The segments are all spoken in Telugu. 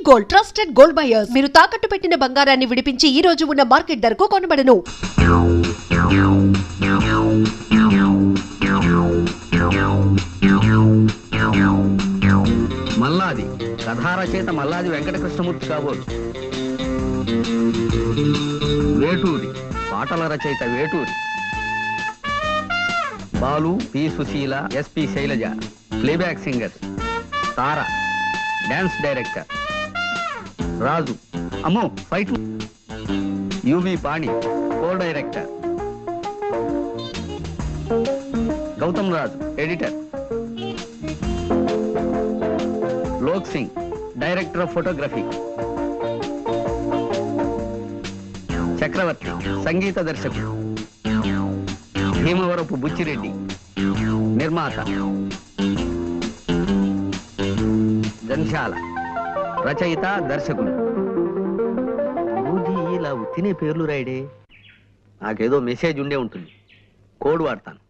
గోల్డ్ ట్రస్టెడ్ గోల్డ్ బయర్స్ మీరు తాకట్టు పెట్టిన బంగారాన్ని విడిపించి ఈ రోజు ఉన్న మార్కెట్ ధరకు కొనబడను. మల్లాది కథారచయిత మల్లాది వెంకటకృష్ణమూర్తి కాబోలు. వేటూరి పాటల రచయిత Veturi. Balu P Susheela, SP Sailaja playback singers. Tara dance director. Raju అమ్మో fight. UV Pani co director. Gautam Raju editor. Lok Singh director of photography. Chakravarthy సంగీత దర్శకుడు. భీమవరపు బుచ్చిరెడ్డి నిర్మాత. జంశాల రచయిత దర్శకుడు. ఇలా తినే పేర్లు రాయడే, నాకేదో మెసేజ్ ఉండే ఉంటుంది. కోడ్ వాడతాను.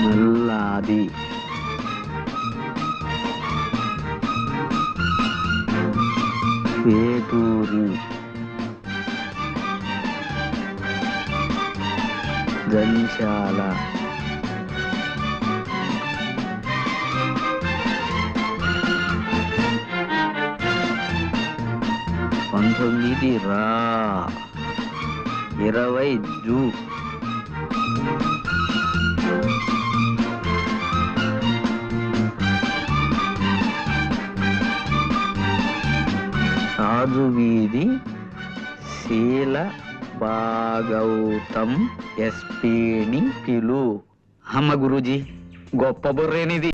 మల్లాది వేటూరి జంశాల రా 20 జూన్. రాజు వీధి శీల భాగౌతం ఎస్పీని పిలు. అమ్మ గురూజీ గొప్ప బుర్రేనిది.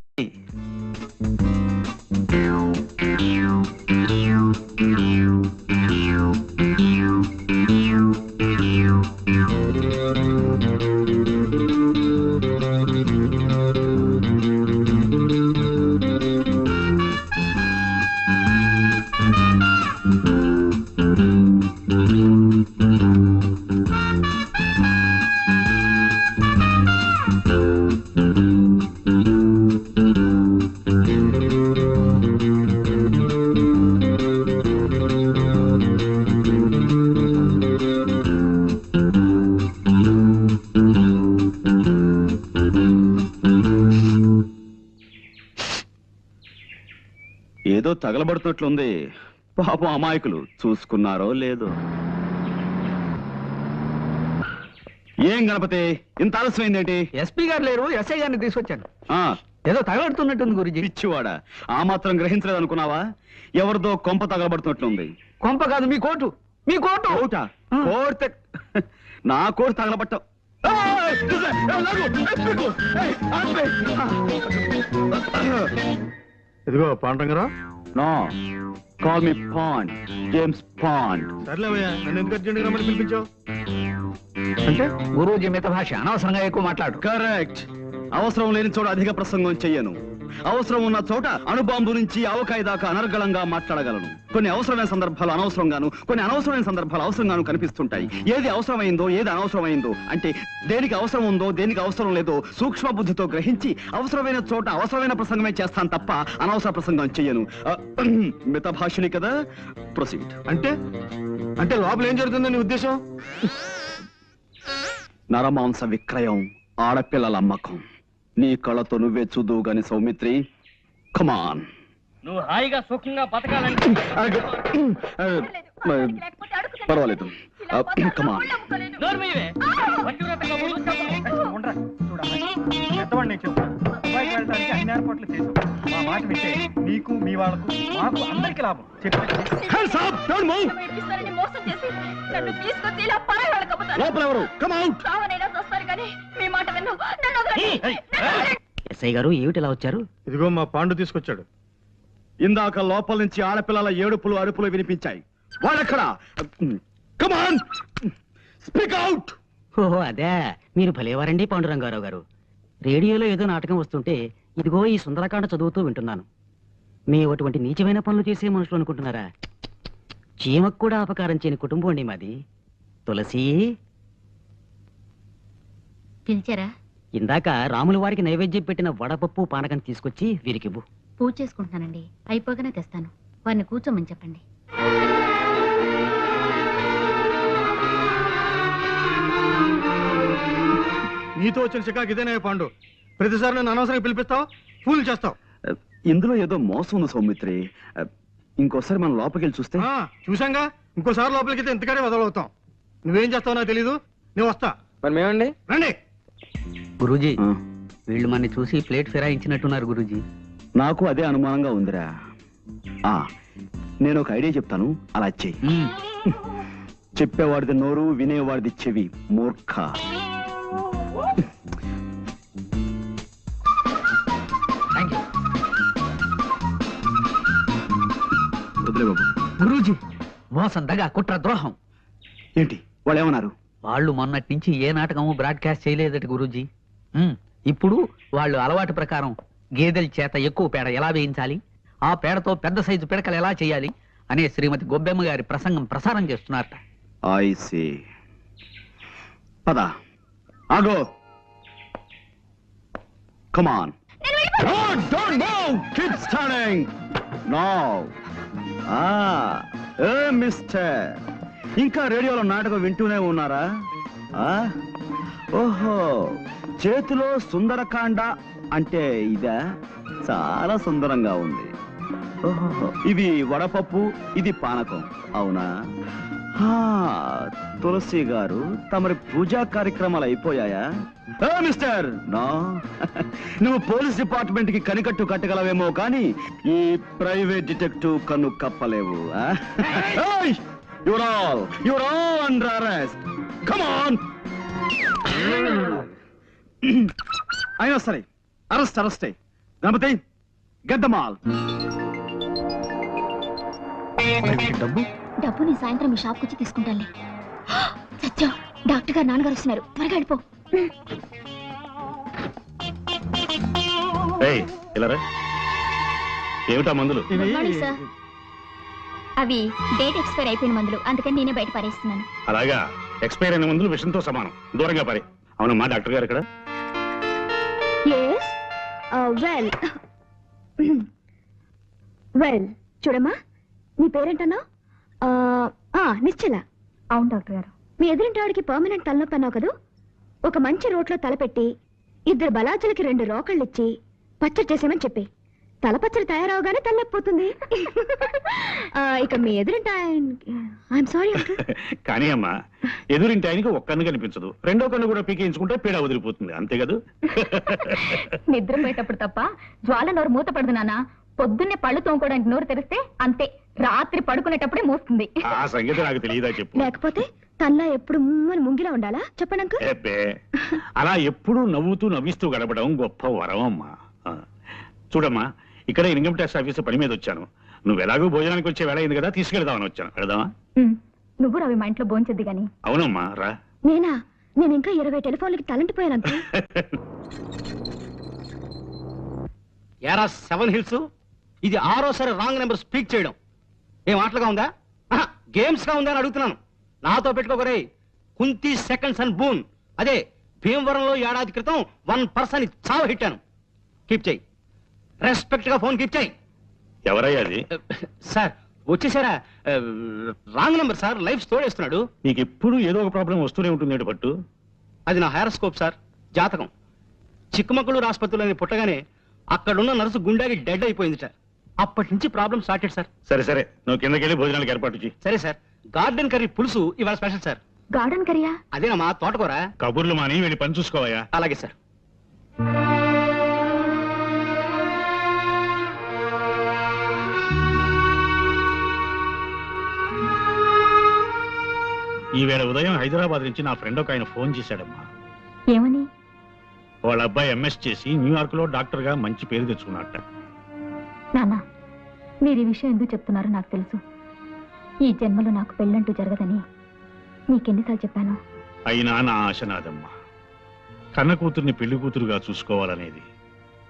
ఏదో తగలబడుతున్నట్లుంది. పాపం అమాయకులు చూసుకున్నారో లేదో. ఏం గణపతి ఇంత ఆలస్యమైందేంటి? ఎస్పీ గారు లేరు, ఎస్ఐ గారిని తీసుకొచ్చాను. ఏదో తగలబడుతున్నట్టుంది గురించి. పిచ్చివాడా, ఆ మాత్రం గ్రహించలేదు అనుకున్నావా? ఎవరిదో కొంప తగలబడుతున్నట్లుంది. కొంప కాదు, మీ కోటు. మీ కోటు కోర్టు. నా కోటు తగలబట్టావు. ఇదిగో Pandrangarao. No, call me Pond, James Pond. సర్లేవయ్యా, నన్ను ఎందుకు అర్జెంట్ గా మరి పిలిపించావు? అంటే గురూజీ మిత భాష అనవసరంగా ఎక్కువ మాట్లాడు. కరెక్ట్. అవసరం లేని చోట అధిక ప్రసంగం చెయ్యను. అవసరం ఉన్న చోట అణుబాంబు నుంచి ఆవకాయ దాకా అనర్గళంగా మాట్లాడగలను. కొన్ని అవసరమైన సందర్భాలు అనవసరంగాను, కొన్ని అనవసరమైన సందర్భాలు అవసరంగాను కనిపిస్తుంటాయి. ఏది అవసరమైందో ఏది అనవసరమైందో, అంటే దేనికి అవసరం ఉందో దేనికి అవసరం లేదో సూక్ష్మ బుద్ధితో గ్రహించి అవసరమైన చోట అవసరమైన ప్రసంగమే చేస్తాను తప్ప అనవసర ప్రసంగం చెయ్యను. మిత భాషని కదా. ప్రొసీడ్. అంటే లోపల ఏం జరుగుతుందో నీ ఉద్దేశం? నరమాంస విక్రయం, ఆడపిల్లల అమ్మకం. నీ కళ్ళతో నువ్వే చూదువు గాని సౌమిత్రి. కమాన్. నువ్వు హాయిగా సుఖంగా బతకాలని. పర్వాలేదు. కమాన్. పెద్దవాడిని చెప్పు. దుబాయ్కి వెళ్ళడానికి అన్ని ఏర్పాట్లు చేసాం. మా మాట వింటే నీకు మీ వాళ్ళకు మాకు అందరికి లాభం. ఎస్ఐ గారు ఏమిటి ఇలా వచ్చారు? ఇదిగో మా పాండు తీసుకొచ్చాడు. ఇందాక లోపల నుంచి ఆడపిల్లల ఏడుపులు అరుపులు వినిపించాయి. వాళ్ళెక్కడ? కమాన్, స్పీక్ అవుట్. ఓహో అదే, మీరు భలేవారండి పాండురంగారావు గారు. రేడియోలో ఏదో నాటకం వస్తుంటే ఇదిగో ఈ సుందరకాండ చదువుతూ వింటున్నాను. మీ అటువంటి నీచమైన పనులు చేసే మనుషులు అనుకుంటున్నారా? చీమకు కూడా అపకారం చేయని కుటుంబం అండి మాది. తులసి పిలిచారా? ఇందాక రాముల వారికి నైవేద్యం పెట్టిన వడపప్పు పానకం తీసుకొచ్చి వీరికివ్వు. పూజ చేసుకుంటున్నానండి, అయిపోగానే తెస్తాను. వారిని కూర్చోమని చెప్పండి. నీతో వచ్చిన చికాకు ఇదేనే పాండు. ప్రతిసారి నన్ను అనవసరంగా పిలిపిస్తావు, ఫూల్ చేస్తావు. ఇందులో ఏదో మోసం ఉంది సౌమిత్రి. ఇంకోసారి మనం లోపలికి వెళ్ళి చూస్తే. చూసాంగా, ఇంకోసారి లోపలికి ఎంతకాడే వదలవుతాం. నువ్వేం చేస్తావు నాకు తెలీదు, నేను వస్తా. మరి మేమండి రండి. గురూజీ, ఆ, వీళ్ళు మన చూసి ప్లేట్ ఫిరాయించినట్టున్నారు గురూజీ. నాకు అదే అనుమానంగా ఉందిరా. ఆ, నేను ఒక ఐడియా చెప్తాను, అలా చెయ్యి. చెప్పేవాడిది నోరు, వినేవాడిది చెవి. మూర్ఖ. వదిలే బాబు. గురూజీ, మోసం, దగా, కుట్ర, ద్రోహం. ఏంటి వాళ్ళు ఏమన్నారు? వాళ్ళు మొన్నటి నుంచి ఏ నాటకము బ్రాడ్కాస్ట్ చేయలేదట గురూజీ. ఇప్పుడు వాళ్ళు అలవాటు ప్రకారం గేదెల చేత ఎక్కువ పేడ ఎలా వేయించాలి, ఆ పేడతో పెద్ద సైజు పిడకలు ఎలా చేయాలి అనే శ్రీమతి గొబ్బెమ్మ గారి ప్రసంగం ప్రసారం చేస్తున్నారట. I see. పద. ఆగో. Come on. No, don't move. Keep standing. No. Mister, ఇంకా రేడియోలో నాటకం వింటూనే ఉన్నారా? ఓహో, చేతిలో సుందరకాండ అంటే ఇదా? చాలా సుందరంగా ఉంది. ఓహో, ఇది వడపప్పు, ఇది పానకం, అవునా? తులసి గారు, తమరి పూజా కార్యక్రమాలు అయిపోయాయా? Mister, no. నువ్వు పోలీస్ డిపార్ట్మెంట్ కి కనికట్టు కట్టగలవేమో కానీ ఈ ప్రైవేట్ డిటెక్టివ్ కన్ను కప్పలేవు. You're all under arrest. Come on. అయినా సరే, అరెస్టే. Ganapati, get them all. డబ్బు డబ్బు నేను సాయంత్రం మీ షాప్కి వచ్చి తీసుకుంటానులే. సత్యం, డాక్టర్ గారు నాన్నగారు వస్తున్నారు, త్వరగా వెళ్ళిపో. ఏమిటా మందులు? అవి డేట్ ఎక్స్పైర్ అయిపోయిన మందులు, అందుకని నేనే బయట పారేస్తున్నాను. అలాగా, ఎక్స్పైర్ అయిన మందులు విషంతో సమానం, దూరంగా పారే. అవునమ్మా, డాక్టర్ గారు ఇక్కడ? వెల్ చూడమ్మా, నీ పేరేంటన్నా? నిశ్చల. అవును డాక్టర్ గారు. మీ ఎదురింటి వాడికి పర్మనెంట్ తలనొప్పి అన్నావు కదూ. ఒక మంచి రోట్లో తలపెట్టి 2 బలాజులకి 2 రోకళ్ళు ఇచ్చి పచ్చడి చేసామని చెప్పి తలపచ్చడి తయారవగానే తలనొప్పిపోతుంది. ఇక మీ ఎదురింటి ఐఎమ్ సారీ కానీ అమ్మా, ఎదురింటి ఆయనకి ఒక్క కన్ను కనిపించదు, రెండో కన్ను కూడా పీకేయించుకుంటే పీడ వదిలిపోతుంది, అంతే కదా? నిద్రపోయేటప్పుడు తప్ప జ్వాల నోరు మూత పడదు నాన్న. పొద్దున్నే పళ్ళు తోముకోవడానికి నోరు తెరిస్తే అంతే, రాత్రి పడుకునేటప్పుడే మోస్తుంది. ఆ సంగతి నాకు తెలియదా చెప్పు. లేకపోతే తనలా ఎప్పుడు ముంగిలా ఉండాలా చెప్పండి అంకుల్. అలా ఎప్పుడు నవ్విస్తూ గడపడం గొప్ప వరం అమ్మా. చూడమ్మా, ఇక్కడ ఇన్కమ్ ట్యాక్స్ ఆఫీస్ పని మీద వచ్చాను. నువ్వు ఎలాగో భోజనానికి వచ్చే వేళ అయింది కదా, తీసుకెళ్దామని వచ్చాను. వెళదామా? నువ్వు రవి మా ఇంట్లో భోంచొద్ది గాని. అవునమ్మా, రా. నేనా? నేను ఇంకా 20 టెలిఫోన్లకి తలంటిపోయాను అంకుల్. యారా 7 హిల్స్, ఇది 6వ రాంగ్ నెంబర్ స్పీక్ చేయడం ఏం ఆటలుగా ఉందా? గేమ్స్ గా ఉందా అని అడుగుతున్నాను. నాతో పెట్టుకోకరే. కుంతి సెకండ్స్ అండ్ బూన్, అదే భీమవరంలో ఏడాది క్రితం 1 పర్సన్ చావ హిట్టాను. కీప్ చేయి, రెస్పెక్ట్ గా ఫోన్ కీప్ చేయి. ఎవరయ్యా అది? సార్ వచ్చేసారా? రాంగ్ నెంబర్ సార్, లైఫ్ తోడేస్తున్నాడు. నీకు ఎప్పుడు ఏదో ఒక ప్రాబ్లం వస్తూనే ఉంటుంది పట్టు. అది నా హైరోస్కోప్ సార్, జాతకం. చిక్కమగళూరు ఆసుపత్రిలోని పుట్టగానే అక్కడున్న నర్సు గుండెకి డెడ్ అయిపోయింది సార్. అప్పటి నుంచి ప్రాబ్లం స్టార్టెడ్ సార్. సరే, నువ్వు కిందకి వెళ్ళి భోజనాలకు ఏర్పాటు చేయి. సరే సార్. గార్డెన్ కర్రీ పులుసు ఇవాళ స్పెషల్ సార్. గార్డెన్ కర్రీయా? అదేనమ్మా, తోటకూర. కబుర్లు మాని వెళ్ళి పని చూసుకోవయ్యా. అలాగే సార్. ఈవేళ ఉదయం హైదరాబాద్ నుంచి నా ఫ్రెండ్ ఒక ఆయన ఫోన్ చేశాడమ్మా. ఏమని? వాళ్ళ అబ్బాయి ఎంఎస్ చేసి న్యూయార్క్ లో డాక్టర్ గా మంచి పేరు తెచ్చుకున్నట్ట. నాన్న, మీరు ఈ విషయం ఎందుకు చెప్తున్నారో నాకు తెలుసు. ఈ జన్మలో నాకు పెళ్ళంటూ జరగదని నీకెన్నిసార్లు చెప్పాను. అయినా నా ఆశ నాదమ్మా. కన్న కూతుర్ని పెళ్లి కూతురుగా చూసుకోవాలనేది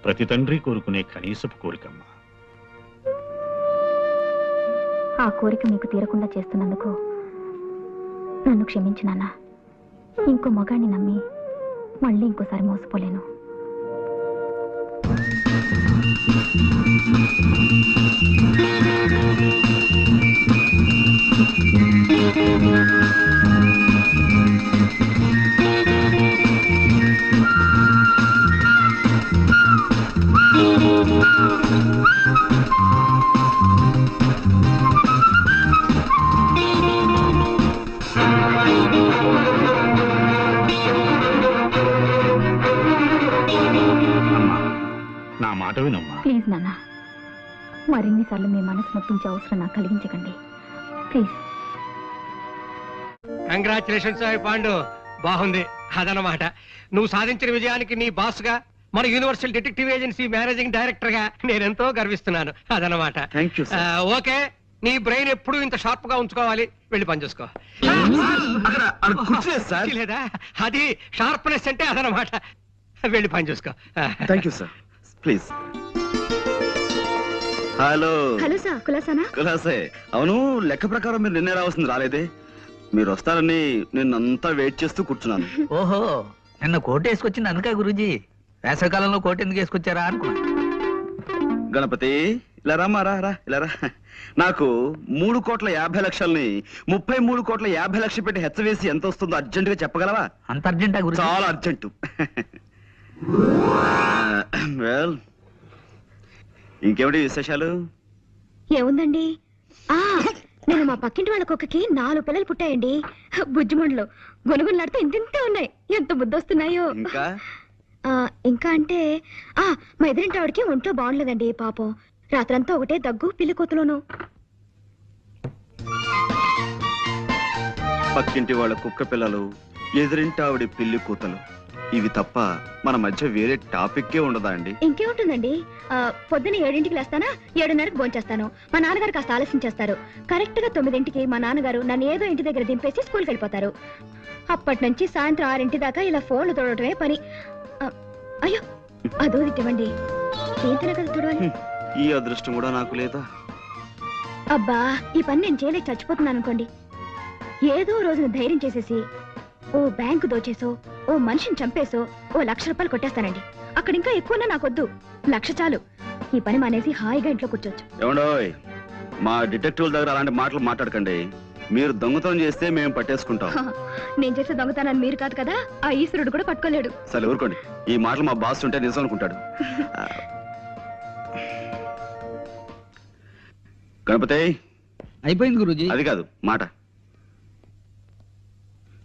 ప్రతి తండ్రి కోరుకునే కనీసపు కోరికమ్మా. ఆ కోరిక మీకు తీరకుండా చేస్తున్నందుకు నన్ను క్షమించు నాన్న. ఇంకో మగాన్ని నమ్మి మళ్ళీ ఇంకోసారి మోసపోలేను. అమ్మా నా మాట వినమ్మా. ప్లీజ్ నాన్న, మరిన్నిసార్లు మీ మనసు నొప్పించే అవసరం నాకు కలిగించకండి ప్లీజ్. కంగ్రాచులేషన్స్ పాండు, బాగుంది. అదనమాట నువ్వు సాధించిన విజయానికి నీ బాస్ గా మన universal detective agency managing director గా నేనెంతో గర్విస్తున్నాను. అదనమాట. Thank you sir. ఓకే, నీ బ్రెయిన్ ఎప్పుడు ఇంత షార్ప్ గా ఉంచుకోవాలి. వెళ్ళి పని చూసుకో. అక్కడ కుర్చీ లేదు సార్. లేదా అది షార్ప్నెస్ అంటే అదనమాట. వెళ్ళి పని చూసుకో. Thank you sir. Please. Hello hello sir, కులాసానా? కులాసే. అవును, లెక్క ప్రకారం మీరు నిన్నే రావాల్సింది రాలేదే. మీరు వస్తారని నిన్నంతా వెయిట్ చేస్తూ కూర్చున్నాను. ఓహో, నిన్న కోట్ వేసుకొచ్చింది అనుకా గురూజీ. వేసవికాలంలో కోట్ ఎందుకు వేసుకొచ్చారా అనుకున్నా. గణపతి, ఇలా రామా, రా రా, ఇలా రా. నాకు 3,50,00,000ని 33,50,00,000 పెట్టి హెచ్చవేసి ఎంత వస్తుందో అర్జెంట్ గా చెప్పగలవా? అంత అర్జెంటా గురూజీ? చాలా అర్జెంటు. వెల్, ఇంకేమిటి విశేషాలు? ఏముందండి, నేను మా పక్కింటి వాళ్ళ కుక్కకి 4 పిల్లలు పుట్టాయండి. బుజ్జిమండలు గొనుగులాడితే ఇంతింతే ఉన్నాయి. ఎంత బుద్ధొస్తున్నాయో. ఇంకా ఇంకా అంటే మా ఎదురింటి ఆవిడకి ఒంట్లో బాగుండలేదండి పాపం. రాత్రంతా ఒకటే దగ్గు, పిల్లి కోతలోను. పక్కింటి వాళ్ళ కుక్క పిల్లలు, ఎదురింటి ఆవిడ పిల్లి కూతలు, ఇవి తప్ప మన మధ్య వేరే టాపిక్కే ఉండదా అండి? ఇంకేముంటుందండి, పొద్దున 7ంటికి లేస్తానా, 7:30కి భోంచేస్తాను. మా నాన్నగారు కాస్త ఆలస్యం చేస్తారు. కరెక్ట్ గా 9ంటికి మా నాన్నగారు నన్ను ఏదో ఇంటి దగ్గర దింపేసి స్కూల్కి వెళ్ళిపోతారు. అప్పటి నుంచి సాయంత్రం 6 దాకా ఇలా ఫోన్లు తోడటమే పని. అయ్యో, అదో తిట్టవండి. ఏంటనే కదా చూడాలి. ఈ అదృష్టం కూడా నాకు లేదా? అబ్బా, ఈ పని నేను చేయలేక చచ్చిపోతున్నాను అనుకోండి. ఏదో రోజున ధైర్యం చేసేసి ఓ బ్యాంకు దోచేసో, ఓ మనిషిని చంపేసో ఓ 1,00,000 రూపాయలు కొట్టేస్తానండి. అక్కడ ఇంకా ఎక్కువన్నా నాకొద్దు, 1,00,000 చాలు. ఈ పని మానేసి హాయిగా ఇంట్లో కూర్చోవచ్చు. ఏమండోయ్, మా డిటెక్టివ్ దగ్గర అలాంటి మాటలు మాట్లాడకండి. మీరు దొంగతనం చేస్తే మేము పట్టేసుకుంటాం. నేను చేసే దొంగతనాన్ని మీరు కాదు కదా, ఆ ఈశ్వరుడు కూడా పట్టుకోలేడు. సరే ఊరుకోండి. ఈ మాటలు మా బాస్ ఉంటే నిజం అనుకుంటాడు. గణపతి, అయిపోయింది గురూజీ. అది కాదు మాట.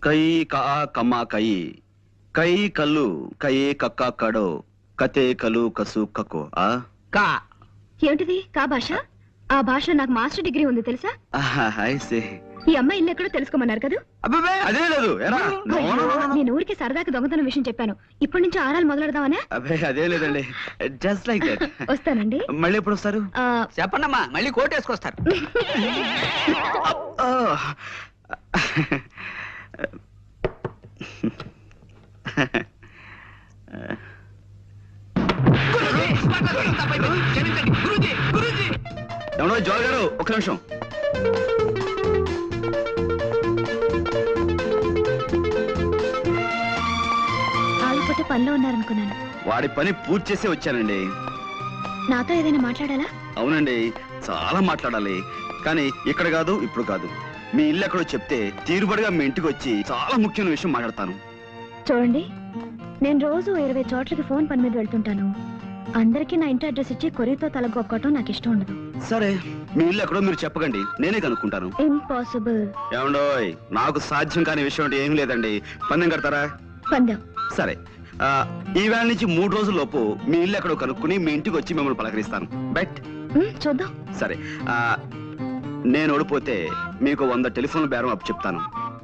కై కా కమ్మ కై, కై కల్లు కై కక్క కడో, కతే కలు కసు కకో. కా ఏమిటిది కా భాష? ఆ భాషలో నాకు మాస్టర్ డిగ్రీ ఉంది తెలుసా? ఈ అమ్మాయి ఇల్లు ఎక్కడో తెలుసుకోమన్నారు కదా. అదే లేదు. నేను ఊరికి సరదాకి దొంగతనం విషయం చెప్పాను. ఇప్పటి నుంచి ఆరాలు మొదలెడదామనే. అదే లేదండి, జస్ట్ లైక్ దట్. వస్తానండి. మళ్ళీ ఎప్పుడు వస్తారు? చెప్పండమ్మా, మళ్ళీ కోట్ వేసుకొస్తారు. ఎవడో జోల్ గారు, ఒక్క నిమిషం. ఆగిపోతే పనిలో ఉన్నారనుకున్నాను. వాడి పని పూర్తి చేసి వచ్చానండి. నాతో ఏదైనా మాట్లాడాలా? అవునండి, చాలా మాట్లాడాలి. కానీ ఇక్కడ కాదు, ఇప్పుడు కాదు. మీ ఇల్లు ఎక్కడో చెప్తే తీరుబడిగా మీ ఇంటికి వచ్చి చాలా ముఖ్యమైన విషయం మాట్లాడతాను. చూడండి, నేను రోజు 20 చోట్లకి ఫోన్ పని మీద వెళ్తుంటాను. అందరికీ నా ఇంటి అడ్రస్ ఇచ్చి కొరియతో తలగొక్కటం నాకు ఇష్టం ఉండదు. సరే, మీ ఇల్లు ఎక్కడో మీరు చెప్పకండి, నేనే కనుక్కుంటాను. ఇంపాసిబుల్. ఏమండోయ్, నాకు సాధ్యం కాని విషయం అంటే ఏం లేదండి. పందెం కడతారా? పందెం. సరే, ఈ వేళ నుంచి 3 రోజుల లోపు మీ ఇల్లు ఎక్కడో కనుక్కుని మీ ఇంటికి వచ్చి మిమ్మల్ని పలకరిస్తాను. బెట్? చూద్దాం. సరే, నేను ఓడిపోతే మీకు 100 టెలిఫోన్ బేరం అప్పు చెప్తాను.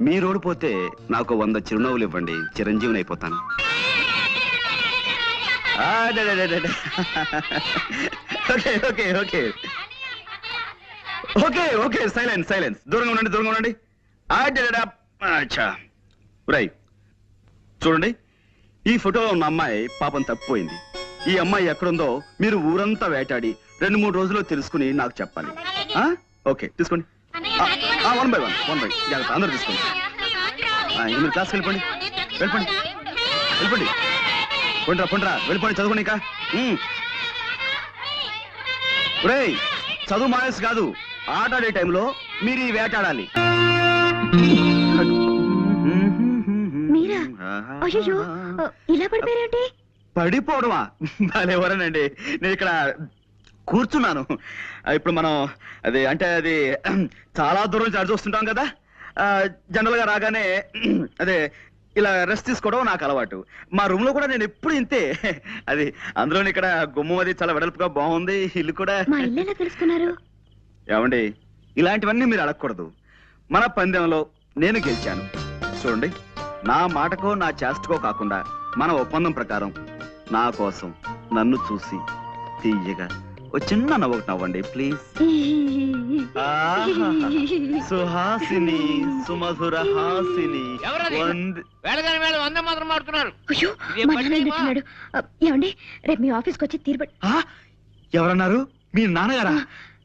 మీరు ఓడిపోతే నాకు 100 చిరునవ్వులు ఇవ్వండి, చిరంజీవిని అయిపోతాను. Okay okay okay okay okay silence silence. దూరంగా ఉండండి, దూరంగా ఉండండి. రైట్, చూడండి, ఈ ఫోటోలో ఉన్న అమ్మాయి పాపం తప్పిపోయింది. ఈ అమ్మాయి ఎక్కడుందో మీరు ఊరంతా వేటాడి 2-3 రోజుల్లో తెలుసుకుని నాకు చెప్పాలి. ఓకే, తీసుకోండి. 1 by 1 జాగ్రత్త, అందరూ తీసుకోండి. మీరు క్లాస్కి వెళ్ళిపోండి, వెళ్ళిపోండి, వెళ్ళిపోండి. పండ్రా పండ్రా, వెళ్ళిపోండి, చదువుకోండి. ఇంకా ఒరేయ్, చదువు మానేసి కాదు, ఆటాడే టైంలో మీరు ఈ వేటాడాలి. మీరా? అయ్యో, ఇలా పడిపోయారేంటి? పడిపోవడమా? ఎవరనండి, నేను ఇక్కడ కూర్చున్నాను. ఇప్పుడు మనం అది చాలా దూరం చార్జ్ వస్తుంటాం కదా, జనరల్ గా రాగానే అదే ఇలా రెస్ట్ తీసుకోవడం నాకు అలవాటు. మా రూమ్ లో కూడా నేను ఎప్పుడు ఇంతే. అది అందులో ఇక్కడ గుమ్మం అది చాలా వెడల్పుగా బాగుంది. ఇల్లు కూడా. మా ఇల్లు ఎలా తెలుసుకున్నారు? ఏమండి, ఇలాంటివన్నీ మీరు అడగకూడదు. మన పందెంలో నేను గెలిచాను. చూడండి, నా మాటకో నా చేష్టకో కాకుండా మన ఒప్పందం ప్రకారం నా కోసం నన్ను చూసి తీయగా ఓ చిన్న నవ్వు నవ్వండి ప్లీజ్. సుహాసిని, సుమధుర హాసిని. అయ్యో, మా నాన్న ఏంటంటున్నాడు? ఏమండి, రేపు మీ ఆఫీస్కి వచ్చి తీరుబడి. ఎవరన్నారు? మీ నాన్నగారా?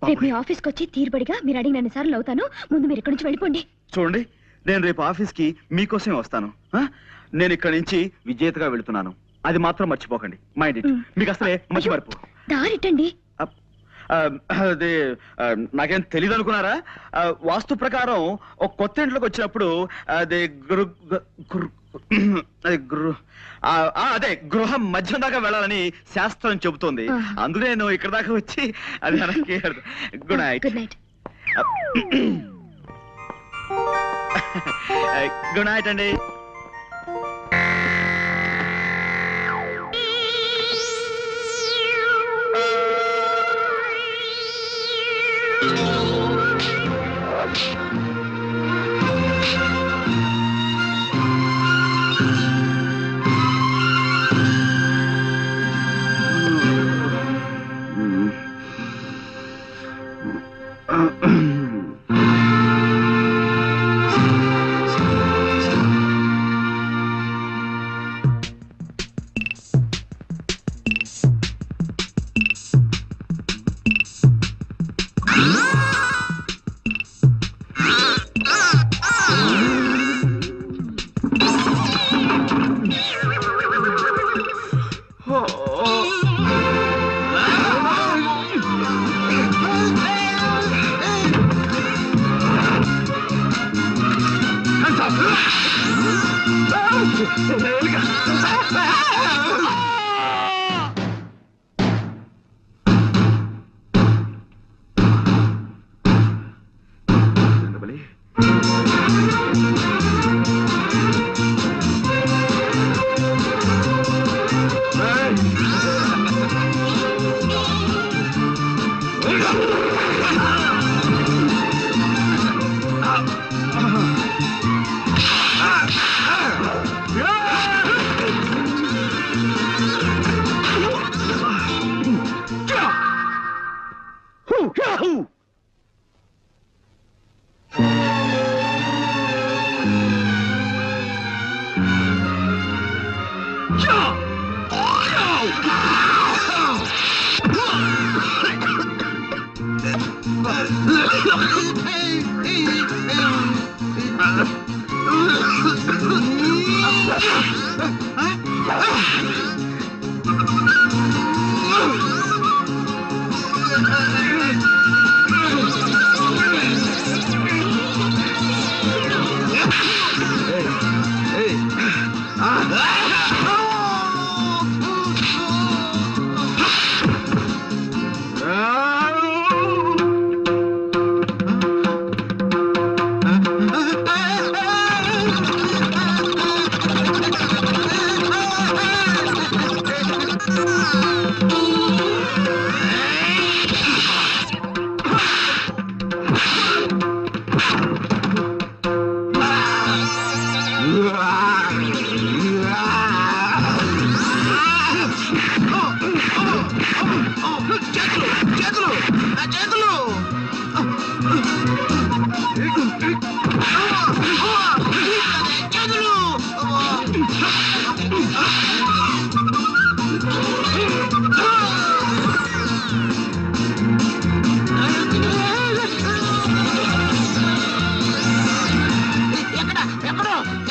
రేపు మీ ఆఫీస్కి వచ్చి తీరుబడిగా మీరు అడిగిన సార్లు అవుతాను. ముందు మీరు ఇక్కడి నుంచి వెళ్ళిపోండి. చూడండి, నేను రేపు ఆఫీస్కి మీకోసమే వస్తాను. నేను ఇక్కడి నుంచి విజేతగా వెళుతున్నాను. అది మాత్రం మర్చిపోకండి. Mind it. మీకు అసలే మంచి మర్పు. దారిటండి. అది నాకేం తెలియదు అనుకున్నారా? వాస్తు ప్రకారం ఒక కొత్త ఇంట్లోకి వచ్చినప్పుడు అదే అదే గృహం మధ్యం దాకా వెళ్ళాలని శాస్త్రం చెబుతోంది. అందుకే నేను ఇక్కడ దాకా వచ్చి అది good night. Good night. Good night అండి.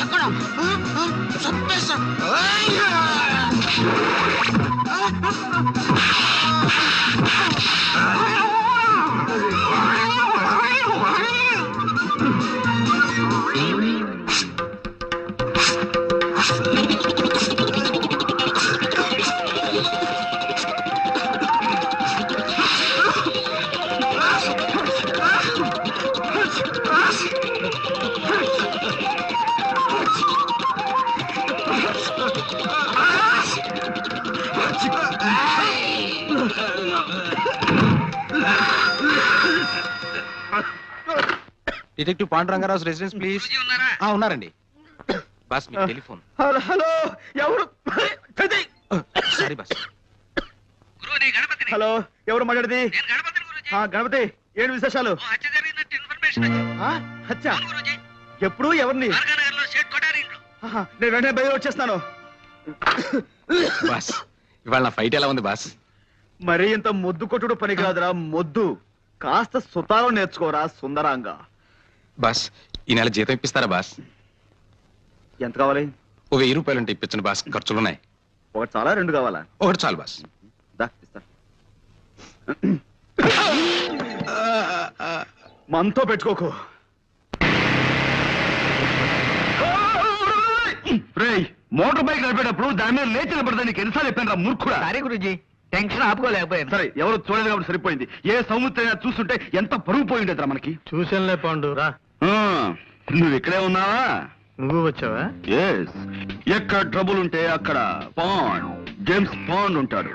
ఎక్కడ డిటెక్టివ్ పాండురంగారావు రెసిడెన్స్ ప్లీజ్. ఉన్నారండి. బాస్ మీ టెలిఫోన్. హలో హలో, ఎవరు? Sorry boss. హలో, ఎవరు మాట్లాడేది? గణపతి, ఏంటి విశేషాలు? ఆ, హత్య? ఎప్పుడు? ఎవరిని? ఆహా, నేను వెంటనే బయలు వచ్చేస్తాను. బాస్ ఇవాళ నా ఫైట్ ఎలా ఉంది బాస్? మరీ ఇంత మొద్దు కొట్టుడు పని కాదురా మొద్దు. కాస్త సుతారం నేర్చుకోరా సుందరాంగా. బాస్ ఈ నెల జీతం ఇప్పిస్తారా బాస్? ఎంత కావాలి? ఓ 1000 రూపాయలు ఉంటే ఇప్పించండి బాస్, ఖర్చులున్నాయి. ఒకటి చాలా, 2 కావాలా? ఒకటి చాలు బాస్. దా, ఇస్తా. మనతో పెట్టుకోకు. మోటార్ బైక్ నడిపేటప్పుడు దాని మీద లేచి నిలబడదా నీకు ఎన్నిసార్లు చెప్పాను మూర్ఖుడా? సారీ గురూజీ, టెన్షన్ ఆపుకోలేకపోయాను. సరే, ఎవరు చూడలేదు కాబట్టి సరిపోయింది. ఏ సముద్రం చూస్తుంటే ఎంత పరుగు పోయి ఉండేదిరా మనకి. చూసానులే పాండు. రా, నువ్వు ఇక్కడే ఉన్నావా? నువ్వు వచ్చావా? ఎస్. ఎక్కడ ట్రబుల్ ఉంటే అక్కడ పాండ్, జేమ్స్ పాండ్ ఉంటాడు.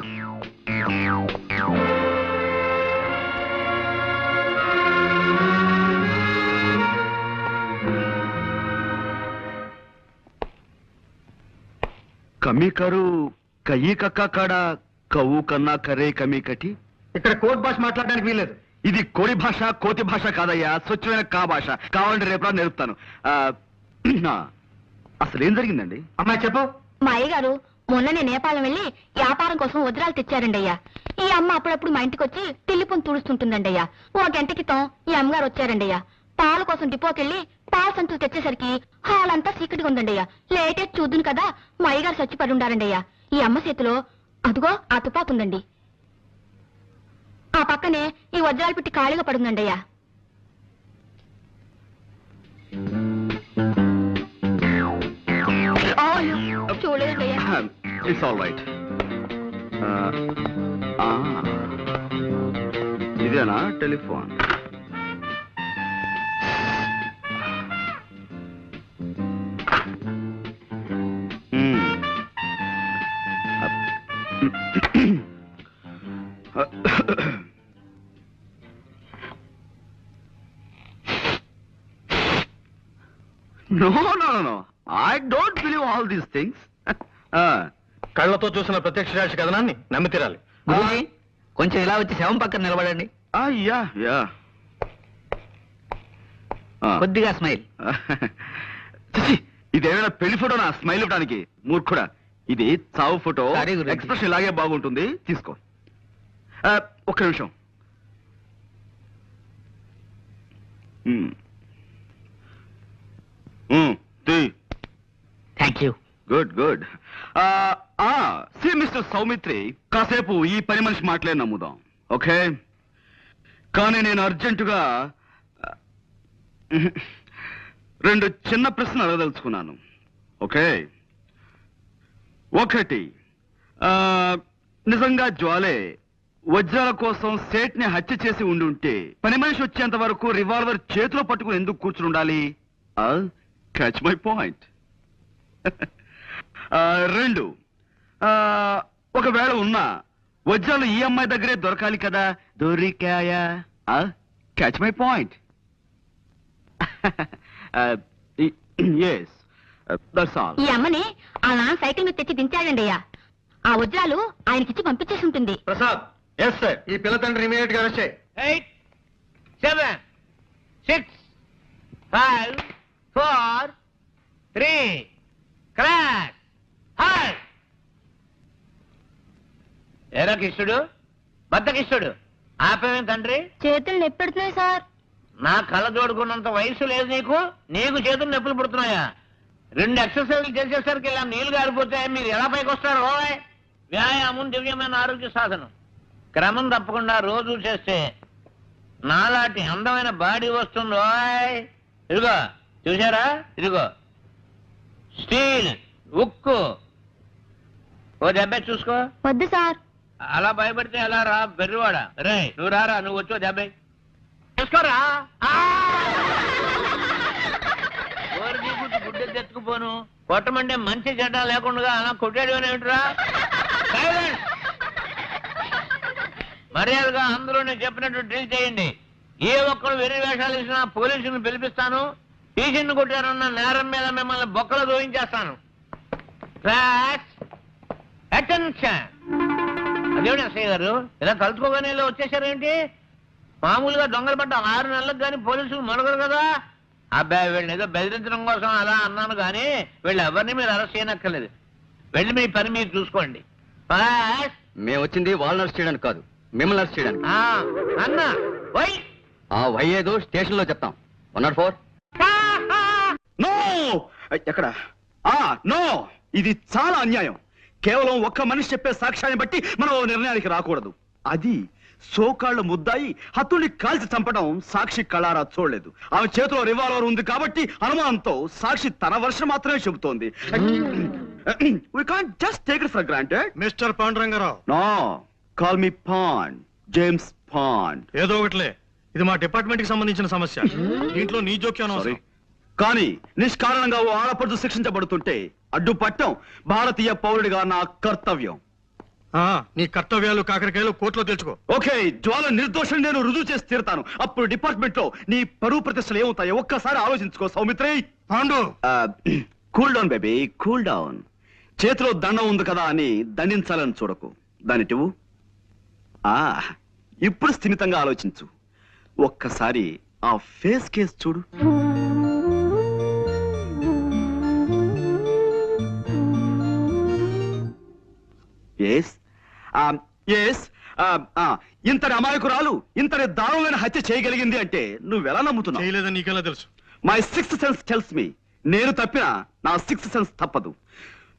కమి కరు కయ్యి కక్క కాడ కవ్వు కన్నా కరే కమి కటి. ఇక్కడ కోర్ట్ భాష మాట్లాడడానికి వీల్లేదు. ఇది కోడి భాష, కోతి భాష కాదయ్యా, స్వచ్ఛమైన కా భాష. కావాలంటే రేపు నేర్పుతాను. అసలు ఏం జరిగిందండి? అమ్మాయి చెప్పు. మా అయ్యగారు మొన్ననే నేపాలం వెళ్ళి వ్యాపారం కోసం వజ్రాలు తెచ్చారండి అయ్యా. ఈ అమ్మ అప్పుడప్పుడు మా ఇంటికి వచ్చి తిల్లిపొని తుడుస్తుంటుందండి అయ్యా. ఓ గంట క్రితం ఈ అమ్మగారు వచ్చారండి అయ్యా. పాల కోసం డిపోకెళ్ళి పాల సంచులు తెచ్చేసరికి హాల్ అంతా సీక్రెట్గా ఉందండి అయ్యా. లేటెస్ట్ చూద్దును కదా మా అయ్యగారు చచ్చిపడి ఉండారండి అయ్యా. ఈ అమ్మ చేతిలో అదుగో ఆ తుపాకు ఉందండి. ఆ పక్కనే ఈ వజ్రాలు పెట్టి ఖాళీగా పడుందండి అయ్యా. చూడలేదండి అయ్యా. It's all right. ఇదేనా telephone? No, no, no, no. I don't believe all these things. కళ్ళతో చూసిన ప్రత్యక్ష సాక్షి కథనాన్ని నమ్మి తీరాలి. గురూజీ, కొంచెం ఇలా వచ్చి శవం పక్కన నిలబడండి. Yeah yeah. కొద్దిగా స్మైల్. ఇదేమైనా పెళ్లి ఫోటోనా స్మైల్ ఇవ్వడానికి? మూర్ఖుడా, ఇది చావు ఫోటో. Sorry, గురూజీ. ఎక్స్ప్రెషన్ ఇలాగే బాగుంటుంది, తీసుకో. ఒక్క నిమిషం. Thank you. Good good. See mister Soumitri, కాసేపు ఈ పని మనిషి మాటలే నమ్ముదాం, ఓకే? కానీ నేను అర్జెంటుగా 2 చిన్న ప్రశ్నలు అడగదలుచుకున్నాను, ఓకే? ఒకటి, నిజంగా జ్వాలే వజ్రాల కోసం సేట్ ని హత్య చేసి ఉండుంటే పని మనిషి వచ్చేంత వరకు రివాల్వర్ చేతిలో పట్టుకుని ఎందుకు కూర్చుని ఉండాలి? Catch my point. 2, ఒకవేళ ఉన్నా వజ్రాలు ఈ అమ్మాయి దగ్గరే దొరకాలి కదా, దొరికాయా? Catch my point. Yes, that's all. ఈ అమ్మని ఆ నాన్న సైకిల్ మీద తెచ్చి దించాడండి అయ్యా. ఆ వజ్రాలు ఆయనకిచ్చి పంపించేసి ఉంటుంది. ప్రసాద్. Yes sir. ఈ పిల్ల తండ్రి ఇమీడియట్ గా వచ్చాయి. 8, 7, 6, 5, 4, 3, క్రాక్. హాయ్ ఏరా కిష్టుడు, బద్ద కిష్టుడు, ఆపేమేం తండ్రి? చేతులు నొప్పెడుతున్నాయి సార్. నా కళ్ళ జోడుకున్నంత వయసు లేదు నీకు, నీకు చేతులు నొప్పులు పుడుతున్నాయా? 2 ఎక్సర్సైజ్లు చేసేసరికి ఇలా నీళ్లు గారిపోతే మీరు ఎలా పైకి వస్తారు? ఓయ్, వ్యాయామం దివ్యమైన ఆరోగ్య సాధనం. క్రమం తప్పకుండా రోజు చేస్తే నాలాంటి అందమైన బాడీ వస్తుంది. ఓయ్, ఇదిగో చూసారా, ఇదిగో స్టీల్, ఉక్కు. ఓ దెబ్బ చూసుకో. వద్దు సార్. అలా భయపడితే ఎలా రా బెర్రివాడా? రే నువ్వు రారా, నువ్వు వచ్చో దెబ్బ చూసుకోరా. గుడ్డ తెచ్చుకుపోను, కొట్టమంటే మంచి చెడ్డ లేకుండా అలా కొట్టేడు ఏమిట్రా? మర్యాదగా అందరూ నేను చెప్పినట్టు డ్రిల్ చేయండి. ఏ ఒక్కరు వెర్రి వేషాలు ఇచ్చినా పోలీసుని పిలిపిస్తాను. టీచర్ని కొట్టారన్న నేరం మీద మిమ్మల్ని బొక్కలు దోయించేస్తాను. అటెన్షన్. అదేమిటి అసయ్య గారు ఇలా కలుసుకోగానే ఇలా వచ్చేసారేంటి? మామూలుగా దొంగలు పడ్డ 6 నెలలకు కానీ పోలీసులు మొదలగరు కదా. అబ్బాయి వీళ్ళని ఏదో బెదిరించడం కోసం అలా అన్నాను కానీ వీళ్ళు ఎవరిని మీరు అరెస్ట్ చేయనక్కర్లేదు. వెళ్ళి మీ పని మీరు చూసుకోండి. మేము వచ్చింది వాళ్ళని అరెస్ట్ చేయడానికి కాదు, మిమ్మల్ని అరెస్ట్ చేయడానికి. అన్న వై ఆ వై ఏదో స్టేషన్ లో చెప్తాం. 104. నో, ఎక్కడ? నో, ఇది చాలా అన్యాయం. కేవలం ఒక్క మనిషి చెప్పే సాక్ష్యాన్ని బట్టి మనం ఓ నిర్ణయానికి రాకూడదు. అది సోకాళ్ళ ముద్దాయి హత్తుల్ని కాల్చి చంపడం సాక్షి కళారా చూడలేదు. ఆమె చేతిలో రివాల్వర్ ఉంది కాబట్టి అనుమానంతో సాక్షి తన వర్షం మాత్రమే చెబుతోంది. We can't just take it for granted. Mister Panduranga Rao, No, call me Pond, James Pond. ఏదో ఒకటిలే, ఇది మా డిపార్ట్మెంట్ కి సంబంధించిన సమస్య. దీంట్లో నీ జోక్యం Sorry. కానీ నిష్కారణంగా ఓ ఆడపడుచు శిక్షించబడుతుంటే అడ్డుపట్టం భారతీయ పౌరుడిగా నా కర్తవ్యం. నీ కర్తవ్యాలు కాకరకాయలు కోర్టులో తెలుసుకో. ఓకే, జ్వాల నిర్దోషం నేను రుజువు చేసి తీరుతాను. అప్పుడు డిపార్ట్మెంట్ లో నీ పరువు ప్రతిష్టలు ఏమవుతాయో ఒక్కసారి ఆలోచించుకో Saumitri. Pandu, cool down baby, cool down. చేతిలో దండం ఉంది కదా అని దండించాలని చూడకు. దానిటివు. ఇప్పుడు స్థిమితంగా ఆలోచించు. ఒక్కసారి ఆ ఫేస్ కేస్ చూడు. ఎస్ ఎస్ ఇంతటి అమాయకురాలు ఇంతటి దారుణమైన హత్య చేయగలిగింది అంటే నువ్వెలా నమ్ముతున్నావు? చేయలేదని నీకెలా తెలుసు? My sixth sense tells me. నేను తప్పినా నా సిక్స్త్ సెన్స్ తప్పదు.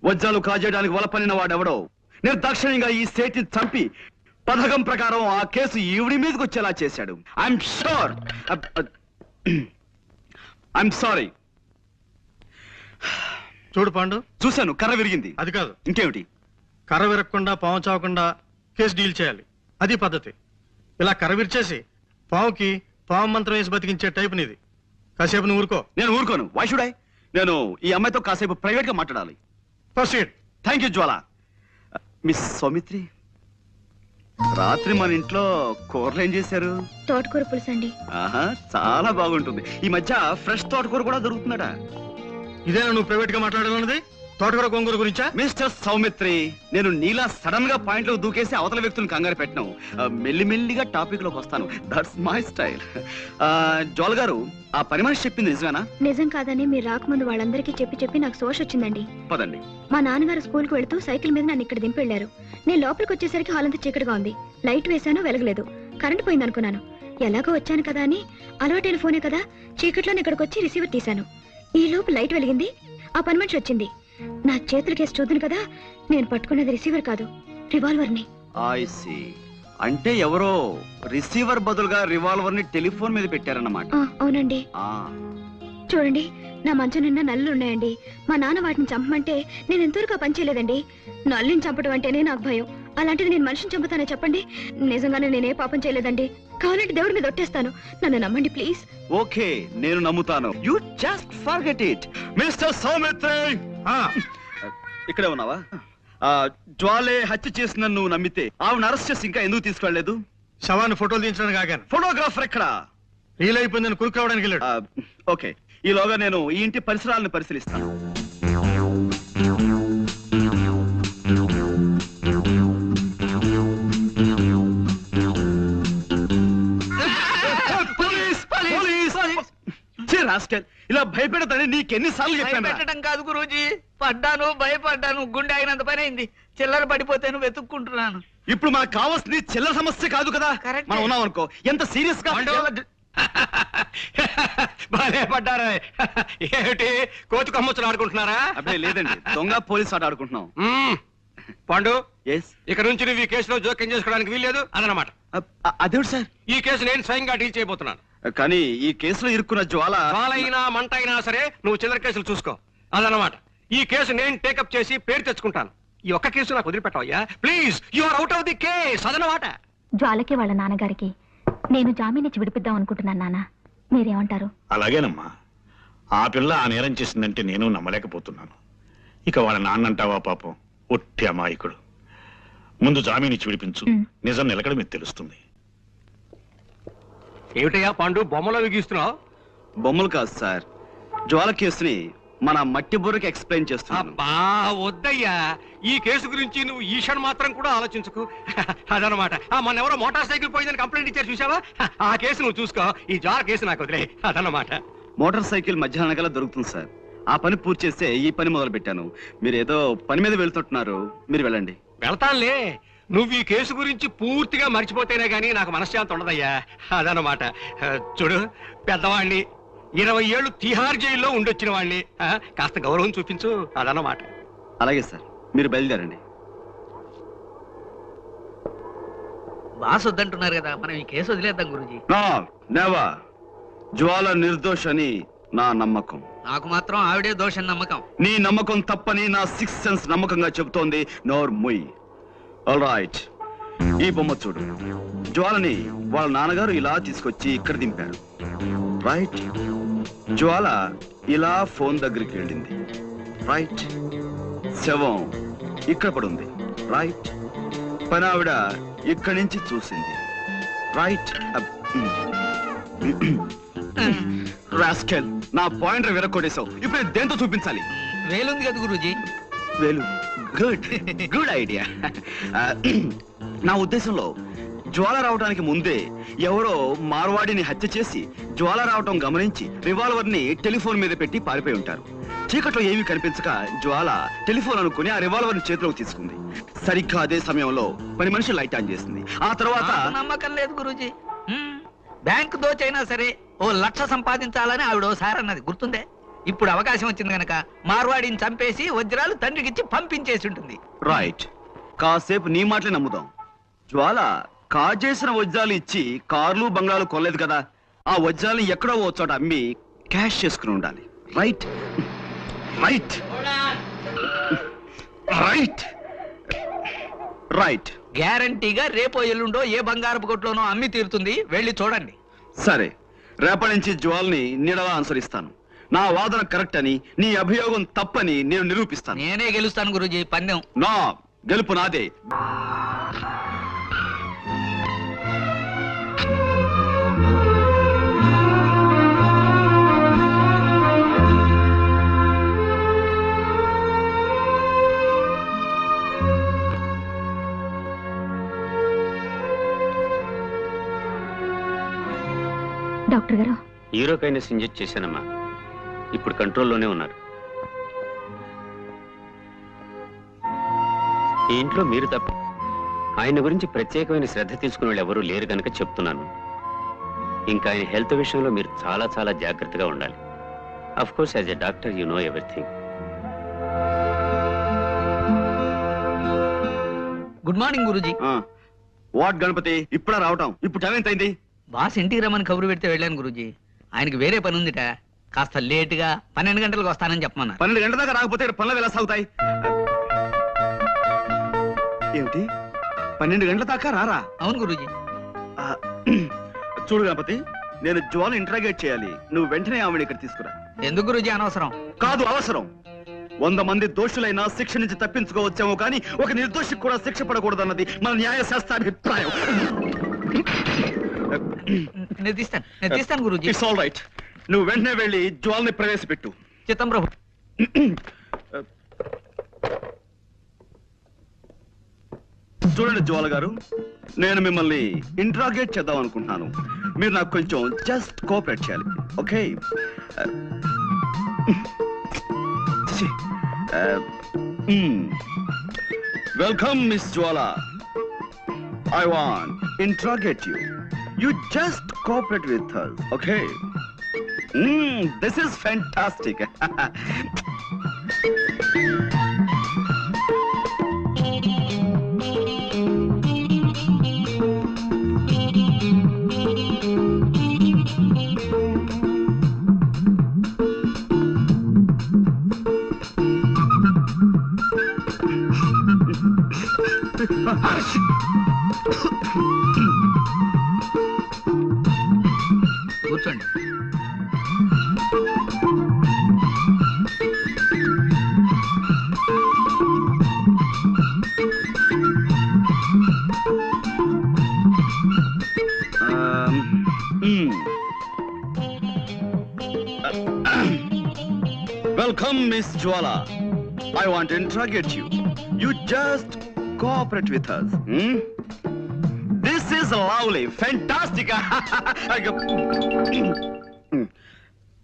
వజ్రాలు కాజేయడానికి వలపనిన వాడెవడో నిర్దాక్షిణ్యంగా ఈ సేటిని చంపి పథకం ప్రకారం ఆ కేసు ఈవిడి మీదకి వచ్చేలా చేశాడు. I'm sure. I'm sorry. చూడు పాండు, చూశాను, కర్ర విరిగింది. అది కాదు, ఇంకేమిటి? కర్ర విరగకుండా పాము చావకుండా కేసు డీల్ చేయాలి. అది పద్ధతి. ఇలా కర్ర విరిచేసి పావుకి పాము మంత్రం వేసి బతికించే టైప్ నీది. కాసేపు నువ్వు ఊరుకో. నేను ఊరుకోను. Why should I? నేను ఈ అమ్మాయితో కాసేపు ప్రైవేట్ గా మాట్లాడాలి. Proceed. Thank you Jwala. Miss Soumitri, రాత్రి మన ఇంట్లో కూరలు ఏం చేశారు? తోటకూర పులుసు అండి. ఆహా, చాలా బాగుంటుంది. ఈ మధ్య ఫ్రెష్ తోటకూర కూడా దొరుకుతున్నాడా? ఇదేనా నువ్వు ప్రైవేట్ గా మాట్లాడాలన్నది? తోటకూర గోంగూర గురించా? మిస్టర్ సౌమిత్రి, నేను నీలా సడన్ గా పాయింట్ లో దూకేసి అవతల వ్యక్తులను కంగారు పెట్టను. మెల్లిమెల్లిగా టాపిక్ లోకి వస్తాను. That's my style. జోల్ గారు, ఆ పని మనిషి చెప్పింది నిజమేనా? నిజం కాదని మీరు రాకముందు వాళ్ళందరికీ చెప్పి నాకు సోష్ వచ్చిందండి. పదండి. మా నాన్నగారు స్కూల్కి వెళ్తూ సైకిల్ మీద నన్ను ఇక్కడ దింపి వెళ్లారు. నేను లోపలికి వచ్చేసరికి హాల్ అంతా చీకటిగా ఉంది. లైట్ వేశాను, వెలగలేదు. కరెంట్ పోయింది అనుకున్నాను. ఎలాగో వచ్చాను కదా అని అలవాటైన ఫోనే కదా, చీకట్లోనే ఇక్కడికి వచ్చి రిసీవర్ తీశాను. ఈ లోపు లైట్ వెలిగింది. ఆ పని మనిషి వచ్చింది. నా చేతుల కేసు చూద్దును కదా, నేను పట్టుకున్నది రిసీవర్ కాదు, రివాల్వర్ ని. I see. అంటే ఎవరో రిసీవర్ బదులుగా రివాల్వర్ ని టెలిఫోన్ మీద పెట్టారన్నమాట. అవునండి. చూడండి, నా మంచం నిన్న నల్లులు ఉన్నాయండి. మా నాన్న వాటిని చంపమంటే నేను ఎంతవరకు పని చేయలేదండి. నల్లిని చంపడం అంటేనే నాకు భయం. అలాంటిది నేను మనిషిని చంపుతానే చెప్పండి? నిజంగానే నేనే పాపం చేయలేదండి. కావాలంటే దేవుడి మీద ఒట్టేస్తాను. నన్ను నమ్మండి ప్లీజ్. ఓకే, నేను నమ్ముతాను. You just forget it. Mister Saumitri, ఇక్కడే ఉన్నావా? జ్వాలే హత్య చేసిన నువ్వు నమ్మితే ఆవిడ అరెస్ట్ చేసి ఇంకా ఎందుకు తీసుకెళ్లలేదు? శవాన్ని ఫోటోలు తీయించడానికి ఆగాను. ఫోటోగ్రాఫర్ ఎక్కడ? రీల్ అయిపోయిందని కురుకు రావడానికి వెళ్ళాడు. ఓకే, ఈలోగా నేను ఈ ఇంటి పరిసరాలను పరిశీలిస్తాను. ఇలా భయపెడతానే నీకెన్నిసార్లు చెప్పాను? పెట్టడం కాదు గురూజీ, పడ్డాను, భయపడ్డాను, గుండె అయినంత పని అయింది. చిల్లర పడిపోతేను వెతుక్కుంటున్నాను. ఇప్పుడు మనకు కావాల్సింది చిల్లర సమస్య కాదు కదా. మనం ఉన్నాం అనుకో, ఎంత సీరియస్ గా బాగా పడ్డారా? ఏమిటి కోతి కమ్మొచ్చులు ఆడుకుంటున్నారా? అప్పుడే లేదండి, దొంగ పోలీస్ ఆట ఆడుకుంటున్నాం. పాండు, ఇక నుంచి నువ్వు ఈ కేసులో జోక్యం చేసుకోవడానికి వీల్లేదు అదనమాట. అదేమిటి సార్? ఈ కేసు నేను స్వయంగా డీల్ చేయబోతున్నాను. కానీ ఈ కేసులో ఇరుక్కున్న జ్వాలైనా మంట అయినా సరే నువ్వు చిల్లర కేసులు చూసుకో అదనమాట. ఈ కేసు నేను టేకప్ చేసి పేరు తెచ్చుకుంటాను. ఈ ఒక్క కేసు నాకు వదిలిపెట్టవయ్యా please. You are out of the case అదనమాట. జ్వాలకి వాళ్ళ నాన్నగారికి నేను జామీన్ ఇచ్చి విడిపిద్దాం అనుకుంటున్నాను. నాన్న, మీరేమంటారు? అలాగేనమ్మా. ఆ పిల్ల ఆ నేరం చేసిందంటే నేను నమ్మలేకపోతున్నాను. ఇక వాళ్ళ నాన్నంటావా? పాపం ఒట్టి అమాయకుడు. ముందు జామీన్ ఇచ్చి విడిపించు, నిజం నిలకడ మీకు తెలుస్తుంది. ఏమిటయ్యా పాండు బొమ్మలో విగిస్తున్నావు? బొమ్మలు కాదు సార్, జ్వాల కేసుని మన మట్టి బుర్రకి ఎక్స్ప్లెయిన్ చేస్తున్నాను. అబ్బా వద్దయ్యా, ఈ కేసు గురించి నువ్వు ఈషన్ మాత్రం కూడా ఆలోచించుకు. అదనమాట. మొన్న ఎవరో మోటార్ సైకిల్ పోయిందని కంప్లైంట్ ఇచ్చారు చూసావా? ఆ కేసు నువ్వు చూసుకో, ఈ జ్వాల కేసు నాకు వదిలే. అదనమాట. మోటార్ సైకిల్ మధ్యాహ్నం కల్లా దొరుకుతుంది సార్. ఆ పని పూర్తి చేస్తే ఈ పని మొదలు పెట్టాను. మీరు ఏదో పని మీద వెళ్తుంటున్నారు, మీరు వెళ్ళండి. వెళ్తానులే, నువ్వు ఈ కేసు గురించి పూర్తిగా మర్చిపోతేనే గానీ నాకు మనశ్శాంతి ఉండదయ్యా. అదనమాట. చూడు, పెద్దవాణ్ణి 20 ఏళ్ళు తిహార్ జైల్లో ఉండొచ్చిన వాణ్ణి, కాస్త గౌరవం చూపించు. అదనమాట. అలాగే సార్, మీరు బయలుదేరండి. బాస్ వద్దంటున్నారు కదా, మనం ఈ కేసు వదిలేద్దాం గురూజీ. నా నెవర్. జ్వాల నిర్దోష్ అని నా నమ్మకం. నాకు మాత్రం ఆవిడే దోషం నమ్మకం. నీ నమ్మకం తప్పని నా 6th సెన్స్ నమ్మకంగా చెబుతోంది. నోర్ ముయ్. ఆల్ రైట్, ఈ బొమ్మ చూడు. జ్వాలని వాళ్ళ నాన్నగారు ఇలా తీసుకొచ్చి ఇక్కడ దింపారు. రైట్. జ్వాల ఇలా ఫోన్ దగ్గరికి వెళ్ళింది. రైట్. శవం ఇక్కడ పడుంది. రైట్. పని ఆవిడ ఇక్కడి నుంచి చూసింది. రైట్. రాస్కెల్, నా పాయింటర్ విరక్కొట్టేశావు. ఇప్పుడు దేంతో చూపించాలి? వేలుంది కదా గురూజీ. వేలు. Good good idea. నా ఉద్దేశంలో జ్వాల రావడానికి ముందే ఎవరో మార్వాడిని హత్య చేసి జ్వాల రావటం గమనించి రివాల్వర్ ని టెలిఫోన్ మీద పెట్టి పారిపోయి ఉంటారు. చీకట్లో ఏమీ కనిపించక జ్వాల టెలిఫోన్ అనుకుని ఆ రివాల్వర్ ని చేతిలోకి తీసుకుంది. సరిగ్గా అదే సమయంలో పని మనిషి లైట్ ఆన్ చేసింది. ఆ తర్వాత నాకు నమ్మకం లేదు గురూజీ. బ్యాంకు దోచైనా సరే 1,00,000 సంపాదించాలని ఆవిడ ఓసారి అన్నది గుర్తుందే. ఇప్పుడు అవకాశం వచ్చింది గనక మార్వాడిని చంపేసి వజ్రాలు తండ్రికిచ్చి పంపించేసి ఉంటుంది. రైట్. కాసేపు నీ మాటలే నమ్ముదాం. జ్వాల కాజేసిన వజ్రాలు ఇచ్చి కార్లు బంగ్లాలు కొనలేదు కదా. ఆ వజ్రాలను ఎక్కడో ఓ చోట అమ్మి క్యాష్ చేసుకుని ఉండాలి. Right right right right. గ్యారంటీగా రేపో ఎల్లుండో ఏ బంగారపు కొట్లోనో అమ్మి తీరుతుంది, వెళ్ళి చూడండి. సరే, రేపటి నుంచి జ్వాల్ని నీడలా అనుసరిస్తాను. నా వాదన కరెక్ట్ అని, నీ అభియోగం తప్పని నేను నిరూపిస్తాను. నేనే గెలుస్తాను గురూజీ పందెం. నా గెలుపు నాదే. డాక్టర్ గారు, హీరోకైనస్ ఇంజెక్ట్ చేశానమ్మా. ఇప్పుడు కంట్రోల్లోనే ఉన్నారు. ఈ ఇంట్లో మీరు తప్ప ఆయన గురించి ప్రత్యేకమైన శ్రద్ధ తీసుకునే వాళ్ళు ఎవరూ లేరు కనుక చెప్తున్నాను. ఇంకా ఆయన హెల్త్ విషయంలో మీరు చాలా చాలా జాగ్రత్తగా ఉండాలి. Of course as a doctor you know everything. Good morning Guruji. What Ganapati, ఇప్పుడా రావటం? ఇప్పుడు టైం ఎంత అయింది? బాస్ ఇంటికి రమ్మని కబురు పెడితే వెళ్ళాను గురూజీ. ఆయనకి వేరే పని ఉందిట, కాస్త లేటుగా 12 గంటలకు వస్తానని చెప్పమన్నారు. 12 గంటల దాకా రాకపోతే పనులు ఎలా సాగుతాయి? ఏమిటి, 12 గంటల దాకా రారా? అవును గురూజీ. చూడు గణపతి, నేను జ్వాల ఇంటరాగేట్ చేయాలి. నువ్వు వెంటనే ఆవిడ ఇక్కడ తీసుకురా. ఎందుకు గురూజీ అనవసరం? కాదు, అవసరం. 100 మంది దోషులైనా శిక్ష నుంచి తప్పించుకోవచ్చేమో కానీ ఒక నిర్దోషికి కూడా శిక్ష పడకూడదన్నది మన న్యాయశాస్త్రాభిప్రాయం. నేను తీస్తాను గురూజీ. It's all right. నువ్వు వెంటనే వెళ్ళి జ్వాల్ని ప్రవేశపెట్టు. చిత్తం ప్రభు. చూడండి జ్వాల గారు, నేను మిమ్మల్ని ఇంట్రాగేట్ చేద్దాం అనుకుంటున్నాను. మీరు నాకు కొంచెం జస్ట్ కోఆపరేట్ చేయాలి. Okay? Welcome miss Jwala. I want interrogate you. You just cooperate with us, okay? This is fantastic. కూర్చోండి. Welcome miss Jwala. I want to interrogate you. You just cooperate with us. This is lovely, fantastic.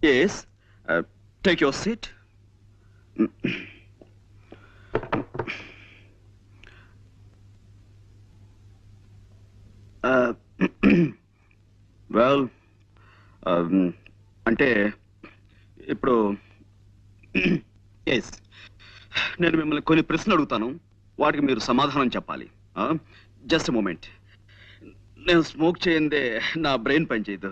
Yes, take your seat. Well, అంటే ఇప్పుడు ఎస్, నేను మిమ్మల్ని కొన్ని ప్రశ్నలు అడుగుతాను, వాటికి మీరు సమాధానం చెప్పాలి. Just moment. నేను స్మోక్ చేయందే నా బ్రెయిన్ పనిచేయదు.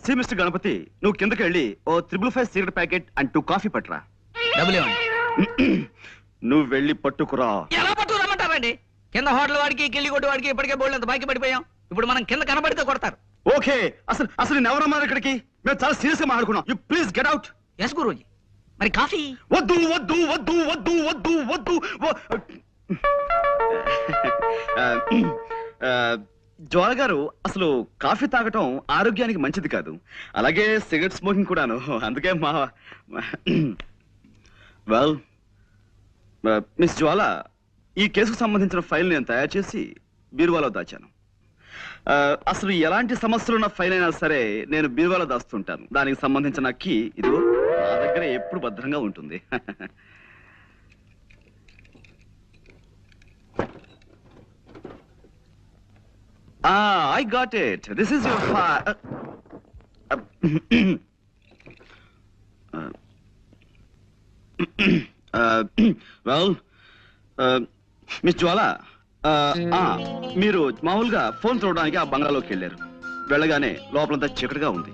సి మిస్టర్ గణపతి, నువ్వు కిందకి వెళ్ళి ఓ 555 సిగరెట్ ప్యాకెట్ అండ్ 2 కాఫీ పట్టురా. నువ్వు వెళ్ళి పట్టుకురా. ఎలా పట్టుకురమ్మంటారండి? కింద హోటల్ వాడికి కిల్లి కొట్టు వాడికి ఇప్పటికే బోల్డ్ అంత బాకీ పడిపోయాం. ఇప్పుడు మనం కింద కనబడితే కొడతారు. ఓకే, అసలు నేను ఎవరన్నారు ఇక్కడికి? మేము చాలా సీరియస్ గా మాట్లాడుకున్నాం. You please get out. Yes Guruji. మరి కాఫీ? వద్దు వద్దు వద్దు వద్దు వద్దు వద్దు. జ్వాల గారు, అసలు కాఫీ తాగటం ఆరోగ్యానికి మంచిది కాదు, అలాగే సిగరెట్ స్మోకింగ్ కూడాను. అందుకే వెల్ మిస్ జ్వాల, ఈ కేసుకు సంబంధించిన ఫైల్ నేను తయారు చేసి బీరువాలో దాచాను. అసలు ఎలాంటి సమస్యలున్న ఫైల్ అయినా సరే నేను బీరువాలో దాస్తుంటాను. దానికి సంబంధించిన కీ ఇదిగో నా దగ్గర ఎప్పుడు భద్రంగా ఉంటుంది. I got it. This is your file. Well, miss Jwala, మీరు మామూలుగా ఫోన్ చూడడానికి ఆ బంగ్లాలోకి వెళ్ళారు. వెళ్ళగానే లోపలంతా చీకటిగా ఉంది.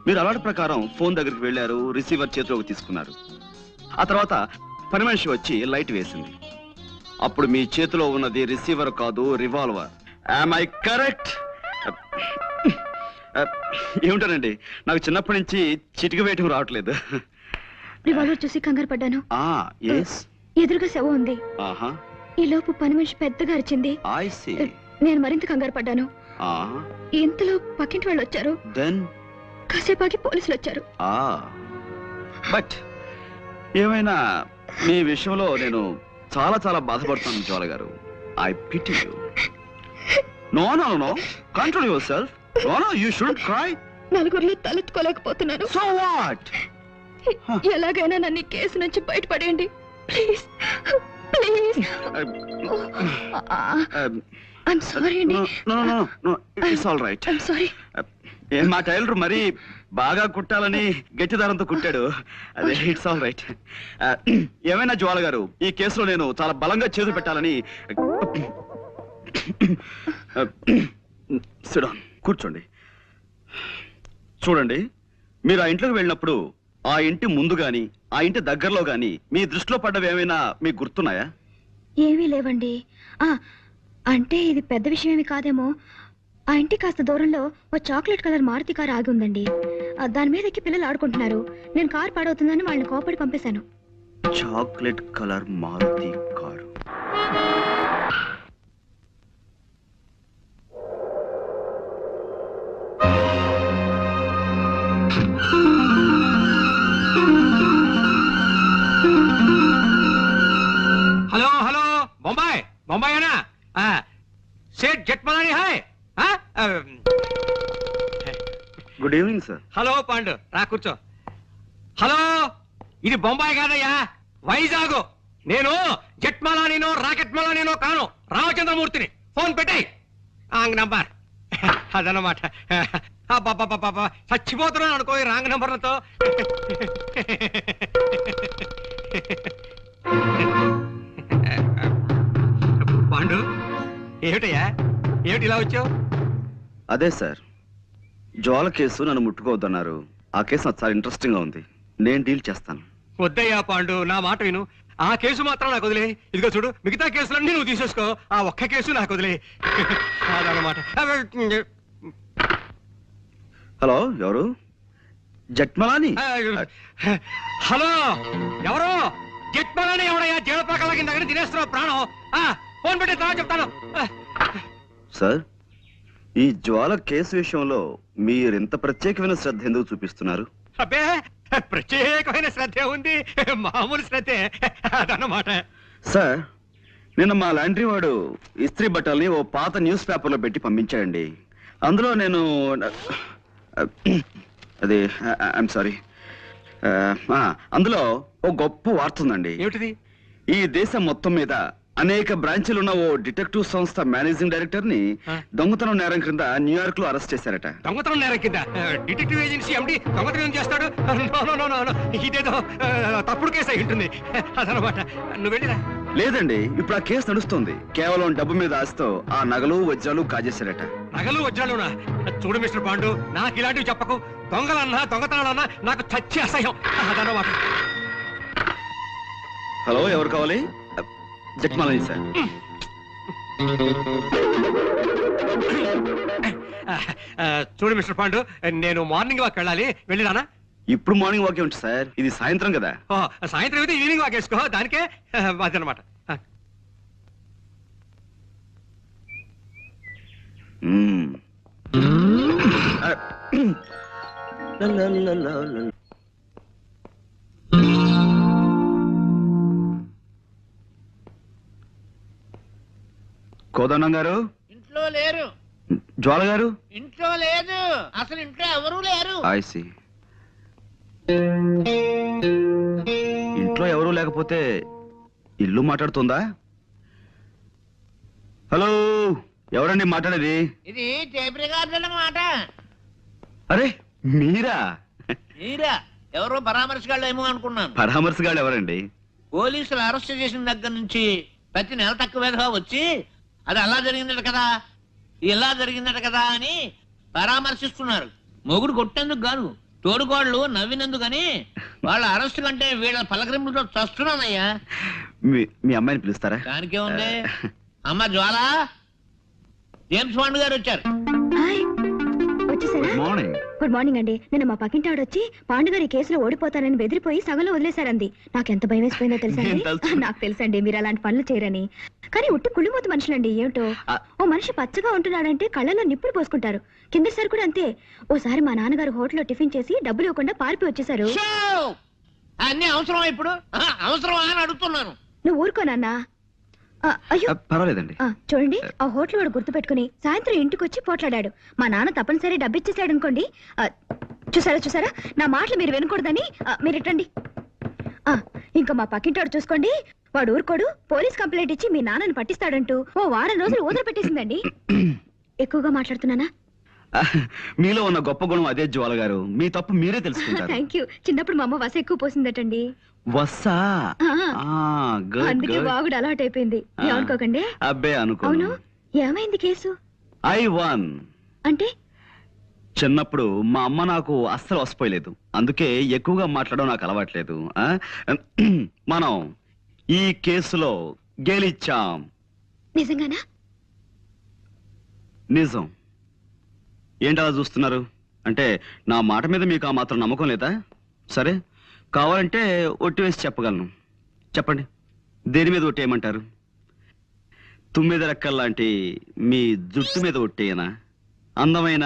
మీరు అలవాటు ప్రకారం ఫోన్ దగ్గరికి వెళ్ళారు, రిసీవర్ చేతిలోకి తీసుకున్నారు. ఆ తర్వాత పని మనిషి వచ్చి లైట్ వేసింది. అప్పుడు మీ చేతిలో ఉన్నది రిసీవర్ కాదు, రివాల్వర్. Am I correct? ఏమిటానండి, నాకు చిన్నప్పటి నుంచి చిటిక వేయటం రావట్లేదు. రివాల్వర్ చూసి కంగారు పడ్డాను. ఎదురుగా శవం ఉంది. ఈ లోపు పని మనిషి పెద్దగా అరిచింది. నేను మరింత కంగారు పడ్డాను. ఇంతలో పక్కింటి వాళ్ళు వచ్చారు. కాసేపాకి పోలీసులు వచ్చారు. బట్ ఏమైనా మీ విషయంలో నేను చాలా చాలా బాధపడుతున్నాను జ్వాల గారు. I pity you. No, no, no. Control yourself. No, no, you shouldn't cry. నలుగురిలో తలెత్తుకోలేకపోతున్నాను. So what? ఎలాగైనా నన్ను ఈ కేసు నుంచి బయటపడేయండి ప్లీజ్. ప్లీజ్. I'm sorry అండి. No. It's all right. I'm sorry. మా టైలర్ మరి బాగా కుట్టాలని గట్టి దారంతో కుట్టాడు. అదే ఇట్స్ ఆల్ రైట్. ఏమైనా జ్వాల గారు, ఈ కేసులో నేను చాలా బలంగా చేతులు పెట్టాలని. సిడాన్, కూర్చోండి. చూడండి, మీరు ఆ ఇంట్లోకి వెళ్ళినప్పుడు ఆ ఇంటి ముందు గాని ఆ ఇంటి దగ్గరలో గాని మీ దృష్టిలో పడ్డవి ఏమైనా మీకు గుర్తున్నాయా? ఏమీ లేవండి. అంటే ఇది పెద్ద విషయం ఏమి కాదేమో. ఆ ఇంటి కాస్త దూరంలో ఓ చాక్లెట్ కలర్ మారుతి కారు ఆగి ఉందండి. దాని మీద ఎక్కి పిల్లలు ఆడుకుంటున్నారు. నేను కారు పాడవుతుందని వాళ్ళని కోపడి పంపేశాను. Chocolate colour Maruti car. Hello hello, Bombay Bombay है ना? सेठ जेठमलानी है? Good evening sir. Hello Pandu, రా కూర్చో. హలో, ఇది బొంబాయి కాదయ్యా, వైజాగ్. నేను జెట్మలానీనో రాకెట్మలానీనో కాను, రామచంద్రమూర్తిని. ఫోన్ పెట్టాయి రాంగ్ నంబర్. అదనమాట. చచ్చిపోతున్నాను అనుకో ఈ రాంగ్ నంబర్లతో. పాండు, ఏమిటయ్యా, ఏమిటి ఇలా వచ్చావు? అదే సార్, జ్వాల కేసు నన్ను ముట్టుకోవద్దన్నారు. ఆ కేసు నాకు చాలా ఇంట్రెస్టింగ్ గా ఉంది, నేను డీల్ చేస్తాను. వద్దయ్యా పాండు, నా మాట విను. ఆ కేసు మాత్రం నాకు వదిలే. ఇదిగో చూడు, మిగతా కేసులన్నీ నువ్వు తీసేసుకో, ఆ ఒక్క కేసు నాకు వదిలే. అదనమాట. హలో, ఎవరు? జట్మలాని హలో ఎవరు జట్మలని ఎవడయ్యా జీవపాకల కింద దగ్గర తినేస్తున్నావు ప్రాణం ఫోన్ పెట్టి తర్వాత చెప్తాను సార్ ఈ జ్వాల కేసు విషయంలో మీరెంత ప్రత్యేకమైన శ్రద్ధ ఎందుకు చూపిస్తున్నారు? అబ్బే ప్రత్యేకమైన శ్రద్ధే ఉంది, మామూలు శ్రద్ధే అదన్నమాట. సార్ నిన్న మా లాండ్రీ వాడు ఇస్త్రీ బట్టల్ని ఓ పాత న్యూస్ పేపర్లో పెట్టి పంపించాడండి. అందులో నేను అది ఐఎమ్ సారీ అందులో ఓ గొప్ప వార్త ఉందండి. ఏమిటిది? ఈ దేశం మొత్తం మీద అనేక బ్రాంచీలు ఉన్న ఓ డిటెక్టివ్ సంస్థ మేనేజింగ్ డైరెక్టర్ ని దొంగతనం నేరం క్రింద న్యూయార్క్ లో అరెస్ట్ చేశారట. దొంగతనం నేరం కింద డిటెక్టివ్ ఏజెన్సీ ఎండి దొంగతనం చేస్తాడు? ఇదేదో తప్పుడు కేసు అయి ఉంటుంది అదనమాట. నువ్వు వెళ్ళిరా. లేదండి, ఇప్పుడు ఆ కేసు నడుస్తుంది. కేవలం డబ్బు మీద ఆశతో ఆ నగలు వజ్రాలు కాజేశారట. నగలు వజ్రాలునా? చూడు మిస్టర్ పాండు, నాకు ఇలాంటివి చెప్పకు. దొంగలన్నా దొంగతనాలన్నా నాకు చచ్చి అసహ్యం అదనమాట. హలో, ఎవరు కావాలి? జట్మాలని సార్. చూడు మిస్టర్ పాండు, నేను మార్నింగ్ వాక్ వెళ్ళాలి, వెళ్ళిరానా? ఇప్పుడు మార్నింగ్ వాక్ ఏమిటి సార్, ఇది సాయంత్రం కదా. సాయంత్రం అయితే ఈవినింగ్ వాక్ వేసుకో, దానికే అదనమాట. కోదండం గారు ఇంట్లో లేరు. జ్వాల గారు ఇంట్లో లేదు, అసలు ఇంట్లో ఎవరూ లేరు. ఐసి ఇంట్లో ఎవరూ లేకపోతే ఇల్లు మాట్లాడుతుందా? హలో, ఎవరండి మాట్లాడేది? ఇది టేప్ రికార్డుల మాట. అరే మీరా? మీరా? ఎవరో పరామర్శగాళ్ళు ఏమో అనుకున్నాను. పరామర్శగాళ్ళు ఎవరండి? పోలీసులు అరెస్ట్ చేసిన దగ్గర నుంచి ప్రతి నెల తక్కువగా వచ్చి అది అలా జరిగిందట కదా, ఇలా జరిగిందట కదా అని పరామర్శిస్తున్నారు. మొగుడు కొట్టేందుకు కాదు, తోడుకోళ్ళు నవ్వినందుకని. వాళ్ళ అరెస్ట్ కంటే వీళ్ళ పలకరింపులతో చస్తున్నానయ్యా. మీ అమ్మాయిని పిలుస్తారా? దానికే ఉంది. అమ్మ జ్వాల, జేమ్స్ బాండ్ గారు వచ్చారు. వచ్చేసారా? మార్నింగ్. గుడ్ మార్నింగ్ అండి. నిన్న మా పక్కింటి ఆవిడ వచ్చి పాండుగారి కేసులో ఓడిపోతానని బెదిరిపోయి సగంలో వదిలేశారంది. నాకు ఎంత భయం వేసిపోయిందో తెలుసా? నాకు తెలుసండి మీరు అలాంటి పనులు చేయరని. కానీ ఉట్టి కుళ్ళిమూత మనుషులండి. ఏమిటో ఓ మనిషి పచ్చగా ఉంటున్నాడంటే కళ్ళలో నిప్పులు పోసుకుంటారు. కిందసారి కూడా అంతే. ఓసారి మా నాన్నగారు హోటల్లో టిఫిన్ చేసి డబ్బులు ఇవ్వకుండా పారిపోయి వచ్చేసారు. అన్ని అవసరమా ఇప్పుడు? అవసరమా అని అడుగుతున్నాను. నువ్వు ఊరుకోనన్నా. అయ్యో పర్వాలేదండి. చూడండి, ఆ హోటల్ వాడు గుర్తు పెట్టుకుని సాయంత్రం ఇంటికి వచ్చి పోట్లాడాడు. మా నాన్న తప్పనిసరి డబ్బిచ్చేసాడు అనుకోండి. చూసారా, నా మాటలు మీరు వినకూడదని మీరు ఇట్టండి. ఇంకా మా పక్కింటాడు చూసుకోండి, వాడు ఊరుకోడు. పోలీస్ కంప్లైంట్ ఇచ్చి మీ నాన్నని పట్టిస్తాడంటూ ఓ వారం రోజులు ఊదర పెట్టేసిందండి. ఎక్కువగా మాట్లాడుతున్నానా? మీలో ఉన్న గొప్ప గుణం అదే జ్వాల గారు. మీ తప్పు మీరే తెలుసుకుంటారు. Thank you. చిన్నప్పుడు మా అమ్మ వస ఎక్కువ పోసిందటండి. వస్సా? అందుకే బాగుడు అలవాటు అయిపోయింది. ఏమనుకోకండి. అబ్బే అనుకో. అవును, ఏమైంది కేసు? ఐ వన్ అంటే చిన్నప్పుడు మా అమ్మ నాకు అస్సలు వసిపోయలేదు. అందుకే ఎక్కువగా మాట్లాడడం నాకు అలవాట్లేదు. మనం ఈ కేసులో గెలిచాం. నిజంగానా? నిజం. ఏంటలా చూస్తున్నారు? అంటే నా మాట మీద మీకు ఆ మాత్రం నమ్మకం లేదా? సరే, కావాలంటే ఒట్టి వేసి చెప్పగలను. చెప్పండి, దేని మీద ఒట్టేయమంటారు? తుమ్మిద రెక్కల్లాంటి మీ జుట్టు మీద ఒట్టేయనా? అందమైన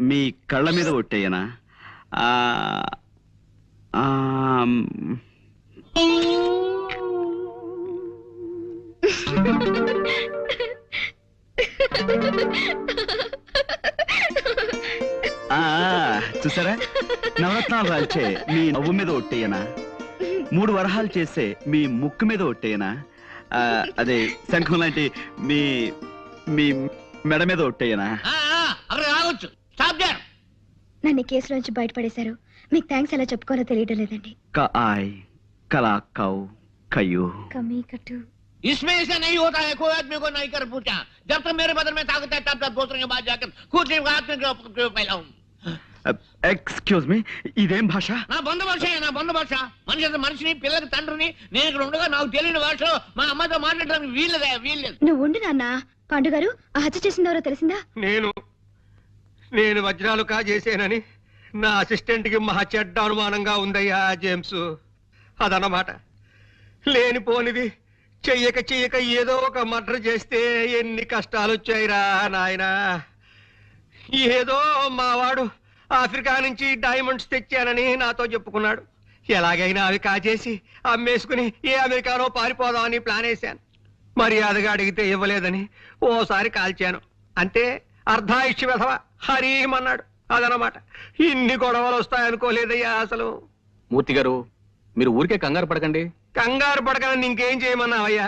మీ కళ్ళ మీద ఒట్టేయనా? చూసారా, నవరత్నాలు రాల్చే మీ నవ్వు మీద ఒట్టేయనా? 3 వరహాలు చేసే మీ ముక్కు మీద ఒట్టేయనా? అదే శంఖం లాంటి మీ మీ మెడ మీద ఒట్టేయనా? నన్ను కేసులోంచి బయటపడేశారు. మీకు థ్యాంక్స్ ఎలా చెప్పుకోవాలో తెలియడం లేదండి. కలా కౌ కయ్యూ కమీ కట్టు. इसमें ऐसा नहीं होता है, कोई आदमी को नहीं कर पूछा। जब तक मेरे बदन में ताकत है तब तक दूसरों के बाद जाकर कुछ हाथ में क्यों फैलाऊं? ఎక్స్క్యూజ్ మీ, ఇదేం భాష? నా బంధు భాష, నా బంధు భాష. మనిషిని పిల్లకి తండ్రిని నేను ఇక్కడ ఉండగా నాకు తెలియని భాషలో మా అమ్మతో మాట్లాడడానికి వీల్లేదు. నువ్వు ఉండు నాన్న. పాండుగారు, ఆ హత్య చేసిందెవరో తెలిసిందా? నేను వజ్రాలు కాజేసేనని నా అసిస్టెంట్కి మహా చెడ్డ అనుమానంగా ఉందయ్యా జేమ్స్. అదన్నమాట. లేనిపోనిది చెయ్యక చెయ్యక ఏదో ఒక మర్డర్ చేస్తే ఎన్ని కష్టాలు వచ్చాయిరా నాయనా. ఏదో మావాడు ఆఫ్రికా నుంచి డైమండ్స్ తెచ్చానని నాతో చెప్పుకున్నాడు. ఎలాగైనా అవి కాజేసి అమ్మేసుకుని ఏ అమెరికానో పారిపోదామని ప్లాన్ వేశాను. మర్యాదగా అడిగితే ఇవ్వలేదని ఓసారి కాల్చాను. అంతే, అర్ధాయుష్య వెధవ హరీమన్నాడు. అదనమాట. ఇన్ని గొడవలు వస్తాయనుకోలేదయ్యా అసలు. మూర్తి గారు, మీరు ఊరికే కంగారు పడకండి. కంగారు పడకని ఇంకేం చేయమన్నావయ్యా?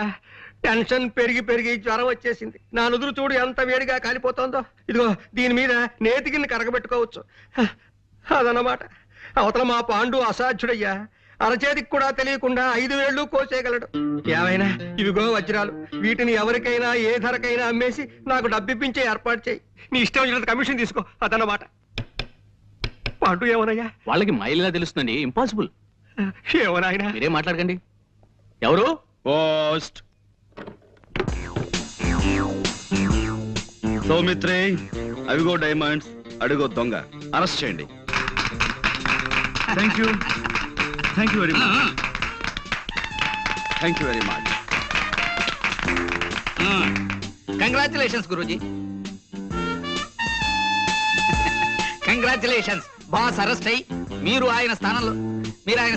టెన్షన్ పెరిగి పెరిగి జ్వరం వచ్చేసింది. నా నుదురు చూడు ఎంత వేడిగా కాలిపోతుందో. ఇదిగో దీని మీద నేతికిని కరగబెట్టుకోవచ్చు. అదన్నమాట. అవతల మా పాండు అసాధ్యుడయ్యా. అరచేతికి కూడా తెలియకుండా 5 వేళ్ళు కోసేయగలడు. ఏమైనా ఇవిగో వజ్రాలు. వీటిని ఎవరికైనా ఏ ధరకైనా అమ్మేసి నాకు డబ్బిప్పించే ఏర్పాటు చేయి. నీ ఇష్టం వచ్చినంత కమిషన్ తీసుకో. అదన్నమాట. పాండు ఏమోనయ్యా? వాళ్ళకి మైలుగా తెలుస్తుందండి. ఇంపాసిబుల్. ఏమోనాయనా? మీరేం మాట్లాడకండి. ఎవరు? పోస్ట్ సౌమిత్రి, అవిగో డైమండ్స్, అడుగో దొంగ. అరెస్ట్ చేయండి. Thank you very much. Thank you very much. Congratulations Guruji. Congratulations. Boss arrest అయ్యి మీరు ఆయన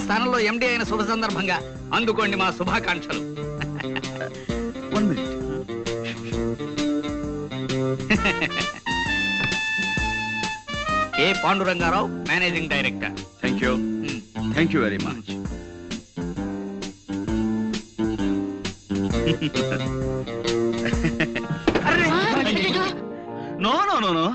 స్థానంలో ఎండి అయిన శుభ సందర్భంగా అందుకోండి మా శుభాకాంక్షలు. 1 minute. A Pandurangarao, managing director. Thank you very much. No no no no.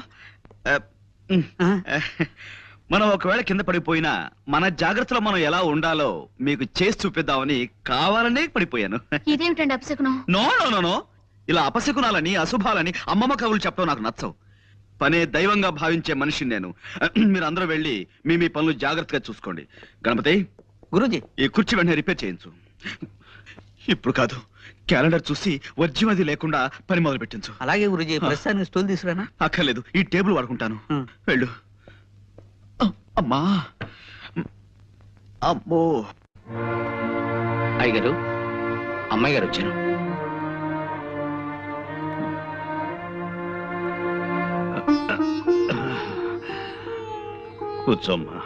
మనం ఒకవేళ కింద పడిపోయినా మన జాగ్రత్తలో మనం ఎలా ఉండాలో మీకు చేసి చూపిద్దామని కావాలనే పడిపోయాను. ఇదేమిటండి అపశకునం? No no no no. ఇలా అపశకునాలని అశుభాలని అమ్మమ్మ కవులు చెప్పడం నాకు నచ్చవు. పనే దైవంగా భావించే మనిషిని నేను. మీరు అందరూ వెళ్ళి మీ పనులు జాగ్రత్తగా చూసుకోండి. గణపతి, గురూజీ ఈ కుర్చీ వెంటనే రిపేర్ చేయించు. ఇప్పుడు కాదు, క్యాలెండర్ చూసి వర్జ్యం లేకుండా పని మొదలు పెట్టించు. అలాగే గురూజీ. ప్రస్తుతానికి స్టూల్ తీసుకురానా? అక్కర్లేదు, ఈ టేబుల్ వాడుకుంటాను. వెళ్ళు. అమ్మా, అమ్మో. అయ్యగారు, అమ్మాయి గారు వచ్చారు. కూర్చోమ్మా.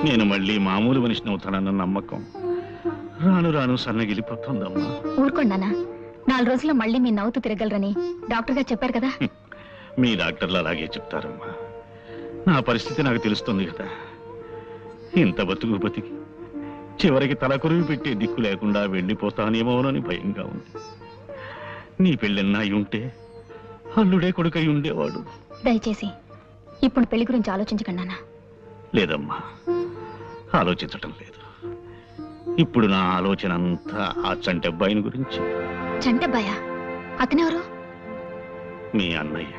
నేను మళ్ళీ మామూలు మనిషిని అవుతానన్న నమ్మకం రాను రాను సన్నగిలిపోతుందమ్మా. ఊరుకోండానా, 4 రోజుల్లో మళ్ళీ మీ నవ్వుతూ తిరగలరని డాక్టర్ గారు చెప్పారు కదా. మీ డాక్టర్లు అలాగే చెప్తారమ్మా. నా పరిస్థితి నాకు తెలుస్తుంది కదా. ఇంత బతికి చివరికి తలకొరివి పెట్టే దిక్కు లేకుండా వెళ్ళిపోతానేమోనని భయంగా ఉంది. నీ పెళ్ళన్నా అయి ఉంటే అల్లుడే కొడుకై ఉండేవాడు. దయచేసి ఇప్పుడు పెళ్లి గురించి ఆలోచించకండానా. లేదమ్మా, ఆలోచించటం లేదు. ఇప్పుడు నా ఆలోచన అంతా ఆ చంటబ్బాయిని గురించి. చంటబ్బాయా? అతనెవరు? మీ అన్నయ్య.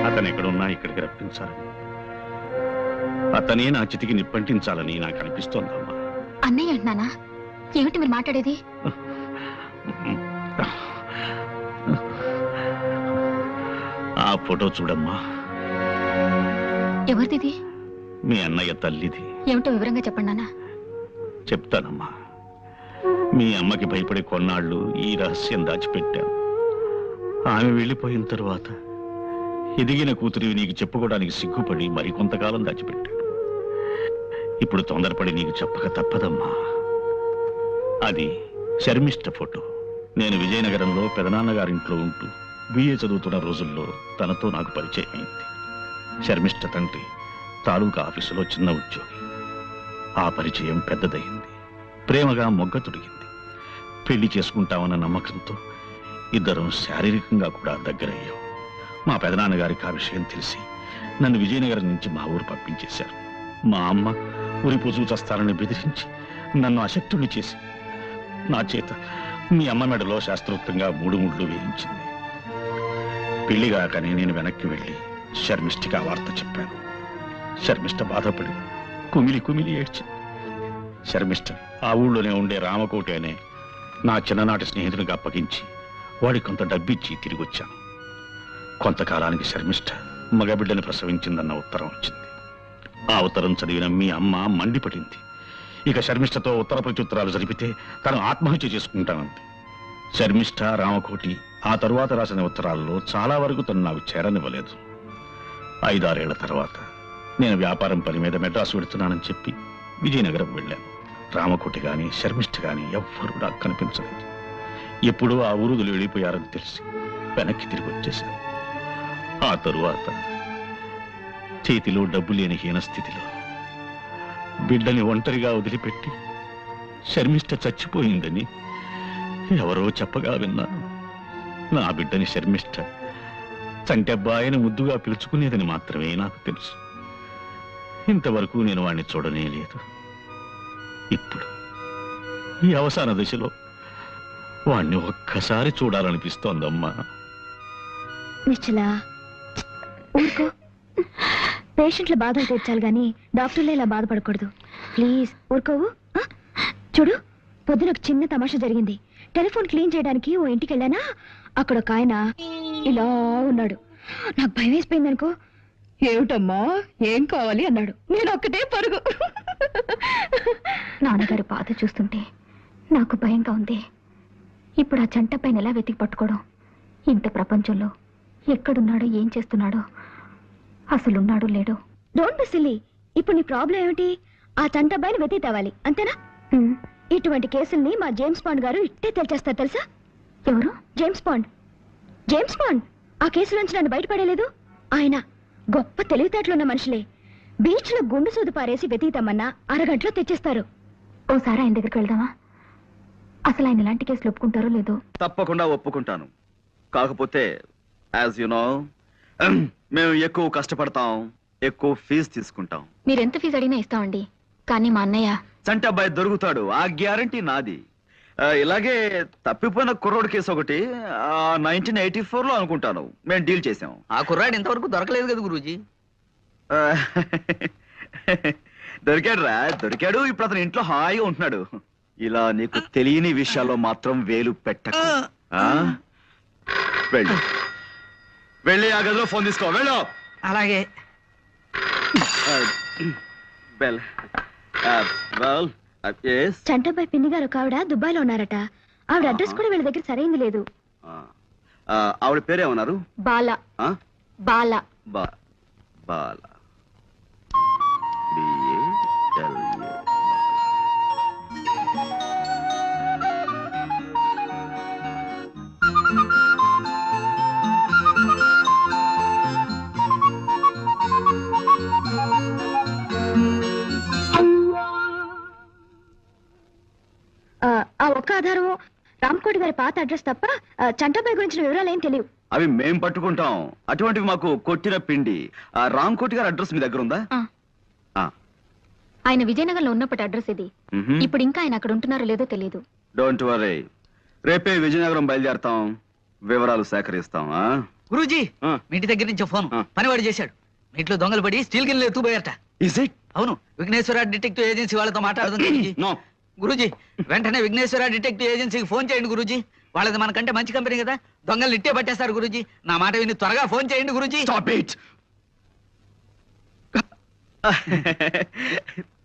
అతను ఎక్కడున్నా ఇక్కడికి రప్పించాలి. అతనే నా చితికి నిప్పంటించాలని నాకు అనిపిస్తోందమ్మా. అన్నయ్య అంటున్నానా? ఏమిటి మీరు మాట్లాడేది? ఆ ఫోటో చూడమ్మా. ఎవరిది? మీ అన్నయ్య తల్లిది. ఏమిటో వివరంగా చెప్పండి నాన్న. చెప్తానమ్మా. మీ అమ్మకి భయపడి కొన్నాళ్ళు ఈ రహస్యం దాచిపెట్టాను. ఆమె వెళ్ళిపోయిన తరువాత ఎదిగిన కూతురివి నీకు చెప్పుకోవడానికి సిగ్గుపడి మరికొంతకాలం దాచిపెట్టాను. ఇప్పుడు తొందరపడి నీకు చెప్పక తప్పదమ్మా. అది శర్మిష్ట ఫోటో. నేను విజయనగరంలో పెదనాన్నగారింట్లో ఉంటూ బిఏ చదువుతున్న రోజుల్లో తనతో నాకు పరిచయం అయింది. శర్మిష్ట తండ్రి తాలూకా ఆఫీసులో చిన్న ఉద్యోగి. ఆ పరిచయం పెద్దదయింది. ప్రేమగా మొగ్గ తొడిగింది. పెళ్లి చేసుకుంటామన్న నమ్మకంతో ఇద్దరం శారీరకంగా కూడా దగ్గరయ్యాం. మా పెదనాన్నగారికి ఆ విషయం తెలిసి నన్ను విజయనగరం నుంచి మా ఊరు పంపించేశారు. మా అమ్మ ఉరిపోచూ చస్తారని బెదిరించి నన్ను అశక్తుణ్ణి చేసి నా చేత మీ అమ్మ మెడలో శాస్త్రోక్తంగా 3 ముళ్ళు వేయించింది. పెళ్లిగాకనే నేను వెనక్కి వెళ్ళి శర్మిష్ఠకి ఆ వార్త చెప్పాను. శర్మిష్ఠ బాధపడి కుమిలి ఏడ్చింది. శర్మిష్ఠ ఆ ఊళ్ళోనే ఉండే రామకోటి అనే నా చిన్ననాటి స్నేహితుడికి అప్పగించి వాడికి కొంత డబ్బిచ్చి తిరిగి వచ్చాను. కొంతకాలానికి శర్మిష్ఠ మగబిడ్డని ప్రసవించిందన్న ఉత్తరం వచ్చింది. ఆ ఉత్తరం చదివిన మీ అమ్మ మండిపడింది. ఇక శర్మిష్టతో ఉత్తర ప్రత్యుత్తరాలు జరిపితే తను ఆత్మహత్య చేసుకుంటానంది. శర్మిష్ఠ, రామకోటి ఆ తరువాత రాసిన ఉత్తరాల్లో చాలా వరకు తను నాకు చేరనివ్వలేదు. 5-6 ఏళ్ల తర్వాత నేను వ్యాపారం పని మీద మెడ్రాసు వెడుతున్నానని చెప్పి విజయనగరం వెళ్ళాను. రామకోటి గాని శర్మిష్ఠ గాని ఎవ్వరూ నాకు కనిపించలేదు. ఎప్పుడూ ఆ ఊరుదులు వెళ్ళిపోయారని తెలిసి వెనక్కి తిరిగి వచ్చేశాను. ఆ తరువాత చేతిలో డబ్బు లేని హీన స్థితిలో బిడ్డని ఒంటరిగా వదిలిపెట్టి శర్మిష్ఠ చచ్చిపోయిందని ఎవరో చెప్పగా విన్నాను. నా బిడ్డని శర్మిష్ఠ చంటెబ్బాయిని ముద్దుగా పిలుచుకునేదని మాత్రమే నాకు తెలుసు. ఇంతవరకు నేను వాణ్ణి చూడనే లేదు. ఇప్పుడు ఈ అవసాన దశలో వాణ్ణి ఒక్కసారి చూడాలనిపిస్తోందమ్మా. నిశ్చలా ఊరుకో. పేషెంట్ల బాధలు తీర్చాలి గాని డాక్టర్లే ఇలా బాధపడకూడదు. ప్లీజ్ ఊరుకోవు. చూడు, పొద్దున ఒక చిన్న తమాషా జరిగింది. టెలిఫోన్ క్లీన్ చేయడానికి ఓ ఇంటికి వెళ్ళానా, అక్కడ ఒక ఆయన ఇలా ఉన్నాడు. నాకు భయం వేసిపోయింది అనుకో. ఏమిటమ్మా, ఏం కావాలి అన్నాడు. నేను ఒక్కటే పరుగు. నాన్నగారు బాధ చూస్తుంటే నాకు భయంగా ఉంది. ఇప్పుడు ఆ జంట పైన ఎలా వెతికి పట్టుకోవడం? ఇంత ప్రపంచంలో ఎక్కడున్నాడో, ఏం చేస్తున్నాడో, అసలున్నాడు లేడు. Don't be silly. ఇప్పుడు నీ ప్రాబ్లం ఏమిటి? ఆ చంటబ్బాయిని వెతికి తేవాలి, అంతేనా? ఇటువంటి కేసుల్ని మా జేమ్స్ బాండ్ గారు ఇట్టే తెలిచేస్తారు తెలుసా? ఎవరు? James bond. జేమ్స్ బాండ్ ఆ కేసులోంచి నన్ను బయటపడలేదు. ఆయన గొప్ప తెలివితేటలున్న మనుషులే. బీచ్ లో గుండు సూదు పారేసి వెతికితామన్నా అరగంటలో తెచ్చేస్తారు. ఓసారి ఆయన దగ్గరికి వెళ్దామా? అసలు ఆయన ఇలాంటి కేసులు ఒప్పుకుంటారో లేదో. తప్పకుండా ఒప్పుకుంటాను. కాకపోతే యాజ్ యు నో, మేము ఎక్కువ కష్టపడతాం, ఎక్కువ ఫీజు తీసుకుంటాం. మీరెంత ఫీజు అడిగినా ఇస్తామండి. కానీ మా అన్నయ్య చంటబ్బాయి దొరుకుతాడు, ఆ గ్యారంటీ నాది. ఇలాగే తప్పిపోయిన కుర్రోడు కేసు ఒకటి 1984లో అనుకుంటాను మేము డీల్ చేసాం. ఆ కుర్రాడు ఇంతవరకు దొరకలేదు కదా గురూజీ. దొరికాడు రా, దొరికాడు. ఇప్పుడు అతను ఇంట్లో హాయిగా ఉంటున్నాడు. ఇలా నీకు తెలియని విషయాల్లో మాత్రం వేలు పెట్టకు. వెళ్ళు, వెళ్ళి ఆ గదిలో ఫోన్ తీసుకో. వెళ్ళు. అలాగే. చంటబ్బాయి పిన్ని గారు ఒక ఆవిడ దుబాయ్లో ఉన్నారట. ఆవిడ అడ్రస్ కూడా వీళ్ళ దగ్గర సరైంది లేదు. ఆవిడ పేరేమన్నారు? బాల. బాల. బాల. ఆ ఒక్క ఆధారం రామకోటి గారి పాత అడ్రస్ తప్ప చంటబ్బాయి గురించిన వివరాలు ఏం తెలియవు. అవి మేం పట్టుకుంటాం. అటువంటివి మాకు కొట్టిన పిండి. ఆ రామ్కోటి గారి అడ్రస్ మీ దగ్గర ఉందా? ఆయన విజయనగరంలో ఉన్నప్పటి అడ్రస్ ఇది. ఇప్పుడు ఇంకా ఆయన అక్కడ ఉంటున్నారో లేదో తెలియదు. డోంట్ వరీ, రేపే విజయనగరం బయలుదేరతాం, వివరాలు సేకరిస్తాం. గురూజీ, మీ ఇంటి దగ్గర నుంచి ఫోన్ పనివాడు చేశాడు. మీ ఇంట్లో దొంగలు పడి స్టీల్ గిన్నెలు ఎత్తుపోయారట. అవును, విఘ్నేశ్వర డిటెక్టివ్ ఏజెన్సీ వాళ్ళతో మాట్లాడుతుంది. గురూజీ, వెంటనే విఘ్నేశ్వర డిటెక్టివ్ ఏజెన్సీకి ఫోన్ చేయండి గురూజీ. వాళ్ళది మనకంటే మంచి కంపెనీ కదా, దొంగలు ఇట్టే పట్టేస్తారు గురూజీ. నా మాట విని త్వరగా ఫోన్ చేయండి గురూజీ.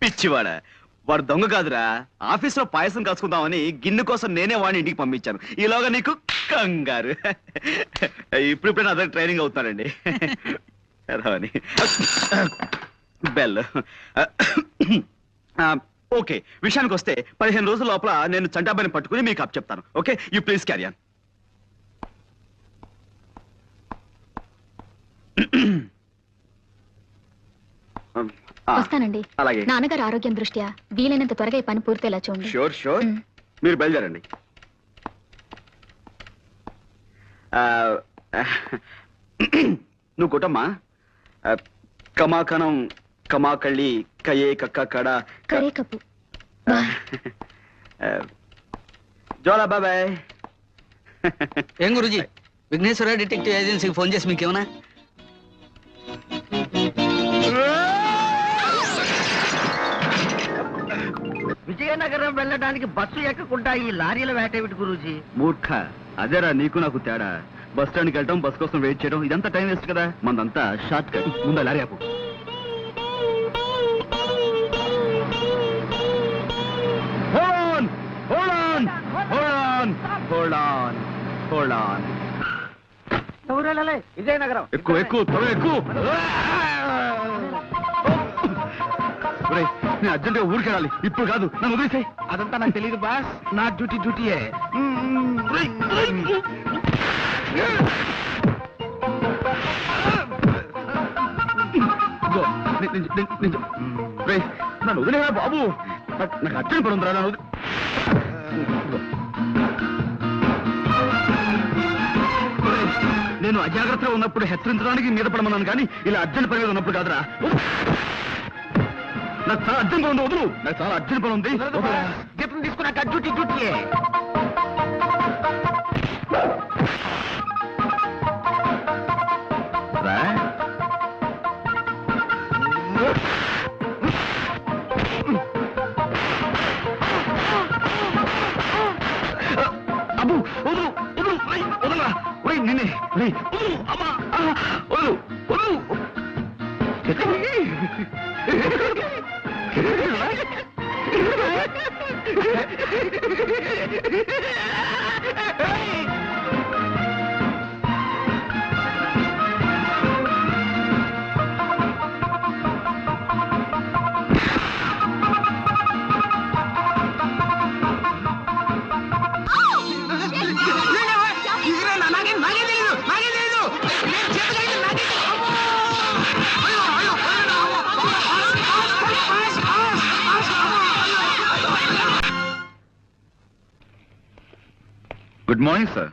పిచ్చివాడ, వాడు దొంగ కాదురా. ఆఫీస్ లో పాయసం కాసుకుందామని గిన్నె కోసం నేనే వాడిని ఇంటికి పంపించాను. ఈలోగా నీకు కంగారు. ఇప్పుడిప్పుడే నా దగ్గర ట్రైనింగ్ అవుతున్నాడండి. బెల్. ఓకే, విషయానికి వస్తే 15 రోజుల లోపల నేను చంటాబాయిని పట్టుకుని మీకు అప్ చెప్తాను. Okay, you please carry on. వస్తానండి. అలాగే. నాన్నగారు ఆరోగ్యం దృష్ట్యా వీలైనంత త్వరగా ఈ పని పూర్తేలా చూడండి. Sure sure. మీరు బయలుదేరండి. నువ్వు కొట్టమ్మా. కమాకణం కమాకళ్ళి కయే కక్క కడ కరే కప్పు. జోలా బాబాయ్. ఏం గురూజీ, విఘ్నేశ్వర డిటెక్టివ్ ఏజెన్సీకి ఫోన్ చేసి మీకేమన్నా? విజయనగరం వెళ్ళడానికి బస్సు ఎక్కకుండా ఈ లారీల వేటేమిటి గురూజీ? మూర్ఖ, అదేరా నీకు నాకు తేడా. బస్ స్టాండ్కి వెళ్ళటం, బస్ కోసం వెయిట్ చేయడం, ఇదంతా టైం వేస్ట్ కదా. మనదంతా షార్ట్ కట్. ముందు లారీ ఆపు. విజయనగరం. ఎక్కువ ఎక్కువ త్వరగా ఎక్కువ. నేను అర్జెంట్ గా ఊరికి వెళ్ళాలి. ఇప్పుడు కాదు, నన్ను వదిలేసాయి. అదంతా నాకు తెలియదు బాస్. నా డ్యూటీయే. నన్ను వదిలేవా బాబు. నాకు అర్జెంట్ పడి ఉందిరా. నన్ను నేను అజాగ్రత్తగా ఉన్నప్పుడు హెచ్చరించడానికి మీద పడమన్నాను, కానీ ఇలా అర్జెంట్ పని మీద ఉన్నప్పుడు కాదురా. నాకు చాలా అర్జెంట్ పని ఉంది, వదులు. నాకు చాలా అర్జెంట్ పని ఉంది. జీతం తీసుకున్నాక డ్యూటీయే. అబ్బు వదులు, వదులు, వదలరా. నిన్నే వదులు. అమ్మా వదులు, వదులు. Good morning sir.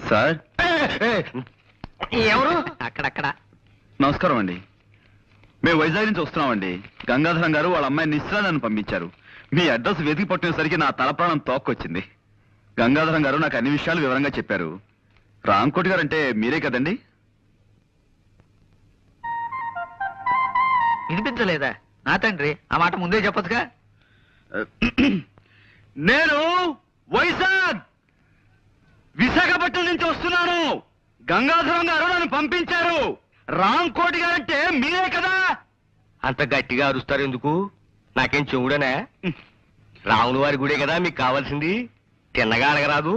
సార్ ఎవరు? అక్కడక్కడ. నమస్కారం అండి. మేము వైజాగ్ నుంచి వస్తున్నామండి. గంగాధరం గారు వాళ్ళ అమ్మాయి నిశ్చల నన్ను పంపించారు. మీ అడ్రస్ వెతికి పట్టినసరికి నా తలప్రాణం తోక్కొచ్చింది. గంగాధరం గారు నాకు అన్ని విషయాలు వివరంగా చెప్పారు. రాంకోటి గారు అంటే మీరే కదండి? వినిపించలేదా? నా తండ్రి, ఆ మాట ముందే చెప్పొచ్చుగా. నేను వైజాగ్ విశాఖపట్నం నుంచి వస్తున్నాను. గంగాధరం గారు నన్ను పంపించారు. రాంకోటి గారంటే మీరే కదా? అంత గట్టిగా అరుస్తారు ఎందుకు? నాకేం చెవుడనా? రాముల వారి గుడే కదా మీకు కావాల్సింది. తిన్నగా అడగరాదు.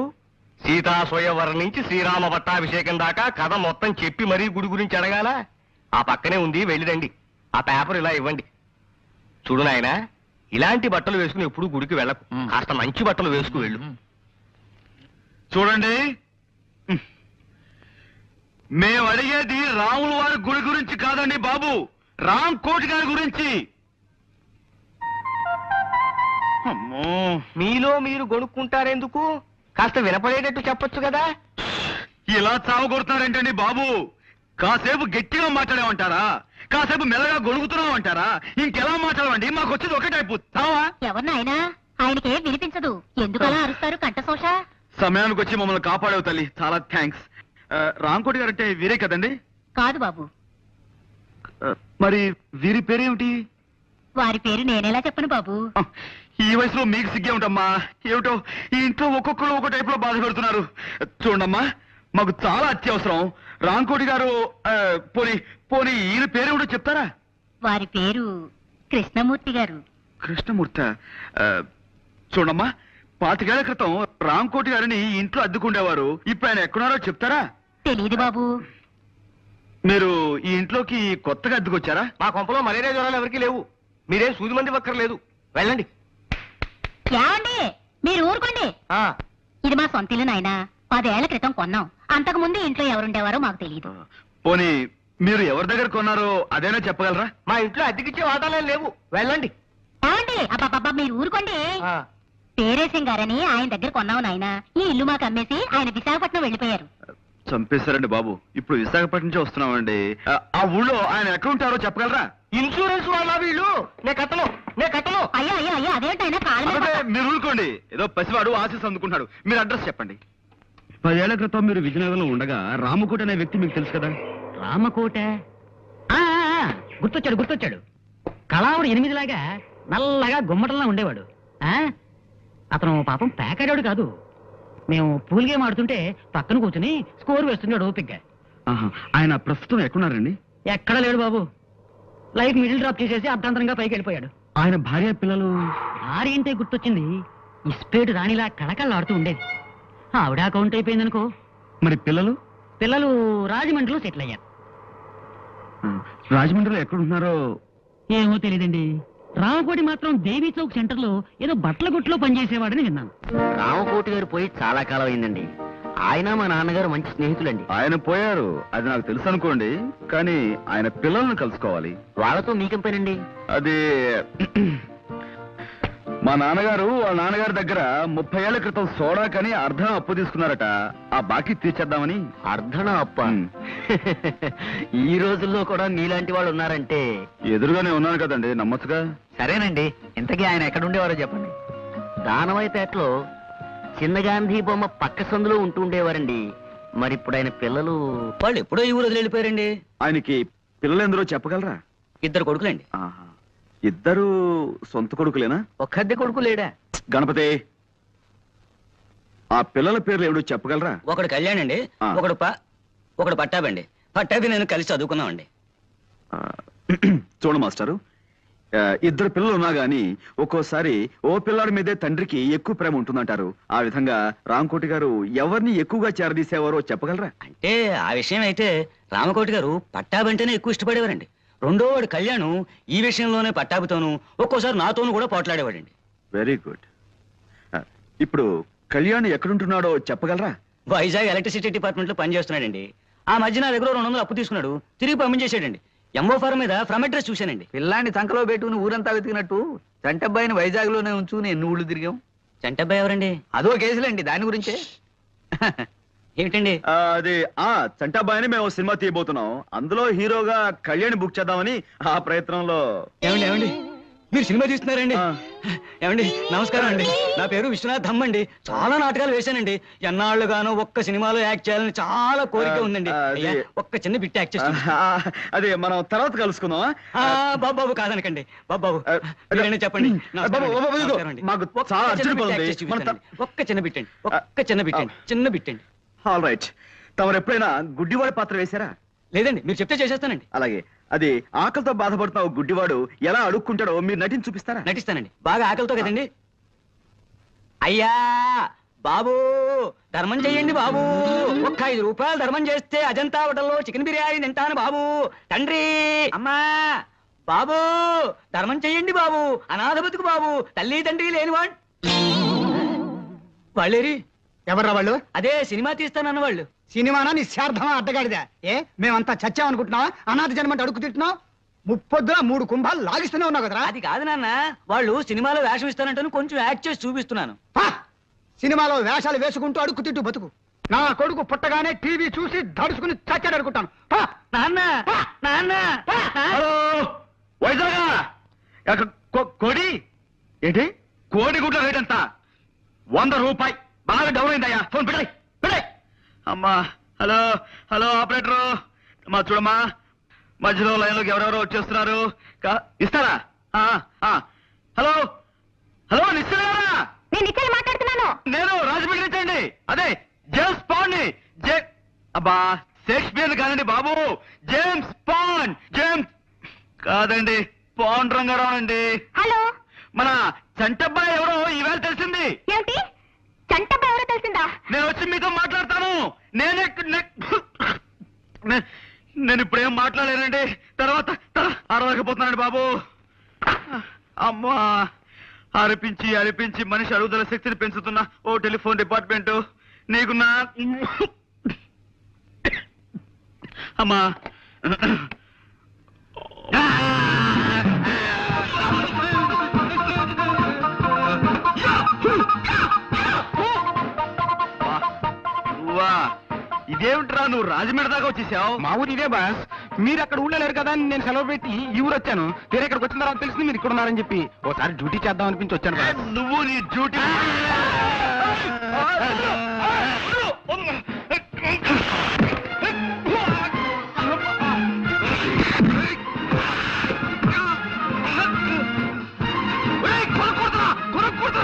సీతా స్వయంవరం నుంచి శ్రీరామ పట్టాభిషేకం దాకా కథ మొత్తం చెప్పి మరీ గుడి గురించి అడగాల. ఆ పక్కనే ఉంది, వెళ్ళిరండి. ఆ పేపర్ ఇలా ఇవ్వండి. చూడు నాయనా, ఇలాంటి బట్టలు వేసుకుని ఎప్పుడు గుడికి వెళ్ళకు. కాస్త మంచి బట్టలు వేసుకు వెళ్ళు. చూడండి, మేము అడిగేది రాముల వారి గుడి గురించి కాదండి బాబు, రాంకోటి గారి గురించి. అమ్మో, మీలో మీరు గొనుక్కుంటారెందుకు? కాస్త వినపడేటట్టు చెప్పొచ్చు కదా. ఇలా చావు కొడుతున్నారేంటండి బాబు? కాసేపు గట్టిగా మాట్లాడామంటారా? కాసేపు మెల్లగా గొడుగుతున్నామంటారా? ఇంకెలా మాట్లాడమండి? మాకు వచ్చేది ఒకటే అయిపోతావా? ఎవరినైనా ఆయనకే వినిపించదు. ఎందుకలా అరుస్తారు కంఠశోష? సమయానికి వచ్చి మమ్మల్ని కాపాడేవు తల్లి, చాలా థ్యాంక్స్. రాంకోటి గారు అంటే వీరే కదండి? కాదు బాబు, మరి వీరి పేరేమిటి? వారి పేరు నేనెలా చెప్పను బాబు. ఈ వయసులో మీకు సిగ్గే ఉంటామ్మా. ఏమిటో ఈ ఇంట్లో ఒక్కొక్కరు ఒక టైప్ లో బాధ పెడుతున్నారు. చూడమ్మా, మాకు చాలా అత్యవసరం. రాంకోటి గారు పోనీ పోనీ ఈయన పేరేమిటో చెప్తారా? వారి పేరు కృష్ణమూర్తి గారు. కృష్ణమూర్తి. చూడమ్మా, 25 ఏళ్ల క్రితం రాంకోటి గారిని ఈ ఇంట్లో అద్దుకుండేవారు. ఇప్పుడు ఆయన ఎక్కడున్నారో చెప్తారా? తెలీదు బాబు. మీరు ఈ ఇంట్లోకి కొత్తగా అద్దుకొచ్చారా? మా కొంపలో మలేరియా జ్వరాలు ఎవరికీ లేవు. మీరేం సూది మంది ఒక్కర్లేదు. వెళ్ళండి. ఏమండి, మీరు ఊరుకోండి. ఇది మా సొంత ఇల్లు నాయనా. 10 ఏళ్ల క్రితం కొన్నాం. అంతకు ముందు ఇంట్లో ఎవరుండేవారో మాకు తెలియదు. పోనీ మీరు ఎవరి దగ్గర కొన్నారో అదేనా చెప్పగలరా? మా ఇంట్లో అద్దెకిచ్చే వాటాలే లేవు. వెళ్ళండి. ఏమండి, అబ్బాబ్బా మీరు ఊరుకోండి. పేరేశం గారని ఆయన దగ్గర కొన్నాం నాయనా. ఈ ఇల్లు మాకు అమ్మేసి ఆయన విశాఖపట్నం వెళ్ళిపోయారు. చంపేశారండి బాబు. ఇప్పుడు విశాఖపట్నం నుంచి వస్తున్నామండి. ఆ ఊళ్ళో ఆయన ఎక్కడ ఉంటారో చెప్పగలరా? ఇన్సూరెన్స్ వాళ్ళ వీళ్ళు. నే కట్టను. అయ్యా అయ్యా అయ్యా, అదేంటైనా కాలం మీరు ఊరుకోండి. ఏదో పసివాడు ఆశీస్ అందుకుంటాడు. మీరు అడ్రస్ చెప్పండి. 10 ఏళ్ల క్రితం మీరు విజయనగరంలో ఉండగా రామకోట అనే వ్యక్తి మీకు తెలుసు కదా? రామకోట గుర్తొచ్చాడు. కళావుడు 8 లాగా నల్లగా గుమ్మటంలా ఉండేవాడు. ఆ? అతను పాపం ప్యాకాడాడు కాదు. మేము పూల్ గేమ్ ఆడుతుంటే పక్కన కూర్చుని స్కోర్ వేస్తున్నాడు ఓపిగ్గా. ఆయన ప్రస్తుతం ఎక్కడున్నారండి? ఎక్కడ లేడు బాబు. లైట్ మిడిల్ డ్రాప్ చేసేసి అర్ధాంతరంగా పైకి వెళ్ళిపోయాడు. ఆయన భార్య పిల్లలు? భార్య అంటే గుర్తొచ్చింది. ఇస్పేటు రాణిలా కళకళలాడుతూ ఉండేది. ఆవిడ అకౌంట్ అయిపోయిందనుకో. మరి పిల్లలు? పిల్లలు రాజమండ్రిలో సెటిల్ అయ్యారు. రాజమండ్రిలో ఎక్కడున్నారో ఏమో తెలియదండి. రామకోటి మాత్రం దేవీ చౌక్ సెంటర్ లో ఏదో బట్టల గుట్లో పనిచేసేవాడని విన్నాను. రామకోటి గారు పోయి చాలా కాలం అయిందండి. ఆయన మా నాన్నగారు మంచి స్నేహితులండి. ఆయన పోయారు, అది నాకు తెలుసు అనుకోండి. కానీ ఆయన పిల్లల్ని కలుసుకోవాలి. వాళ్ళతో మీకేం పనండి? అది మా నాన్నగారు వాళ్ళ నాన్నగారి దగ్గర 30 ఏళ్ల క్రితం సోడా కని అర్ధం అప్పు తీసుకున్నారట. ఆ బాకీ తీర్చేద్దామని. అర్ధన అప్ప? ఈ రోజుల్లో కూడా మీలాంటి వాళ్ళు ఉన్నారంటే. ఎదురుగానే ఉన్నాను కదండి, నమ్మచ్చుగా. సరేనండి, ఇంతకీ ఆయన ఎక్కడుండేవారో చెప్పండి. దానవైపేటలో చిన్న గాంధీ బొమ్మ పక్క సందులో ఉంటూ ఉండేవారండి. మరి ఇప్పుడు ఆయన పిల్లలు? వాళ్ళు ఎప్పుడో ఈ ఊరు వదిలి వెళ్ళిపోయారండి. ఆయనకి పిల్లలు ఎందరో చెప్పగలరా? 2 కొడుకులండి. ఇద్దరు సొంత కొడుకులేనా? ఒక్కద్దె కొడుకు లేడా? గణపతి, ఆ పిల్లల పేర్లు ఏమిటో చెప్పగలరా? ఒకడు కళ్యాణ్ అండి, ఒకడు పట్టాబండి. పట్టాభి నేను కలిసి చదువుకున్నామండి. చూడు మాస్టారు, 2 పిల్లలు ఉన్నా గాని ఒక్కోసారి ఓ పిల్లాడి మీదే తండ్రికి ఎక్కువ ప్రేమ ఉంటుందంటారు. ఆ విధంగా రామకోటి గారు ఎవరిని ఎక్కువగా చేరదీసేవారో చెప్పగలరా? అంటే ఆ విషయం అయితే రామకోటి గారు పట్టాబంటేనే ఎక్కువ ఇష్టపడేవారండి. రెండో వాడు కళ్యాణ్ ఈ విషయంలోనే పట్టాభితోనూ ఒక్కోసారి నాతోనూ కూడా పోట్లాడేవాడండి. Very good. ఇప్పుడు కళ్యాణ్ ఎక్కడుంటున్నాడో చెప్పగలరా? వైజాగ్ ఎలక్ట్రిసిటీ డిపార్ట్మెంట్ లో పనిచేస్తున్నాడండి. ఆ మధ్య నా దగ్గర 200 అప్పు తీసుకున్నాడు, తిరిగి పంపించేసాడండి. ఎంఓ ఫారం మీద ఫ్రమ్ అడ్రస్ చూశానండి. పిల్లాన్ని సంకలో పెట్టుకుని ఊరంతా వెతికినట్టు చంటబ్బాయిని వైజాగ్ లోనే ఉంచుకుని ఎన్ని ఊళ్ళు తిరిగాం. చంటబ్బాయి ఎవరండి? అదో కేసులేండి, దాని గురించే. ఏమిటండి అది చంటాబాయిని మేము సినిమా తీయబోతున్నాం. అందులో హీరోగా కళ్యాణ్ బుక్ చేద్దామని ఆ ప్రయత్నంలో. ఏమండి మీరు సినిమా తీస్తున్నారండి? ఏమండి నమస్కారం అండి, నా పేరు విశ్వనాథ్ ధమ్ అండి. చాలా నాటకాలు వేశానండి. ఎన్నాళ్ళుగానో ఒక్క సినిమాలో యాక్ట్ చేయాలని చాలా కోరిక ఉందండి. అయ్యా, ఒక్క చిన్న బిట్ యాక్ట్ చేస్తాను. అదే మనం తర్వాత కలుసుకుందాం. బాబు కాదనకండి. బాబు చెప్పండి. ఒక్క చిన్న బిట్ అండి, ఒక్క చిన్న బిట్ అండి, చిన్న బిట్ అండి. All right. తమరు ఎప్పుడైనా గుడ్డివాడి పాత్ర వేశారా? లేదండి, మీరు చెప్తే చేసేస్తానండి. అలాగే, అది ఆకలితో బాధపడుతున్న ఒక గుడ్డివాడు ఎలా అడుక్కుంటాడో మీరు నటించి చూపిస్తారా? నటిస్తానండి. బాగా ఆకలితో కదండి. అయ్యా బాబు, ధర్మం చెయ్యండి బాబు. ఒక్క 5 రూపాయలు ధర్మం చేస్తే అజంతా హోటల్లో చికెన్ బిర్యానీ తింటాను బాబు. తండ్రి, అమ్మా, బాబు ధర్మం చెయ్యండి బాబు. అనాథ బతుకు బాబు, తల్లి తండ్రి లేనివాడు. వాళ్ళేరి? ఎవర్రా వాళ్ళు? అదే సినిమా తీస్తానన్న వాళ్ళు. సినిమానా నిశ్చార్థమా అడ్డగాడిదా? మేమంతా చచ్చామనుకుంటున్నావా? అనాథ జన్మంటే అడుగు తింటున్నావు. ముప్పొద్దున 3 కుంభాలు లాగిస్తూనే ఉన్నావు కదరా. అది కాదు నాన్న, వాళ్ళు సినిమాలో వేషం ఇస్తానంటాను, కొంచెం యాక్ట్ చేసి చూపిస్తున్నాను. సినిమాలో వేషాలు వేసుకుంటూ అడుగు తింటూ బతుకు. నా కొడుకు పుట్టగానే టీవీ చూసి దడుచుకుని చచ్చాడు అనుకుంటాను. నాన్న నాన్న కోడి ఏంటి? కోడి గుడ్ల రేట్ ఎంత? 100 రూపాయి. బాగా డౌన్ అయిందయ్యా. ఫోన్ పెట్టాయి పెట్టాయి. అమ్మా, హలో హలో ఆపరేటరు, మా చూడమ్మా, మధ్యలో లైన్లోకి ఎవరెవరో వచ్చేస్తున్నారు. ఇస్తారా? హలో హలో, నిశ్చయరా? నేను మాట్లాడుతున్నాను. నేను రాజమండ్రి నుంచి అండి. అదే జేమ్స్ పాండ్ ని. అబ్బా, షేక్స్పియర్ కాదండి బాబు, జేమ్స్ పాండ్. జేమ్స్ కాదండి, పాండ్ రంగారావు అండి. హలో, మన చంటబ్బాయి ఎవరో ఈవేళ తెలిసింది. ఏమిటి? చంటబ్బాయి ఎవరో తెలిసిందా? నేను వచ్చి మీతో మాట్లాడతాను. నేను ఇప్పుడేం మాట్లాడలేనండి. తర్వాత అరవకపోతున్నానండి బాబు. అమ్మా, అరిపించి అరిపించి మనిషి అరుగుదల శక్తిని పెంచుతున్న ఓ టెలిఫోన్ డిపార్ట్మెంట్ నీకు నా అమ్మా. ఇదేమిట్రా, నువ్వు రాజమండ్రి దాకా వచ్చేసావు? మా ఊరు ఇదే బాస్. మీరు అక్కడ ఊళ్ళో లేరు కదా అని నేను సెలవు పెట్టి ఈ ఊరు వచ్చాను. వేరే ఇక్కడికి వచ్చిన తర్వాత తెలిసింది మీరు ఇక్కడ ఉన్నారని చెప్పి ఓసారి డ్యూటీ చేద్దాం అనిపించి వచ్చాను బాస్. నువ్వు నీ డ్యూటీ కొనుక్కుంటా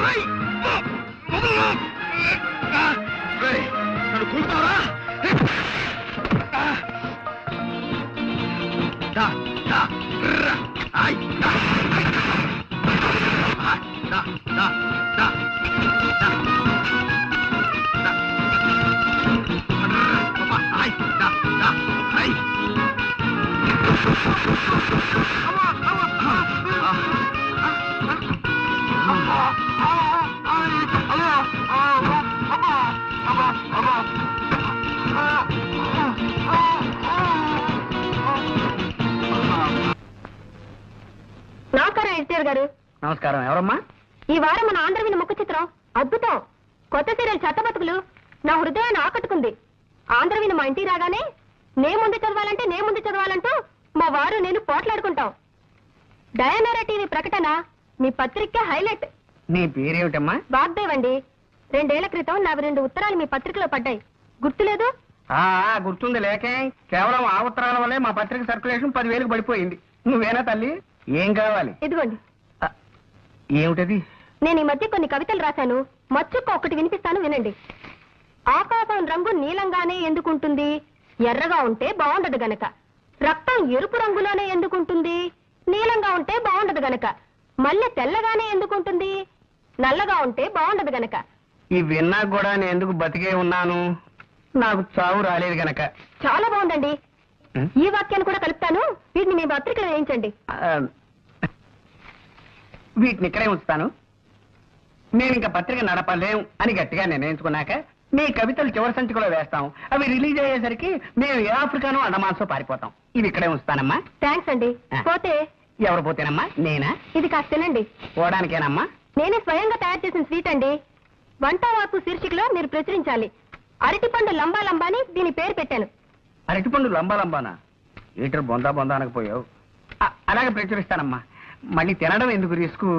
నమస్కారం ఎన్టీఆర్ గారు. నమస్కారం. ఎవరమ్మా? ఈ వారం మన ఆంధ్రవిని ముఖ చిత్రం అద్భుతం. కొత్త సీరియల్ చెత్తబతుకులు నా హృదయాన్ని ఆకట్టుకుంది. ఆంధ్రవిని మా ఇంటికి రాగానే నే ముందు చదవాలంటూ మా వారు నేను పోట్లాడుకుంటాం. డయానారా టీవీ ప్రకటన మీ పత్రిక హైలైట్. నీ పేరేమిటమ్మా? వాగ్దేవ్ అండి. 2 ఏళ్ల క్రితం నా 2 ఉత్తరాలు మీ పత్రికలో పడ్డాయి. గుర్తులేదు? గుర్తుంది. లేకే కేవలం ఆ ఉత్తరాల వల్లే మా పత్రిక సర్క్యులేషన్ 10,000కి పడిపోయింది. నువ్వేనా తల్లి? ఏం కావాలి? ఇదిగోండి. ఏమిటది? నేను ఈ మధ్య కొన్ని కవితలు రాశాను. మచ్చుక్క ఒకటి వినిపిస్తాను, వినండి. ఆకాశం రంగు నీలంగానే ఎందుకుంటుంది? ఎర్రగా ఉంటే బాగుండదు గనక. రక్తం ఎరుపు రంగులోనే ఎందుకుంటుంది? నీలంగా ఉంటే బాగుండదు గనక. మల్లె తెల్లగానే ఎందుకుంటుంది? నల్లగా ఉంటే బాగుండదు గనక. ఈ విన్నా కూడా నేను ఎందుకు బతికే ఉన్నాను? నాకు చావు రాలేదు గనక. చాలా బాగుందండి. ఈ వాక్యాన్ని కూడా కలుపుతాను. వీటిని మీ పత్రికలో వేయించండి. వీటిని ఇక్కడే ఉంచుతాను. నేను ఇంకా పత్రిక నడపలేం అని గట్టిగా నిర్ణయించుకున్నాక మీ కవితలు చివరి సంచికలో వేస్తాం. అవి రిలీజ్ అయ్యేసరికి మేము ఏ ఆఫ్రికానో అండమాన్సో పారిపోతాం. ఇవి ఇక్కడే ఉంచుతానమ్మా. థ్యాంక్స్ అండి. పోతే ఎవరు పోతేనమ్మా? నేనా? ఇది కాస్త తినండి. పోవడానికేనమ్మా? నేనే స్వయంగా తయారు చేసిన స్వీట్ అండి. వంట వార్పు శీర్షికలో మీరు ప్రచురించాలి. అరటిపండు లంబా లంబాని దీని పేరు పెట్టాను. అరటిపండు లంబా లంబానా? లీటర్ బొందా బొందా అనకపోయావు. అలాగే ప్రచురిస్తానమ్మా. మళ్ళీ తినడం ఎందుకు రిస్క్?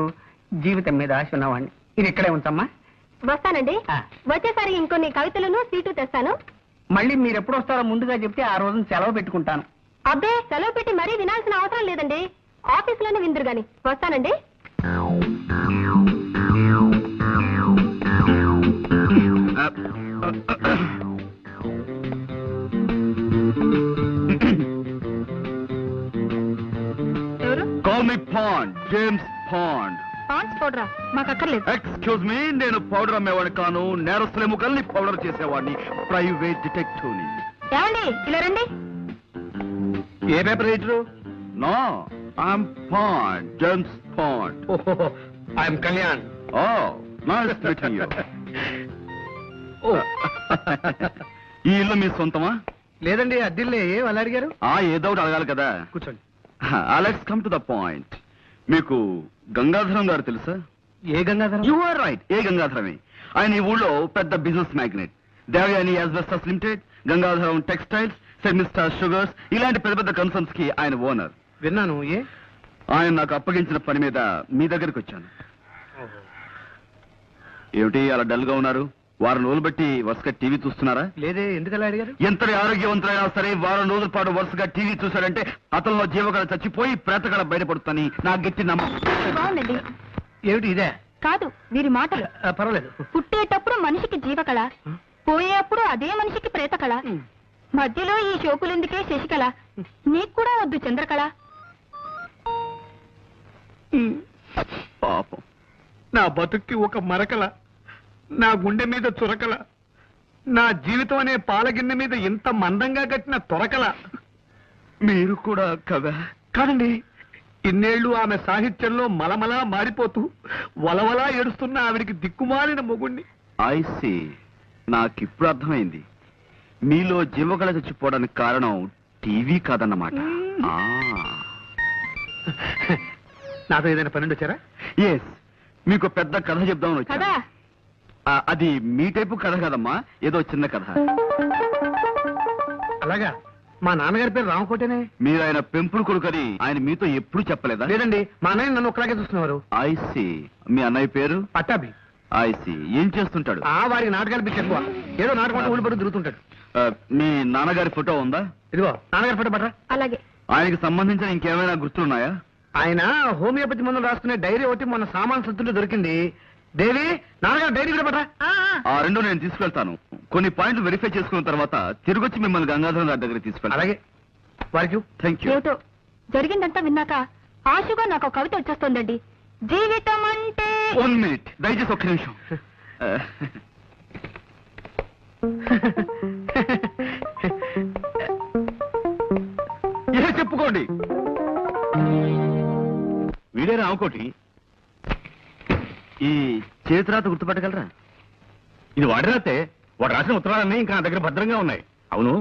జీవితం మీద ఆశ ఉన్నవాడిని. ఇది ఇక్కడే ఉంచమ్మా. వస్తానండి. వచ్చేసారి ఇంకొన్ని కవితలను స్వీటు తెస్తాను. మళ్ళీ మీరు ఎప్పుడు వస్తారో ముందుగా చెప్తే ఆ రోజున సెలవు పెట్టుకుంటాను. అబ్బే, సెలవు పెట్టి మరీ వినాల్సిన అవసరం లేదండి. ఆఫీసులోనే విందురు గాని. వస్తానండి. Call me Pond, James Pond. Pond's పౌడరా? మాకు అక్కర్లేదు. ఎక్స్క్యూజ్ మీ, నేను పౌడర్ అమ్మేవాడిని కాను. నేరస్తుల ముఖల్ని పౌడర్ చేసేవాడిని. ప్రైవేట్ డిటెక్టివ్ని. ఏమండి, ఇలా రండి. ఏ paper writer? No, I'm Pond, James Pond. I'm Kalyan. Oh, nice meeting you. ఈ ఇల్లు మీ సొంతమా? లేదండి, అద్దిల్లే. వాళ్ళు అడిగారు? ఏదో ఒకటి అడగాలి కదా. కూర్చోండి. Let's come to the point. మీకు గంగాధరం గారు తెలుసా? ఏ గంగాధరం? యు ఆర్ రైట్, ఏ గంగాధరమే. ఆయన ఈ ఊళ్ళో పెద్ద business magnet. Devayani asbestos limited, Gangadharam textiles, సెమిస్టార్ షుగర్స్, ఇలాంటి పెద్ద పెద్ద కన్సర్న్స్ కి ఆయన ఓనర్. విన్నాను. ఏ? ఆయన నాకు అప్పగించిన పని మీద మీ దగ్గరికి వచ్చాను. ఏమిటి అలా డల్ గా ఉన్నారు? వారం రోజులు బట్టి వరుసగా టీవీ చూస్తున్నారా? లేదే. ఎందుకలా అడిగారు? ఎంతటి ఆరోగ్యవంతులైనా సరే వారం రోజుల పాటు వరుసగా టీవీ చూశారంటే అతనిలో జీవకళ చచ్చిపోయి ప్రేతకళ బయటపడుతుందని నా గట్టి నమ్మకం. బాగుందండి. ఏమిటి ఇదే? కాదు, వీరి మాటలు. పర్వాలేదు. పుట్టేటప్పుడు మనిషికి జీవకళ, పోయేప్పుడు అదే మనిషికి ప్రేతకళ, మధ్యలో ఈ షోకులెందుకే శశికళ, నీకు కూడా వద్దు చంద్రకళ. పాపం, నా బతుక్కి ఒక మరకల, నా గుండె మీద చురకల, నా జీవితం అనే పాలగిన్నె మీద ఇంత మందంగా కట్టిన తొరకల. మీరు కూడా కదా? కాదండి, ఇన్నేళ్లు ఆమె సాహిత్యంలో మలమలా మారిపోతూ వలవలా ఏడుస్తున్న ఆవిడికి దిక్కుమాలిన మొగుణ్ణి. ఐ సీ, నాకిప్పుడు అర్థమైంది. మీలో జీవకళ చచ్చిపోవడానికి కారణం టీవీ కాదన్నమాట. నాతో ఏదైనా పన్నెండు వచ్చారా? ఎస్, మీకు పెద్ద కథ చెప్దామని వచ్చా. కదా అది మీ టైపు కథ కదమ్మా, ఏదో చిన్న కథ. అలాగా? మా నాన్నగారి పేరు రామకోటేనే. మీరు ఆయన పెంపుడు కొడుకని ఆయన మీతో ఎప్పుడు చెప్పలేదా? లేదండి, మా అన్నయ్య నన్ను ఒకలాగే చూస్తున్నారు. I see. మీ అన్నయ్య పేరు? పట్టాభి. I see. ఏం చేస్తుంటాడు? వారికి నాటకాలు పిచ్చి ఎక్కువ. ఏదో నాటకం ఊళ్ళు పడి తిరుగుతుంటాడు. మీ నాన్నగారి ఫోటో ఉందా? ఇదిగో నాన్నగారి ఫోటో పట్టరా. అలాగే. ఆయనకి సంబంధించిన ఇంకేమైనా గుర్తులున్నాయా? ఆయన హోమియోపతి మందులు రాసుకునే డైరీ ఒకటి మొన్న సామాన్ సత్తులో దొరికింది. దేవి నాన్నగారు డైరీ కూడా పట్రా. ఆ రెండు నేను తీసుకెళ్తాను. కొన్ని పాయింట్లు వెరిఫై చేసుకున్న తర్వాత తిరిగొచ్చి మిమ్మల్ని గంగాధరం గారి దగ్గర తీసుకెళ్తాను. అలాగే వారికి థ్యాంక్ యూ. ఏమిటో జరిగిందంతా విన్నాక ఆశగా నాకు ఒక కవిత వచ్చేస్తుందండి. జీవితం అంటే 1 minute, దయచేసి ఒక్క నిమిషం. ఏ చెప్పుకోండి. వీడే రామకోటి. ఈ చేతిరాత గుర్తుపట్టగలరా? ఇది వాడి రాతే. వాడు రాసిన ఉత్తరాలన్నీ ఇంకా నా దగ్గర భద్రంగా ఉన్నాయి. అవును,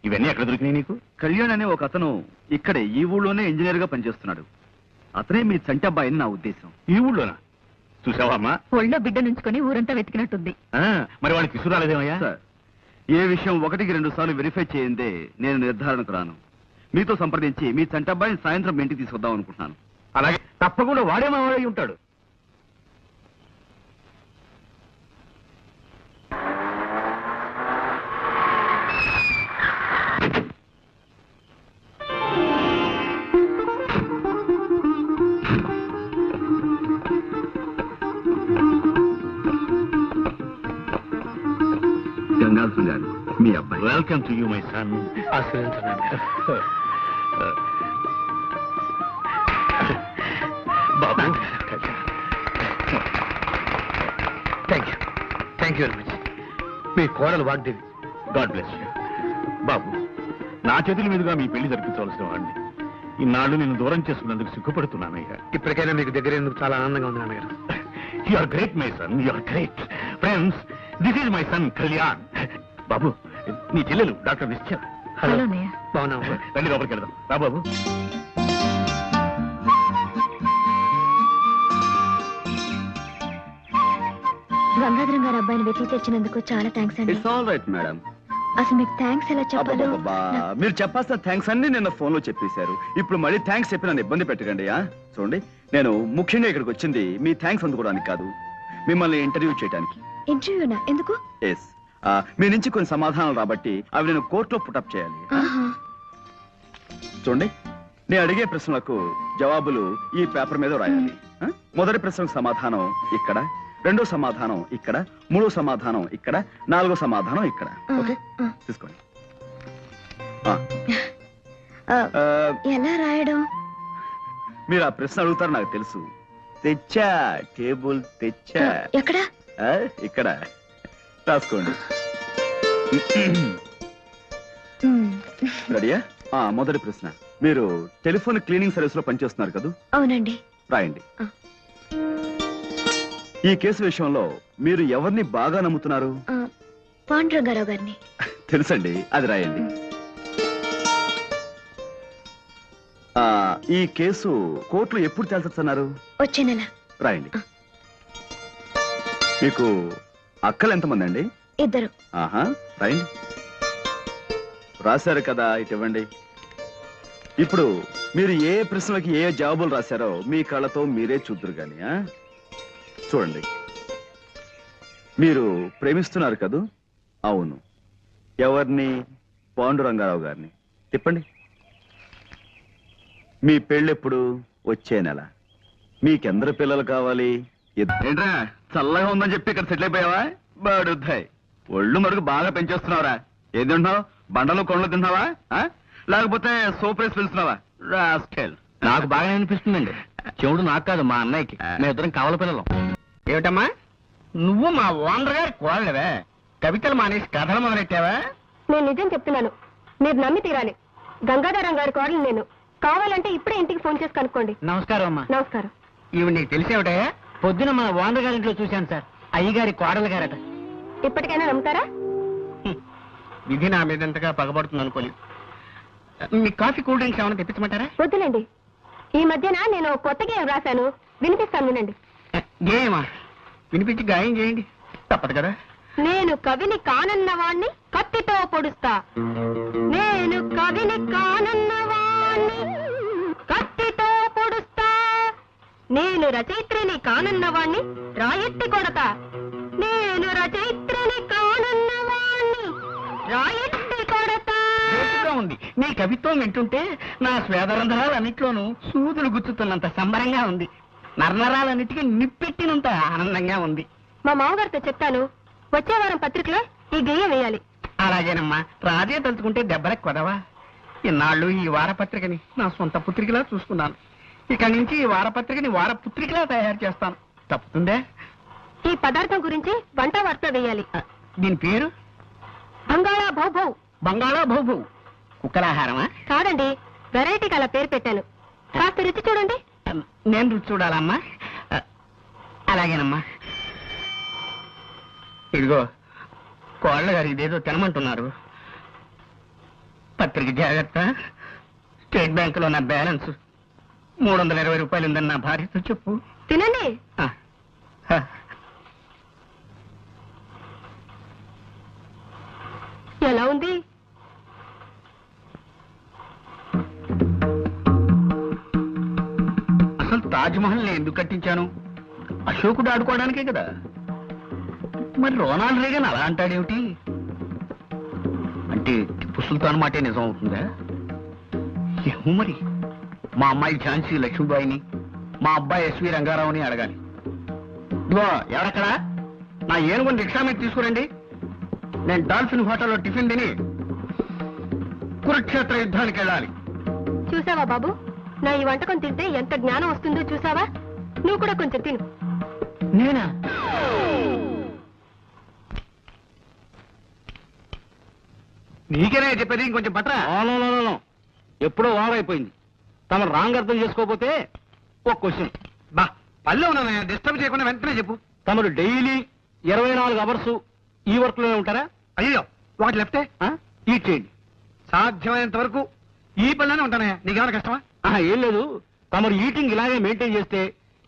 ఇవన్నీ ఎక్కడ దొరికినాయి నీకు? కళ్యాణ్ అనే ఒక అతను ఇక్కడే ఈ ఊళ్ళోనే ఇంజనీర్ గా పనిచేస్తున్నాడు. అతనే మీ చంటి అబ్బాయి అని నా ఉద్దేశం. ఈ ఊళ్ళోనా? చూసావా అమ్మా? ఒళ్ళో బిడ్డ నుంచుకొని ఊరంతా వెతికినట్టుంది. మరి వాడిని తీసుకురాలేదేమయ్యా? సార్, ఏ విషయం 1-2 సార్లు వెరిఫై చేయందే నేను నిర్ధారణకు రాను. మీతో సంప్రదించి మీ చంటి అబ్బాయిని సాయంత్రం మీ ఇంటికి తీసుకొద్దాం అనుకుంటున్నాను. అలాగే, తప్పకుండా వాడే మా వాడై ఉంటాడు. గంగాధరం గారు, మీ అబ్బాయి. Welcome to you my son. బాబు, థ్యాంక్ యూ వెరీ మచ్. మీ కోడలు వాగ్దేవి. God bless you. బాబు, నా చేతుల మీదుగా మీ పెళ్లి జరిపించవలసిన వాడిని. ఇన్నాళ్ళు నేను దూరం చేసుకున్నందుకు సిగ్గుపడుతున్నానయ్యా. ఇప్పటికైనా మీకు దగ్గర ఎందుకు చాలా ఆనందంగా ఉంది నాన్నగారు. You are great my son, you are great. Friends, this is my son Kalyan. బాబు, నీ చెల్లెలు డాక్టర్ నిశ్చల. హలో అన్నయ్య. బాగున్నాము. రండి లోపలికి వెళ్దాం. రా బాబు. గంగాధరం గారు అబ్బాయిని వెతికి తెచ్చినందుకు చాలా థ్యాంక్స్ అండి. It's all right madam. అసలు మీకు థ్యాంక్స్ ఎలా చెప్పాలో అబ్బబ్బబ్బా, మీరు చెప్పాల్సిన థ్యాంక్స్ అన్ని నిన్న ఫోన్ లో చెప్పేశారు. ఇప్పుడు మళ్ళీ థ్యాంక్స్ చెప్పి నన్ను ఇబ్బంది పెట్టకండి. చూడండి, నేను ముఖ్యంగా ఇక్కడికి వచ్చింది మీ థ్యాంక్స్ అందుకోవడానికి కాదు, మిమ్మల్ని ఇంటర్వ్యూ చేయడానికి. ఇంటర్వ్యూనా? ఎందుకు? ఎస్, మీ నుంచి కొన్ని సమాధానాలు రాబట్టి అవి నేను కోర్టులో పుటప్ చేయాలి. ఆహా. చూడండి, నేను అడిగే ప్రశ్నలకు జవాబులు ఈ పేపర్ మీద రాయాలి. మొదటి ప్రశ్నకు సమాధానం ఇక్కడ, రెండో సమాధానం ఇక్కడ, మూడో సమాధానం ఇక్కడ, నాలుగో సమాధానం ఇక్కడ. ఓకే, తీసుకోండి. ఎలా రాయడం? మీరు ఆ ప్రశ్న అడుగుతారు నాకు తెలుసు. తెచ్చా, టేబుల్ తెచ్చా. ఎక్కడ? ఇక్కడ రాసుకోండి. రెడీయా? మొదటి ప్రశ్న, మీరు టెలిఫోన్ క్లీనింగ్ సర్వీస్ లో పనిచేస్తున్నారు కదా? అవునండి. రాయండి. ఈ కేసు విషయంలో మీరు ఎవరిని బాగా నమ్ముతున్నారు? పాండురంగారావు గారిని. తెలుసండి, అది రాయండి. ఈ కేసు కోర్టులో ఎప్పుడు తేల్చొచ్చన్నారు? వచ్చే నెల. రాయండి. మీకు అక్కలు ఎంతమంది అండి? 2. ఆహా, రాయండి. రాశారు కదా, ఇటు ఇవ్వండి. ఇప్పుడు మీరు ఏ ప్రశ్నలకి ఏ జవాబులు రాశారో మీ కళ్ళతో మీరే చూద్దరు గాని. చూడండి, మీరు ప్రేమిస్తున్నారు కదూ? అవును. ఎవరిని? పాండురంగారావు గారిని. తిప్పండి. మీ పెళ్ళెప్పుడు? వచ్చే నెల. మీకెందరు పిల్లలు కావాలి? ఏంట్రా చల్లగా ఉందని చెప్పి ఇక్కడ సెటిల్ అయిపోయావా? బాడుద్దాయి, ఒళ్ళు మరుగు బాగా పెంచేస్తున్నావురా. ఏది తింటున్నావు? బండలు కొండలు తింటున్నావా, లేకపోతే సోప్ రేస్ పిలుస్తున్నావా? రాస్కెల్. నాకు బాగా అనిపిస్తుందండి. చెవుడు నాకు కాదు, మా అన్నయ్యకి. మేమిద్దరం కావల పిల్లలం. ఏమిటమ్మా, నువ్వు మా ఓనర్ గారి కోడలవే? కవితలు మానేసి కథలు మొదలెట్టావా? నేను నిజం చెప్తున్నాను, మీరు నమ్మి తీరాలి. గంగాధరం గారి కోడలు నేను. కావాలంటే ఇప్పుడే ఇంటికి ఫోన్ చేసి కనుక్కోండి. నమస్కారం అమ్మా. నమస్కారం. ఇవి నీకు తెలిసేవిటయా? పొద్దున మన ఓనర్ గారింట్లో చూశాను సార్. అయ్యగారి కోడలు గారట. ఇప్పటికైనా నమ్ముతారా? విధి నా మీద ఎంతగా పగబడుతుంది అనుకోని. మీ కాఫీ కూల్ డ్రింక్స్ ఏమైనా తెప్పించమంటారా? వద్దులేండి. ఈ మధ్యన నేను కొత్త గేయం రాశాను, వినిపిస్తాను వినండి. గేయమా? వినిపించి గాయం చేయండి. తప్పదు కదా. నేను కవిని కానన్నవాణ్ణి కత్తితో పొడుస్తా. నేను కవిని కానన్నవాణ్ణి కత్తితో పొడుస్తా. నేను రచయిత్రిని కానన్నవాణ్ణి రాయెత్తి కొడతా. నేను రచయిత్రిని కానన్నవాణ్ణి రాయెత్తి కొడతా. ఉంది. నీ కవిత్వం వింటుంటే నా స్వేదరంధ్రాలు అన్నిట్లోనూ సూదులు గుచ్చుతున్నంత సంబరంగా ఉంది. నరనరాలన్నిటికీ నిప్పెట్టినంత ఆనందంగా ఉంది. మా మామగారితో చెప్తాను, వచ్చే వారం పత్రికలో ఈ గెయ్య వేయాలి. అలాగేనమ్మా, రాజే తలుచుకుంటే దెబ్బలకు కొదవా. ఇన్నాళ్ళు ఈ వారపత్రికని నా సొంత పుత్రికలా చూసుకున్నాను. ఇక నుంచి ఈ వారపత్రికని వారపుత్రికలా తయారు చేస్తాను. తప్పుతుందే? ఈ పదార్థం గురించి వంట వార్త వేయాలి. దీని పేరు బంగాళా భౌభౌ. బంగాళా భౌభౌ. కుక్కలాహారమా? కాదండి, వెరైటీకి అలా పేరు పెట్టాను. కాస్త రుచి చూడండి. నేను రుచి చూడాలమ్మా? అలాగేనమ్మా. ఇదిగో కోళ్ళ గారు ఇదేదో తినమంటున్నారు. పత్రిక జాగ్రత్త. స్టేట్ బ్యాంకులో నా బ్యాలెన్స్ 320 రూపాయలు ఉందని నా భార్యతో చెప్పు. తినండి. ఎలా ఉంది? అసలు తాజ్ మహల్ నేను ఎందుకు కట్టించాను? అశోకుడు ఆడుకోవడానికే కదా. మరి రోనాల్డ్ రేగన్ అలా అంటాడేమిటి? అంటే టిప్పు సుల్తాన్ మాటే నిజం అవుతుందా? ఏమో మరి. మా అమ్మాయి ఝాన్సీ లక్ష్మీబాయిని, మా అబ్బాయి ఎస్వి రంగారావుని అడగాలి. ఇదిగో ఎవరక్కడా? నా ఏనుగుని రిక్షా మీద తీసుకురండి. నేను డాల్ఫిన్ హోటల్లో టిఫిన్ తిని కురుక్షేత్ర యుద్ధానికి వెళ్ళాలి. చూసావా బాబు, నా ఈ వంటకం తింటే ఎంత జ్ఞానం వస్తుందో చూసావా? నువ్వు కూడా కొంచెం తిను. నేనా? నీకేనే చెప్పేది, ఇంకొంచెం పట్రా. ఎప్పుడో వారైపోయింది. తమ రాంగ్ అర్థం చేసుకోకపోతే ఒక క్వశ్చన్. బా పల్లె ఉన్నా డిస్టర్బ్ చేయకుండా వెంటనే చెప్పు. తమరు డైలీ 24 అవర్స్ ఈ వర్క్ లోనే ఉంటారా? అయ్యో, ఒకటి లెఫ్టే ఈ చేయండి. సాధ్యమైనంత వరకు ఈ పనిలోనే ఉంటానే. నీకేమైనా కష్టమా? ఏం లేదు. తమరు ఈటింగ్ ఇలాగే మెయింటైన్ చేస్తే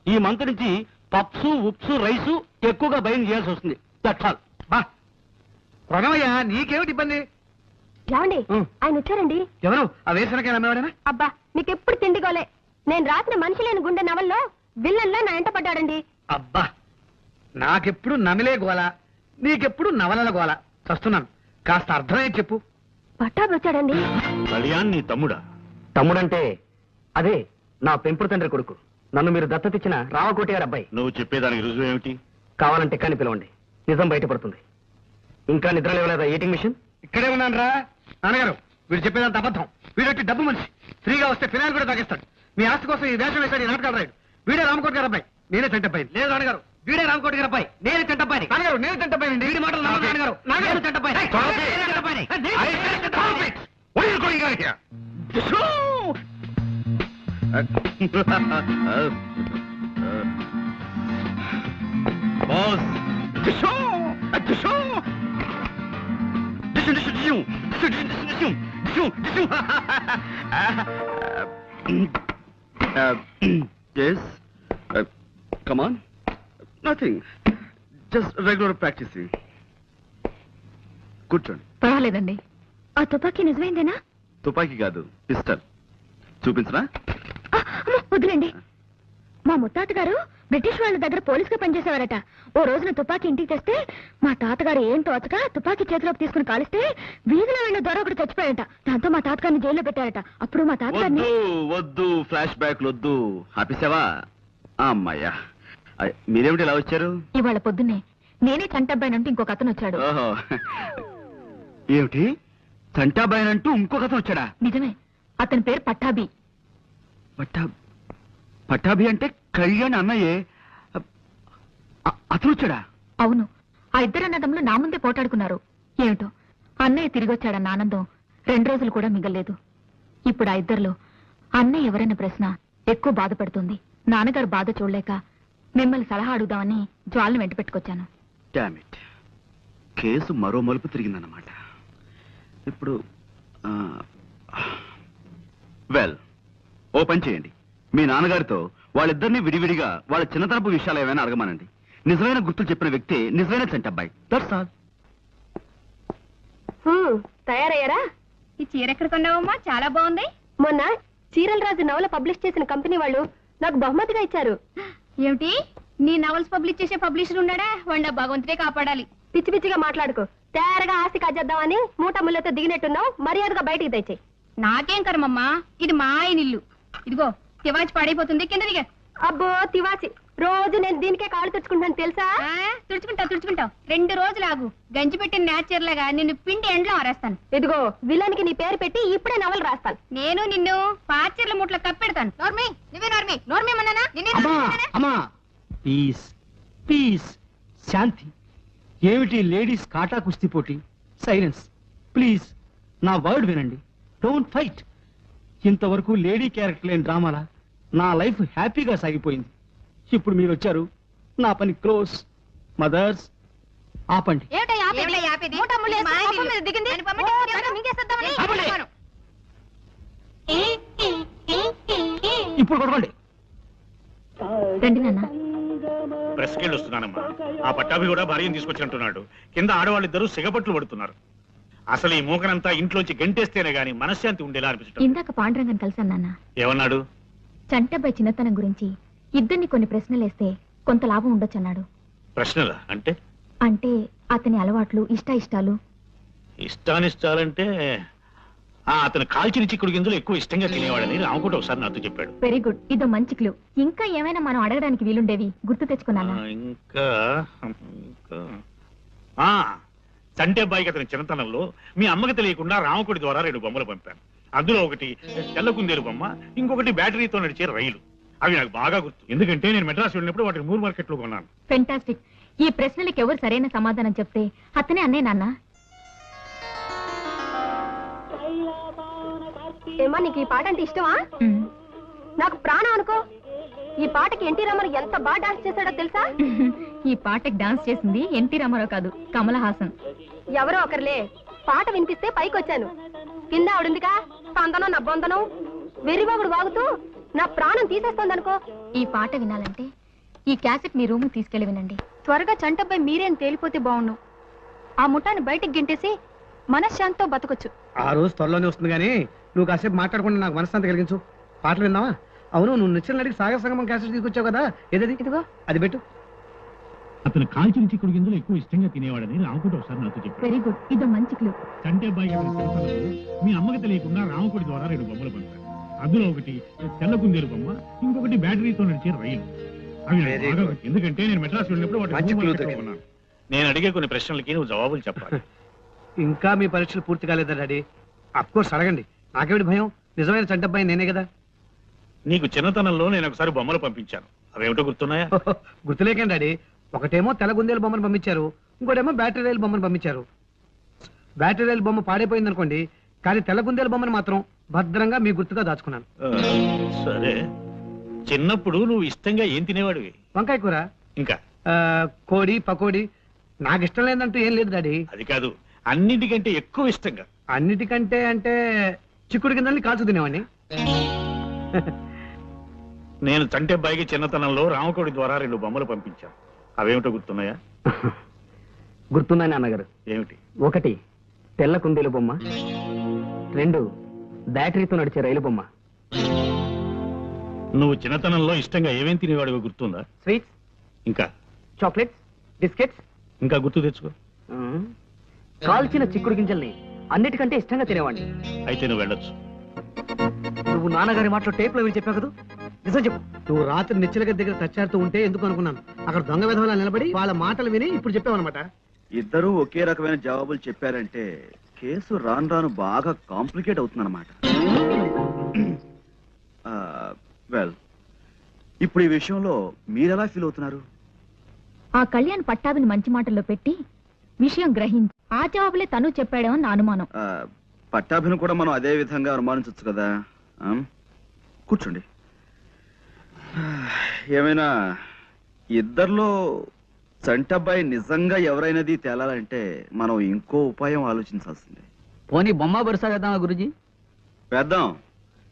ఈ మంత్ నుంచి పప్స్, ఉప్స్, రైసు ఎక్కువగా బయింగ్ చేయాల్సి వస్తుంది. దట్టాల్. బా ప్రణవయ్యా, నీకేమిటి ఇబ్బంది? ఏమండి, ఆయన వచ్చారండి. ఎవరు? ఆ వేసనకాయ అమ్మేవాడేనా? అబ్బా, మీకెప్పుడు తిండిగోలే. నేను రాసిన మనిషి లేని గుండె నవల్లో విల్లన్లా నా ఎంట పడ్డాడండి. అబ్బా, నాకెప్పుడు నమిలే గోల, నీకెప్పుడు నవలల గోల. చస్తున్నాను. కాస్త అర్థమయ్యే చెప్పు. పట్టాభి వచ్చాడండి. కళ్యాణ్ నీ తమ్ముడా? తమ్ముడంటే అదే నా పెంపుడు తండ్రి కొడుకు. నన్ను మీరు దత్తతిచ్చిన రామకోటి గారి అబ్బాయి. నువ్వు చెప్పేదానికి రుజువు ఏమిటి? కావాలంటే కానీ పిలవండి, నిజం బయటపడుతుంది. ఇంకా నిద్ర లేవలేదా ఈటింగ్ మిషన్? ఇక్కడే ఉన్నాను రా. నాన్నగారు, వీడు చెప్పేదంత అబద్ధం. వీడొట్టి డబ్బు మనిషి. ఫ్రీగా వస్తే ఫినాయిల్ కూడా తాగిస్తాడు. మీ ఆస్తి కోసం ఈ వేషం వేశాడు ఈ నాటకాలు రాయుడు. వీడే రామకోటి గారి అబ్బాయి, నేనే చంటబ్బాయి. లేదు నాన్నగారు, వీడే రామకోటి గారి అబ్బాయి, నేనే చంటబ్బాయి. నాన్నగారు, నేను చంటబ్బాయి. వీడి మాటలు నాన్నగారు, నేను Chantabbai. Yes. Come on. Nothing. Just regular practicing. కూర్చోండి. పర్వాలేదండి. ఆ తుపాకీ నిజమైందేనా? తుపాకీ కాదు, పిస్టల్. చూపించరా? వద్దులేండి. మా ముత్తాతగారు బ్రిటిష్ వాళ్ళ దగ్గర పోలీసుగా పనిచేసేవారట. ఓ రోజున తుపాకీ ఇంటికి తెస్తే మా తాతగారు ఏం తోచక తుపాకీ చేతిలోకి తీసుకుని కాలిస్తే వీధిలో వెళ్ళిన దొర ఒకటి చచ్చిపోయాట. దాంతో మా తాతగారిని జైల్లో పెట్టారట. అప్పుడు మా తాతగారిని వద్దు ఫ్లాష్ బ్యాక్లు వద్దు. ఆపేసావా? అమ్మాయ్యా, మీరేమిటి ఇలా వచ్చారు? ఇవాళ పొద్దున్నే నేనే చంటబ్బాయినంటూ ఇంకొక అతను వచ్చాడు. ఓహో, ఏమిటి చంటాబాయనంటూ ఇంకొక అతను వచ్చాడా? నిజమే. అతని పేరు పట్టాభి. పట్టాభి అంటే కళ్యాణ్ అన్నయ్యే. అతను వచ్చాడా? అవును. ఆ ఇద్దరు అన్నదమ్ములు నా ముందే పోటాడుకున్నారు. ఏమిటో అన్నయ్య తిరిగొచ్చాడన్న ఆనందం 2 రోజులు కూడా మిగల్లేదు. ఇప్పుడు ఆ ఇద్దరిలో అన్నయ్య ఎవరన్న ప్రశ్న ఎక్కువ బాధపడుతుంది. నాన్నగారు బాధ చూడలేక మిమ్మల్ని సలహా అడుగుదామని జ్వాలను వెంట పెట్టుకొచ్చాను. డామ్ ఇట్, కేసు మరో మలుపు తిరిగిందన్నమాట. ఇప్పుడు వెల్, ఓ పని చేయండి. మీ నాన్నగారితో వాళ్ళిద్దరిని విడివిడిగా వాళ్ళ చిన్నతనపు విషయాలు ఏమైనా అడగమానండి. నిజమైన గుర్తులు చెప్పిన వ్యక్తి నిజమైన చంటబ్బాయి. That's all. తయారయ్యారా? ఈ చీర ఎక్కడ కొన్నావమ్మా? చాలా బాగుంది. మొన్న చీరల రాజు నవల పబ్లిష్ చేసిన కంపెనీ వాళ్ళు నాకు బహుమతిగా ఇచ్చారు. ఏమిటి? నీ నవల్స్ పబ్లిష్ చేసే పబ్లిషర్ ఉన్నాడా? వాడిన భగవంతుడే కాపాడాలి. పిచ్చి పిచ్చిగా మాట్లాడుకో. తయారుగా ఆస్తి కాజేద్దామని మూట ముళ్ళతో దిగినట్టున్నావు. మర్యాదగా బయటికి తెచ్చి. నాకేం కర్మమ్మా, ఇది మా ఆయన ఇల్లు. ఇదిగో తివాచి పాడైపోతుంది, కింద దిగా. అబ్బో తివాసి, రోజు నేను దీనికే కాళ్ళు తుడుచుకుంటాను తెలుసా? తుడుచుకుంటావు 2 రోజులు ఆగు. గంజి పెట్టిన నేచర్ లాగా నిన్ను పిండి ఎండ్లో ఆరేస్తాను. ఇదిగో విలన్ కి నీ పేరు పెట్టి ఇప్పుడే నవలు రాస్తాను. నేను నిన్ను పాచర్ల ముట్లో కప్పెడతాను. నోర్మి మన్నానా? అమ్మా పీస్ పీస్, శాంతి. ఏమిటి లేడీస్ కాటా కుస్తీ పోటీ? Silence please. నా వర్డ్ వినండి, డోంట్ ఫైట్. ఇంతవరకు లేడీ క్యారెక్టర్ లేని డ్రామాలా నా లైఫ్ హ్యాపీగా సాగిపోయింది. ఇప్పుడు మీరు వచ్చారు, నా పని క్లోజ్. మదర్స్ ఆపండి. ఇప్పుడు కొడవండి. రండి నాన్న. ప్రెస్కెళ్ళి వస్తున్నానమ్మా. ఆ పట్టాభి కూడా భార్యను తీసుకొచ్చినట్టున్నాడు. కింద ఆడవాళ్ళిద్దరూ సిగపట్లు పడుతున్నారు. అసలు ఈ మూకనంతా ఇంట్లోంచి గంటేస్తేనే గాని మనశ్శాంతి ఉండేలా అనిపించడం. ఇందాక పాండురంగన్ కలిసాను నాన్న. ఏమన్నాడు? చంటబ్బాయి చిన్నతనం గురించి ఇద్దరిని కొన్ని ప్రశ్నలేస్తే కొంత లాభం ఉండొచ్చన్నాడు. ప్రశ్నలా అంటే? అంటే అతని అలవాట్లు, ఇష్టాలు. ఇష్టానిష్టాలంటే అతను కాల్చిన చిక్కుడు గింజలు ఎక్కువ ఇష్టంగా తినేవాడని రామకోట ఒకసారి నాతో చెప్పాడు. వెరీ గుడ్, ఇదో మంచి క్లూ. ఇంకా ఏమైనా మనం అడగడానికి వీలుండేవి గుర్తు తెచ్చుకున్నానా? ఇంకా చంటే అబ్బాయికి అతని చిన్నతనంలో మీ అమ్మకి తెలియకుండా రామకోటి ద్వారా 2 బొమ్మలు పంపాను. అందులో ఒకటి తెల్ల కుందేలు బొమ్మ, ఇంకొకటి బ్యాటరీతో నడిచే రైలు. అవి నాకు బాగా గుర్తు, ఎందుకంటే నేను మెడ్రాస్ వెళ్ళినప్పుడు వాటిని మూర్ మార్కెట్ లో కొన్నాను. ఫెంటాస్టిక్. ఈ ప్రశ్నలకు ఎవరు సరైన సమాధానం చెప్తే అతనే అన్నే నాన్న. ఏమా నీకు ఈ పాట అంటే ఇష్టమా? నాకు ప్రాణం అనుకో. ఈ పాటకి ఎన్టీ రామారావు ఎంత బాగా డాన్స్ చేశాడో తెలుసా? ఈ పాటకి డాన్స్ చేసింది ఎన్టీ రామారావు కాదు, కమల్ హాసన్. ఎవరో ఒకరులే, పాట వినిపిస్తే పైకి వచ్చాను. కింద ఆవిడుందిగా స్పందనం నా బొందనం వెర్రిబాబుడు వాగుతూ నా ప్రాణం తీసేస్తోందనుకో. ఈ పాట వినాలంటే ఈ క్యాసెట్ మీ రూమ్ తీసుకెళ్లి వినండి. త్వరగా చంటబ్బాయి మీరేం తేలిపోతే బాగుండు. ఆ ముఠాన్ని బయటికి గింటేసి మనశ్శాంతితో బతకొచ్చు. ఆ రోజు త్వరలోనే వస్తుంది కానీ నువ్వు కాసేపు మాట్లాడకుండా నాకు మనశ్శాంతి కలిగించు. పాటలు విన్నావా? అవును, నువ్వు నచ్చిన నడికి సాగర సంగమం క్యాసెట్ తీసుకొచ్చావు కదా, ఏదది? ఇదిగో అది పెట్టు. అతను కాల్చిన చిక్కుడు గింజలు ఎక్కువ ఇష్టంగా తినేవాడని రామకోటి ఒకసారి నాతో చెప్పాడు. వెరీ గుడ్, ఇదో మంచి క్లూ. చంటే అబ్బాయి మీ అమ్మకి తెలియకుండా రామకోటి ద్వారా 2 బొమ్మలు పంపాడు. అందులో ఒకటి తెల్ల కుందేలు బొమ్మ, ఇంకొకటి బ్యాటరీతో నడిచే రైలు. అవి నాకు బాగా గుర్తు, ఎందుకంటే నేను మెడ్రాస్ వెళ్ళినప్పుడు వాటిని. నేను అడిగే కొన్ని ప్రశ్నలకి నువ్వు జవాబులు చెప్పాలి. ఇంకా మీ పరీక్షలు పూర్తి కాలేదా డాడీ? అఫ్కోర్స్ అడగండి, నాకేమిటి భయం? నిజమైన చంటబ్బాయి నేనే కదా. నీకు చిన్నతనంలో నేను ఒకసారి బొమ్మలు పంపించాను, అవేమిటో గుర్తున్నాయా? గుర్తులేకండి డాడీ. ఒకటేమో తెల్ల గుందేలు బొమ్మను పంపించారు, ఇంకోటేమో బ్యాటరీ రైలు బొమ్మను పంపించారు. బ్యాటరీ రైలు బొమ్మ పాడైపోయింది అనుకోండి, కానీ తెల్ల గుందేలు బొమ్మను మాత్రం భద్రంగా మీ గుర్తుగా దాచుకున్నాను. సరే, చిన్నప్పుడు నువ్వు ఇష్టంగా ఏం తినేవాడివి? వంకాయ కూర, ఇంకా కోడి, పకోడి. నాకు ఇష్టం లేదంటూ ఏం లేదు డాడీ. అది కాదు, అన్నిటికంటే ఎక్కువ ఇష్టంగా. అన్నిటికంటే అంటే చిక్కుడు కిందని కాల్చు తినేవాడిని. నేను చంటెబ్బాయికి చిన్నతనంలో రామకోడి ద్వారా 2 బొమ్మలు పంపించాను, అవేమిటో గుర్తున్నాయా? గుర్తున్నాయి నాన్నగారు. ఏమిటి? ఒకటి తెల్ల కుందేలు బొమ్మ, 2 బ్యాటరీతో నడిచే రైలు బొమ్మ. నువ్వు చిన్నతనంలో ఇష్టంగా ఏమేం తినేవాడివో గుర్తుందా? స్వీట్స్, ఇంకా చాక్లెట్స్, బిస్కెట్స్. ఇంకా గుర్తు తెచ్చుకో. కాల్చిన చిక్కుడు గింజల్ని అన్నిటికంటే ఇష్టంగా తినేవాడిని. అయితే నువ్వు వెళ్ళొచ్చు. నువ్వు నాన్నగారి మాటలో టేప్ లో చెప్పావు కదా, నిజం చెప్పు. నువ్వు రాత్రి నిచ్చెల గది దగ్గర తచ్చాడుతూ ఉంటే ఎందుకు అనుకున్నాను. అక్కడ దొంగ విధవలా నిలబడి వాళ్ళ మాటలు విని ఇప్పుడు చెప్పావన్నమాట. ఇద్దరూ ఒకే రకమైన జవాబులు చెప్పారంటే కేసు రాను రాను బాగా కాంప్లికేట్ అవుతుందన్నమాట. వెల్, ఇప్పుడు ఈ విషయంలో మీరెలా ఫీల్ అవుతున్నారు? ఆ కళ్యాణ్ పట్టాభిని మంచి మాటల్లో పెట్టి విషయం గ్రహించి ఆ జవాబులే తను చెప్పాడేమో నా అనుమానం. పట్టాభిని కూడా మనం అదే విధంగా అనుమానించవచ్చు కదా. కూర్చోండి. ఏమైనా ఇద్దరిలో చంటబ్బాయి నిజంగా ఎవరైనది తేలాలంటే మనం ఇంకో ఉపాయం ఆలోచించాల్సిందే. పోనీ బొమ్మ బరుసా వేద్దామా గురుజీ? వేద్దాం.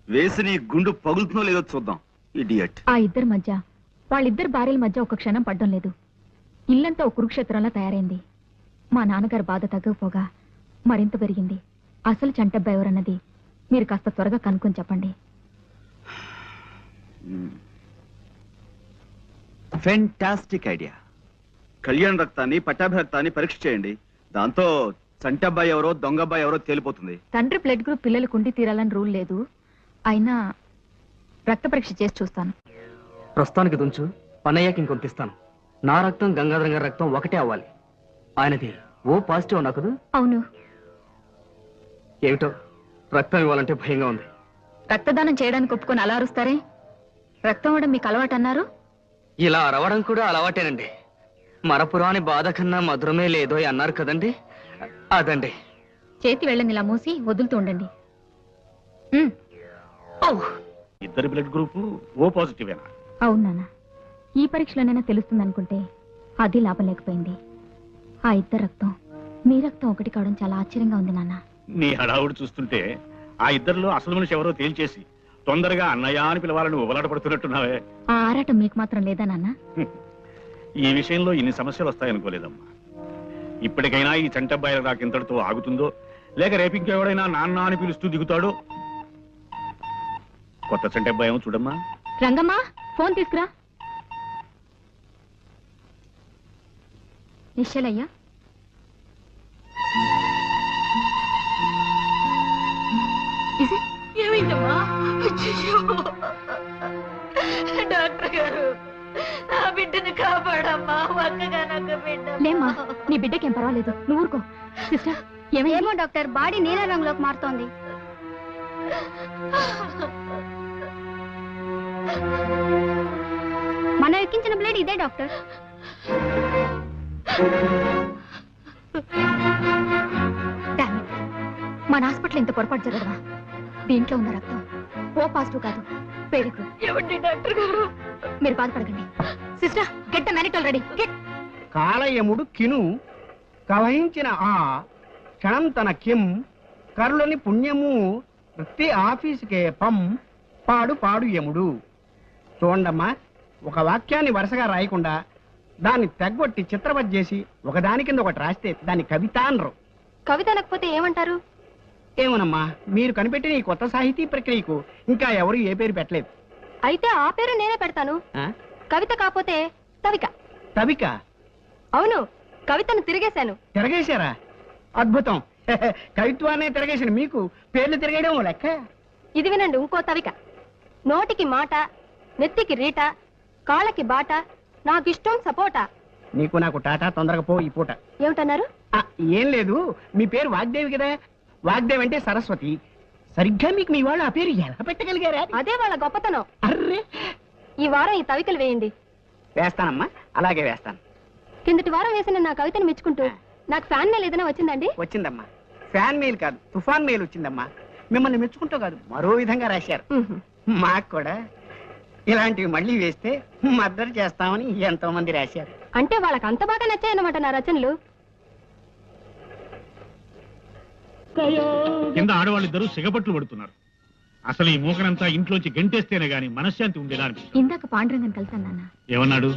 వేసి నీ గుండు పగులుతుందో లేదో చూద్దాం. ఇడియట్. ఆ ఇద్దరి మధ్య, వాళ్ళిద్దరు భార్యల మధ్య ఒక క్షణం పడ్డం లేదు. ఇల్లంతా ఒక కురుక్షేత్రంలా తయారైంది. మా నాన్నగారు బాధ తగ్గకపోగా మరింత పెరిగింది. అసలు చంటబ్బాయి ఎవరన్నది మీరు కాస్త త్వరగా కనుక్కొని చెప్పండి. Fantastic idea. కళ్యాణ్ రక్తాన్ని, పట్టాభి రక్తాన్ని పరీక్ష చేయండి. దాంతో చంటబ్బాయి ఎవరో దొంగబ్బాయి ఎవరో తేలిపోతుంది. తండ్రి బ్లడ్ గ్రూప్ పిల్లలు కుండి తీరాలని రూల్ లేదు. అయినా రక్త పరీక్ష చేసి చూస్తాను. ప్రస్తుతానికి దుంచు, పన్నయ్యకి ఇంకొంత ఇస్తాను. నా రక్తం గంగాధరం గారి రక్తం ఒకటే అవ్వాలి. ఆయనది ఓ పాజిటివ్ అన్నా కదూ? అవును. ఏమిటో రక్తం ఇవ్వాలంటే భయంగా ఉంది. రక్తదానం చేయడానికి ఒప్పుకొని అలా అరుస్తారే? రక్తం ఇవ్వడం మీకు అలవాటు అన్నారు. ఇలా అరవడం కూడా అలవాటేనండి. మరపురాని బాధ కన్నా మధురమే లేదో అన్నారు కదండి, అదండి. చేతి వెళ్ళని ఇలా మూసి వదులుతూ ఉండండి. ఇద్దరి బ్లడ్ గ్రూప్ ఓ పాజిటివేనా? అవును నాన్న, ఈ పరీక్షలోనైనా తెలుస్తుంది అనుకుంటే అది లాభం లేకపోయింది. ఆ ఇద్దరు రక్తం మీ రక్తం ఒకటి కావడం చాలా ఆశ్చర్యంగా ఉంది నాన్న. నీ హడావుడు చూస్తుంటే ఆ ఇద్దరిలో అసలు మనిషి ఎవరో తేల్చేసి తొందరగా అన్నయ్య అని పిలవాలని ఉబలాట పడుతున్నట్టున్నావే. ఆ ఆరాటం మీకు మాత్రం లేదా నాన్న? ఈ విషయంలో ఇన్ని సమస్యలు వస్తాయనుకోలేదమ్మా. ఇప్పటికైనా ఈ చంటబ్బాయిల రాకింతటితో ఆగుతుందో, లేక రేపు ఇంకెవడైనా నాన్న అని పిలుస్తూ దిగుతాడో. కొత్త చంటబ్బాయం చూడమ్మా. రంగమ్మా, ఫోన్ తీసుకురా. నిశ్చలయ్యా, ఏమైందమ్మా? డాక్టర్ గారు, నా బిడ్డను కాపాడమ్మా. ఒక్కగానొక్క బిడ్డ. లేమ్మా, నీ బిడ్డకేం పర్వాలేదు, నువ్వు ఊరుకో. సిస్టర్, ఏమో డాక్టర్, బాడీ నీల రంగులోకి మారుతోంది. మనం ఎక్కించిన బ్లేడ్ ఇదే డాక్టర్. Damn it. మన హాస్పిటల్ ఇంత పొరపాటు జరగదా? దీంట్లో ఉన్న రక్తం ఓ పాజిటివ్ కాదు, వెరీ గుడ్. ఏమండి డాక్టర్ గారు? మీరు బాధపడకండి. సిస్టర్, గెట్ ద మ్యానిటల్ రెడీ. గెట్. కాలయముడు కిను కవహించిన ఆ క్షణం తన కిం కరులని పుణ్యము వృత్తి ఆఫీసుకే పం పాడు పాడు యముడు. చూడండమ్మా, ఒక వాక్యాన్ని వరుసగా రాయకుండా దాన్ని తెగ్గొట్టి చిత్రవత్ చేసి ఒకదాని కింద ఒకటి రాస్తే దాన్ని కవిత అనరు. కవిత అనకపోతే ఏమంటారు? ఏమోనమ్మా, మీరు కనిపెట్టిన ఈ కొత్త సాహితీ ప్రక్రియకు ఇంకా ఎవరు ఏ పేరు పెట్టలేదు. అయితే ఆ పేరు నేనే పెడతాను. ఆ? కవిత కాకపోతే తవిక. తవిక? అవును, కవితను తిరిగేశాను. తిరగేశారా? అద్భుతం. కవిత్వాన్ని తిరగేసిన మీకు పేర్లు తిరగేయడం లెక్క. ఇది వినండి, ఇంకో తవిక. నోటికి మాట, నెత్తికి రీట, కాళ్ళకి బాట, నాకిష్టం సపోటా. నీకు నాకు టాటా, తొందరగా పో ఈ పూట. ఏమిటన్నారు? ఏం లేదు, మీ పేరు వాగ్దేవి కదా. వాగ్దేవి అంటే సరస్వతి. సరిగ్గా మీకు మీ వాళ్ళు ఆ పేరు ఎలా పెట్టగలిగారా? అదే వాళ్ళ గొప్పతనం. అర్రే, ఈ వారం ఈ తవికలు వేయండి. వేస్తానమ్మా, అలాగే వేస్తాను. కిందటి వారం వేసిన నా కవితను మెచ్చుకుంటూ నాకు ఫ్యాన్ మెయిల్ ఏదైనా వచ్చిందండి? వచ్చిందమ్మా. ఫ్యాన్ మెయిల్ కాదు, తుఫాన్ మెయిల్ వచ్చిందమ్మా. మిమ్మల్ని మెచ్చుకుంటూ కాదు, మరో విధంగా రాశారు. మాకు కూడా ఇలాంటివి మళ్ళీ వేస్తే మద్దతు చేస్తామని ఎంతో మంది రాశారు. అంటే వాళ్ళకి అంత బాగా నచ్చాయన్నమాట నా రచనలు. కింద ఆడవాళ్ళిద్దరూ సిగపట్లు పడుతున్నారు. అసలు ఈ మూకనంతా ఇంట్లోంచి గంటేస్తేనే గాని మనశ్శాంతి ఉండేలా అనిపిస్తుంది. ఇందాక పాండురంగన్ కలిసాను నాన్న. ఏమన్నాడు?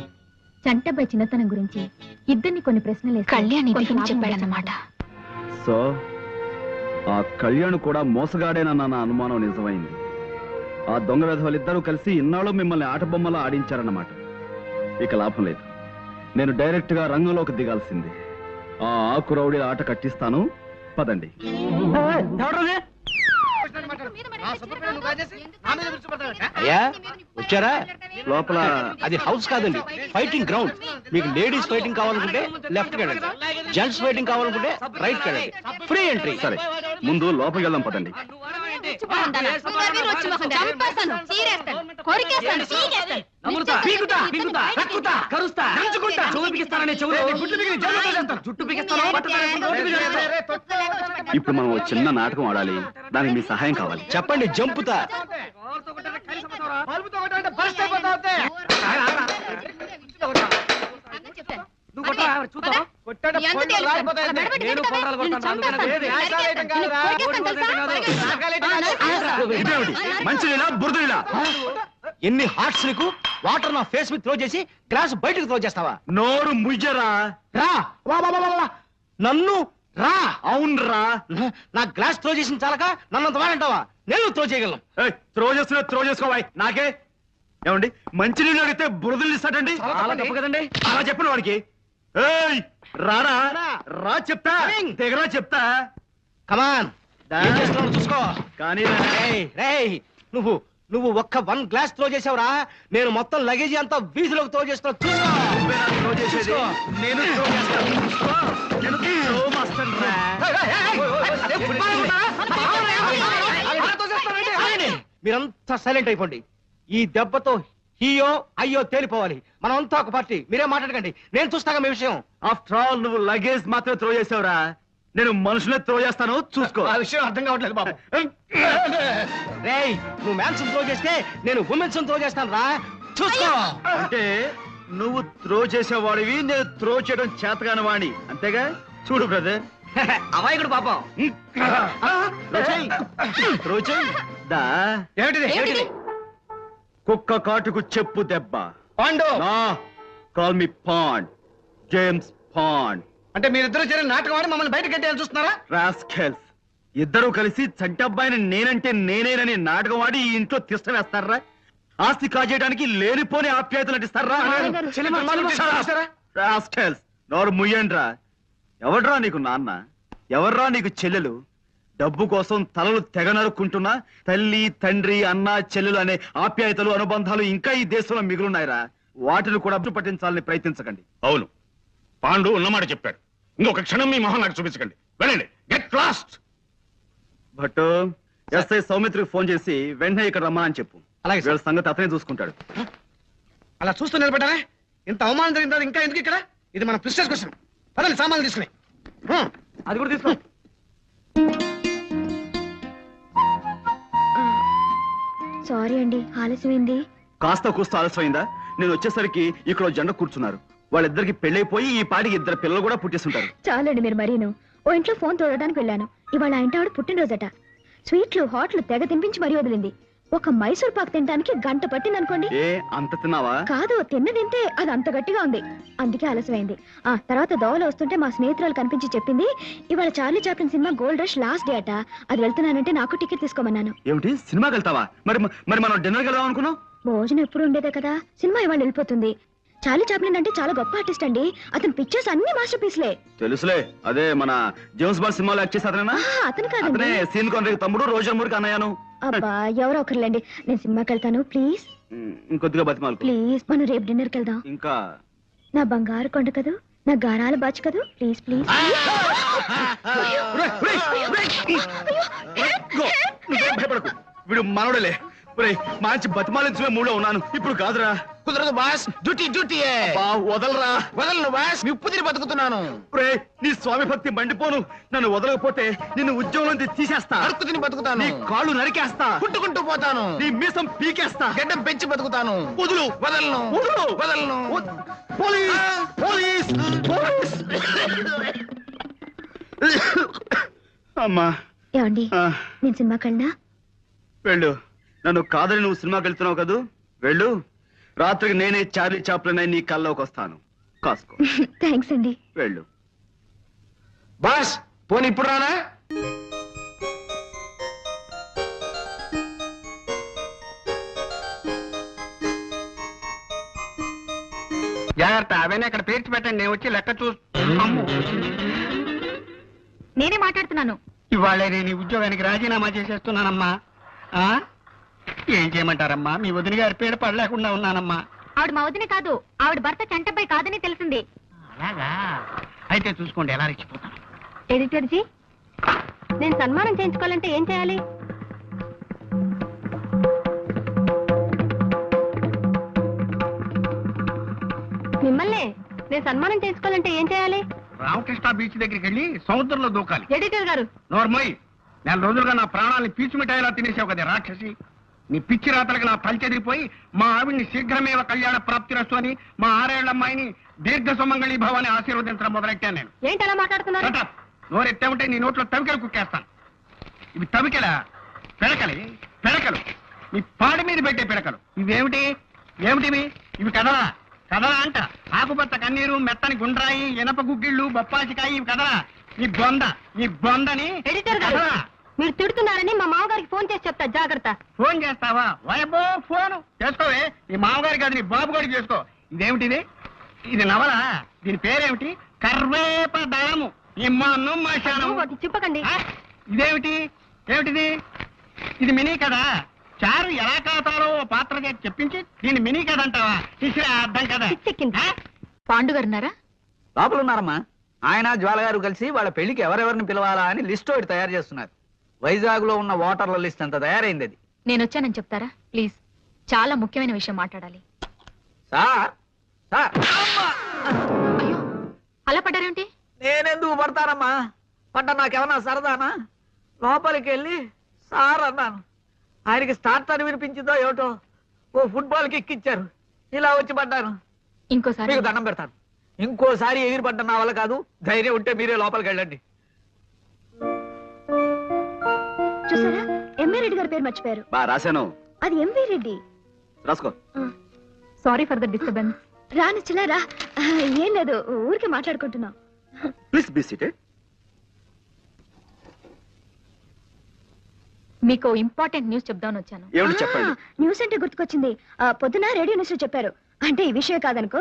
చంటబ్బాయి చిన్నతనం గురించి ఇద్దరిని కొన్ని ప్రశ్నలు కళ్యాణి చెప్పాడన్నమాట. సో ఆ కళ్యాణ్ కూడా మోసగాడేనన్న నా అనుమానం నిజమైంది. ఆ దొంగ వెధవలిద్దరూ కలిసి ఇన్నాళ్ళు మిమ్మల్ని ఆటబొమ్మలా ఆడించారన్నమాట. ఇక లాభం లేదు, నేను డైరెక్ట్ గా రంగంలోకి దిగాల్సింది. ఆ ఆకురౌడి ఆట కట్టిస్తాను, పదండి. అయ్యా వచ్చారా? లోపల అది హౌస్ కాదండి, ఫైటింగ్ గ్రౌండ్. మీకు లేడీస్ ఫైటింగ్ కావాలనుకుంటే లెఫ్ట్ వెళ్ళండి, జెంట్స్ ఫైటింగ్ కావాలనుకుంటే రైట్ వెళ్ళండి. Free entry. సరే, ముందు లోపలికి వెళ్దాం, పదండి. ఇప్పుడు మనం ఒక చిన్న నాటకం ఆడాలి, దానికి మీ సహాయం కావాలి. చెప్పండి, జంపుతా. మంచినీళ్ళ బురదీలా? ఎన్ని హార్ట్స్ నీకు? వాటర్ నా ఫేస్ మీద త్రో చేసి గ్లాస్ బయటకు త్రో చేస్తావా? నోరు ముయ్యరా. రా, వా, వా, వా, వా. నన్ను రా. అవునరా, నా గ్లాస్ త్రో చేసిన చాలక నన్నంత వాడంటావా? నేను త్రో చేయగలను. త్రో చేసుకోవాలి నాకే. ఏమండి, మంచినీళ్ళు అడిగితే బురదలు ఇస్తాడండి? అలా తప్పు కదండి. అలా చెప్పిన వాడికి రారా, రా చెప్తా, దగ్గర చెప్తా. కమాన్, ఏం చేస్తున్నావు చూసుకో. కానీ రేయ్, రేయ్, నువ్వు నువ్వు ఒక్క 1 గ్లాస్ త్రో చేసావురా, నేను మొత్తం లగేజీ అంతా వీధిలోకి త్రో చేస్తున్నా. చూసుకో. త్రో చేసేది నేను త్రో చేస్తాను. నేను త్రో మాస్టర్ రా. మీరంతా సైలెంట్ అయిపోండి. ఈ దెబ్బతో హీయో అయ్యో తేలిపోవాలి. మనం అంతా ఒక పార్టీ. మీరేం మాట్లాడకండి, నేను చూస్తాగా మీ విషయం. ఆఫ్టర్ ఆల్ నువ్వు లగేజ్ మాత్రమే త్రో చేసావురా, నేను మనుషులే త్రో చేస్తాను. చూసుకో. ఆ విషయం అర్థం కావట్లేదు బాబు. రేయ్, నువ్వు మ్యాన్స్ త్రో చేస్తే నేను ఉమెన్స్ త్రో చేస్తాను రా. చూసుకో. అంటే నువ్వు త్రో చేసేవాడివి, నేను త్రో చేయడం చేతగాని వాణి, అంతేగా? చూడు బ్రదర్, అమాయకుడు పాపం. త్రో చేయి. దా. ఏమిటిది? కుక్క కాటుకు చెప్పు దెబ్బ. Pandu. Call me Pond, James Pond. అంటే మీరిద్దరు చేరిన నాటకం ఆడి మమ్మల్ని బయట కట్టేయాలని చూస్తున్నారా? రాస్కెల్స్, ఇద్దరు కలిసి చంటబ్బాయిని నేనంటే నేనేనని నాటకం ఆడి ఈ ఇంట్లో తిష్ట వేస్తారా? ఆస్తి కాజేయడానికి లేనిపోని ఆప్యాయతలు నటిస్తారా? రాస్కెల్స్, నోరు ముయ్యండ్రా. ఎవడ్రా నీకు నాన్న? ఎవర్రా నీకు చెల్లెలు? డబ్బు కోసం తలలు తెగ నరుక్కుంటున్నా తల్లి, తండ్రి, అన్న, చెల్లెలు అనే ఆప్యాయతలు, అనుబంధాలు ఇంకా ఈ దేశంలో మిగులున్నాయిరా. వాటిని కూడా పట్టించాలని ప్రయత్నించకండి. అవును, పాండు ఉన్నమాట చెప్పాడు. ఇంకొక క్షణం మీ మొహం నాకు చూపించకండి. వెళ్ళండి, గెట్ లాస్ట్. బట్ ఎస్ఐ సౌమిత్రికి ఫోన్ చేసి వెంటనే ఇక్కడ రమ్మా అని చెప్పు. అలాగే వీళ్ళ సంగతి అతనే చూసుకుంటాడు. అలా చూస్తూ నిలబడ్డానే. ఇంత అవమానం జరిగిన తర్వాత ఇంకా ఎందుకు ఇక్కడ? ఇది మన ప్రిస్టేజ్ క్వశ్చన్. పదండి, సామాన్లు తీసుకుని. అది కూడా తీసుకో. సారీ అండి, ఆలస్యమైంది. కాస్త కూస్త ఆలస్యమైందా? నేను వచ్చేసరికి ఇక్కడ జెండా కూర్చున్నారు. వాళ్ళిద్దరికి పెళ్ళైపోయి ఈ పాటికి 2 పిల్లలు కూడా పుట్టేస్తుంటారు. చాలండి మీరు మరీను. ఓ ఇంట్లో ఫోన్ తోడడానికి వెళ్ళాను. ఇవాళ ఆ ఇంటి ఆవిడ పుట్టినరోజట. స్వీట్లు హాట్లు తెగ తినిపించి మరీ వదిలింది. ఒక మైసూర్ పాక్ తినడానికి 1 గంట పట్టింది అనుకోండి. ఏ అంత తిన్నావా? కాదు, తిన్నదింతే. అది అంత గట్టిగా ఉంది, అందుకే ఆలస్యమైంది. ఆ తర్వాత దోవలో వస్తుంటే మా స్నేహితురాలు కనిపించి చెప్పింది, ఇవాళ Charlie Chaplin cinema gold rush last day అట. అది వెళ్తున్నానంటే నాకు టికెట్ తీసుకోమన్నాను. ఏమిటి, సినిమాకి వెళ్తావా? మరి మరి మనం డిన్నర్కి వెళ్దాం అనుకున్నాం. భోజనం ఎప్పుడు ఉండేదే కదా, సినిమా ఇవాళ వెళ్ళిపోతుంది. చార్లీ చాప్లిన్ అంటే చాలా గొప్ప ఆర్టిస్ట్ అండి. అతను పిక్చర్స్ అన్ని మాస్టర్ పీస్లే. తెలుసులే, అదే మన జేమ్స్ బాండ్ సినిమాలో యాక్ట్ చేసి అతనేనా? అతను కాదండి, అతనే సీన్ కాంట్రాక్ట్ తమ్ముడు, రోజర్ మూర్కి అన్నయ్యను. అబ్బా ఎవరో ఒకరులేండి. నేను సినిమాకి వెళ్తాను ప్లీజ్. ఇంకొద్దిగా బతిమాలు ప్లీజ్, మనం రేపు డిన్నర్కి వెళ్దాం. ఇంకా నా బంగారు కొండ కదూ, నా గారాల బాచు కదూ, ప్లీజ్ ప్లీజ్. భయపడకు, వీడు మనోడలే. మంచి బతిమాలించే మూడో ఉన్నాను, ఇప్పుడు కాదురా. కుదరదు బాస్, డ్యూటీ వదలరా. వదలను బాస్, ఉప్పు తిని బతుకుతున్నాను. నీ స్వామి భక్తి మండిపోను. నన్ను వదలకపోతే నిన్ను ఉద్యోగం నుంచి తీసేస్తా. అడుక్కు తిని బతుకుతాను. నీ కాళ్ళు నరికేస్తా. పుట్టుకుంటూ పోతాను. నీ మీసం పీకేస్తా. గడ్డం పెంచి బతుకుతాను. వదులు. వదలను. వదలను. పోలీస్. అమ్మా. ఏమండి, నేను సినిమాకి వెళ్ళినా? వెళ్ళు. నన్ను కాదని నువ్వు సినిమాకి వెళ్తున్నావు కదూ, వెళ్ళు. రాత్రికి నేనే చార్లీ చాప్లిన్ నీ కల్లోకి వస్తాను. కాసుకో. థ్యాంక్స్ అండి. వెళ్ళు. బాస్ పోనీ ఇప్పుడు రానా? జాగ్రత్త, అవన్నీ అక్కడ పేర్చి పెట్టండి, నేను వచ్చి లెక్క నేనే మాట్లాడుతున్నాను. ఇవాళ నేను ఈ ఉద్యోగానికి రాజీనామా చేసేస్తున్నానమ్మా. ఏం చేయమంటారమ్మా, మీ వదిన గారి పేరు పడలేకుండా ఉన్నానమ్మా. ఆవిడ మా వదిన కాదు, ఆవిడ భర్త చంటబ్బాయి కాదని తెలిసింది. అలాగా అయితే చూసుకోండి ఎలా రెచ్చిపోతాను. ఎడిటర్ జీ, నేను సన్మానం చేయించుకోవాలంటే ఏం చేయాలి? మిమ్మల్ని నేను సన్మానం చేసుకోవాలంటే ఏం చేయాలి? రామకృష్ణ బీచ్ దగ్గరికి వెళ్ళి సముద్రంలో దూకాలి. ఎడిటర్ గారు, నోర్మోయ్, 4 రోజులుగా నా ప్రాణాన్ని పీచు మిఠాయిలా తినేసావు కదా రాక్షసి. నీ పిచ్చి రాతలకు నా పలిచెదిరిపోయి మా ఆవిడ్ని శీఘ్రమేవ కళ్యాణ ప్రాప్తిరస్తు అని, మా 6 ఏళ్ల అమ్మాయిని దీర్ఘ సుమంగళి భవాన్ని ఆశీర్వదించడం మొదలెట్టాను నేను. ఏంటి అలా మాట్లాడుతున్నారు? నోరెత్తే ఉంటే నీ నోట్లో తవికలు కుక్కేస్తాను. ఇవి తవికలా? పిడకలు. నీ పాడి మీద పెట్టే పిడకలు. ఇవేమిటి? ఇవి కదలా అంట. ఆకుపచ్చ కన్నీరు, మెత్తని గుండ్రాయి, ఇనప గుగ్గిళ్ళు, బొప్పాసికాయి, ఇవి కదలా. నీ బొందని. ఎడిటర్ గారు, మీరు తిడుతున్నారని మా మామగారికి ఫోన్ చేసి చెప్తా, జాగ్రత్త. ఫోన్ చేస్తావా? వాయబో, ఫోన్ చేసుకోవే. నీ మామగారికి కాదు, నీ బాబు గారికి చేసుకో. ఇదేమిటిది? ఇది నవల. దీని పేరేమిటి? కర్వేపదళము. చెప్పకండి. ఇదేమిటిది? ఇది మినీ కదా. చారు ఎలా కాతారో ఓ పాత్ర చేసి చెప్పించి దీన్ని మినీ కథ అంటావా ఇసే అర్థం కదా పాండు గారు ఉన్నారా? లోపల ఉన్నారమ్మా. ఆయన జ్వాల గారు కలిసి వాళ్ళ పెళ్లికి ఎవరెవరిని పిలవాలా అని లిస్ట్ ఒకటి తయారు చేస్తున్నారు. వైజాగ్ లో ఉన్న ఓటర్ల లిస్ట్ అంతా తయారైంది. అది నేను వచ్చానని చెప్తారా ప్లీజ్? చాలా ముఖ్యమైన విషయం మాట్లాడాలి. సార్ సార్ అయ్యో అలా పడ్డారేంటి? నేనెందుకు పడతానమ్మా? పడ్డ నాకేమన్నా సరదానా? లోపలికి వెళ్ళి సార్ అన్నాను. ఆయనకి స్టార్ట్ అని వినిపించిందో ఏమిటో ఓ ఫుట్బాల్ కి ఎక్కిచ్చారు. ఇలా వచ్చి పడ్డాను. ఇంకోసారి మీకు దండం పెడతాను. ఇంకోసారి ఎగిరి పడ్డ నా వల్ల కాదు. ధైర్యం ఉంటే మీరే లోపలికి వెళ్ళండి. చూసారా ఎంవీ రెడ్డి గారి పేరు మర్చిపోయారు. బా రాశాను. అది ఎంవీ రెడ్డి. రాసుకో. Sorry for the disturbance. రానిచ్చిలా రా. ఏం లేదు, ఊరికే మాట్లాడుకుంటున్నాం. Please be seated. మీకు ఇంపార్టెంట్ న్యూస్ చెప్దామని వచ్చాను. ఏమిటి చెప్పండి. న్యూస్ అంటే గుర్తుకొచ్చింది. పొద్దున రేడియో న్యూస్ లో చెప్పారు. అంటే ఈ విషయం కాదనుకో.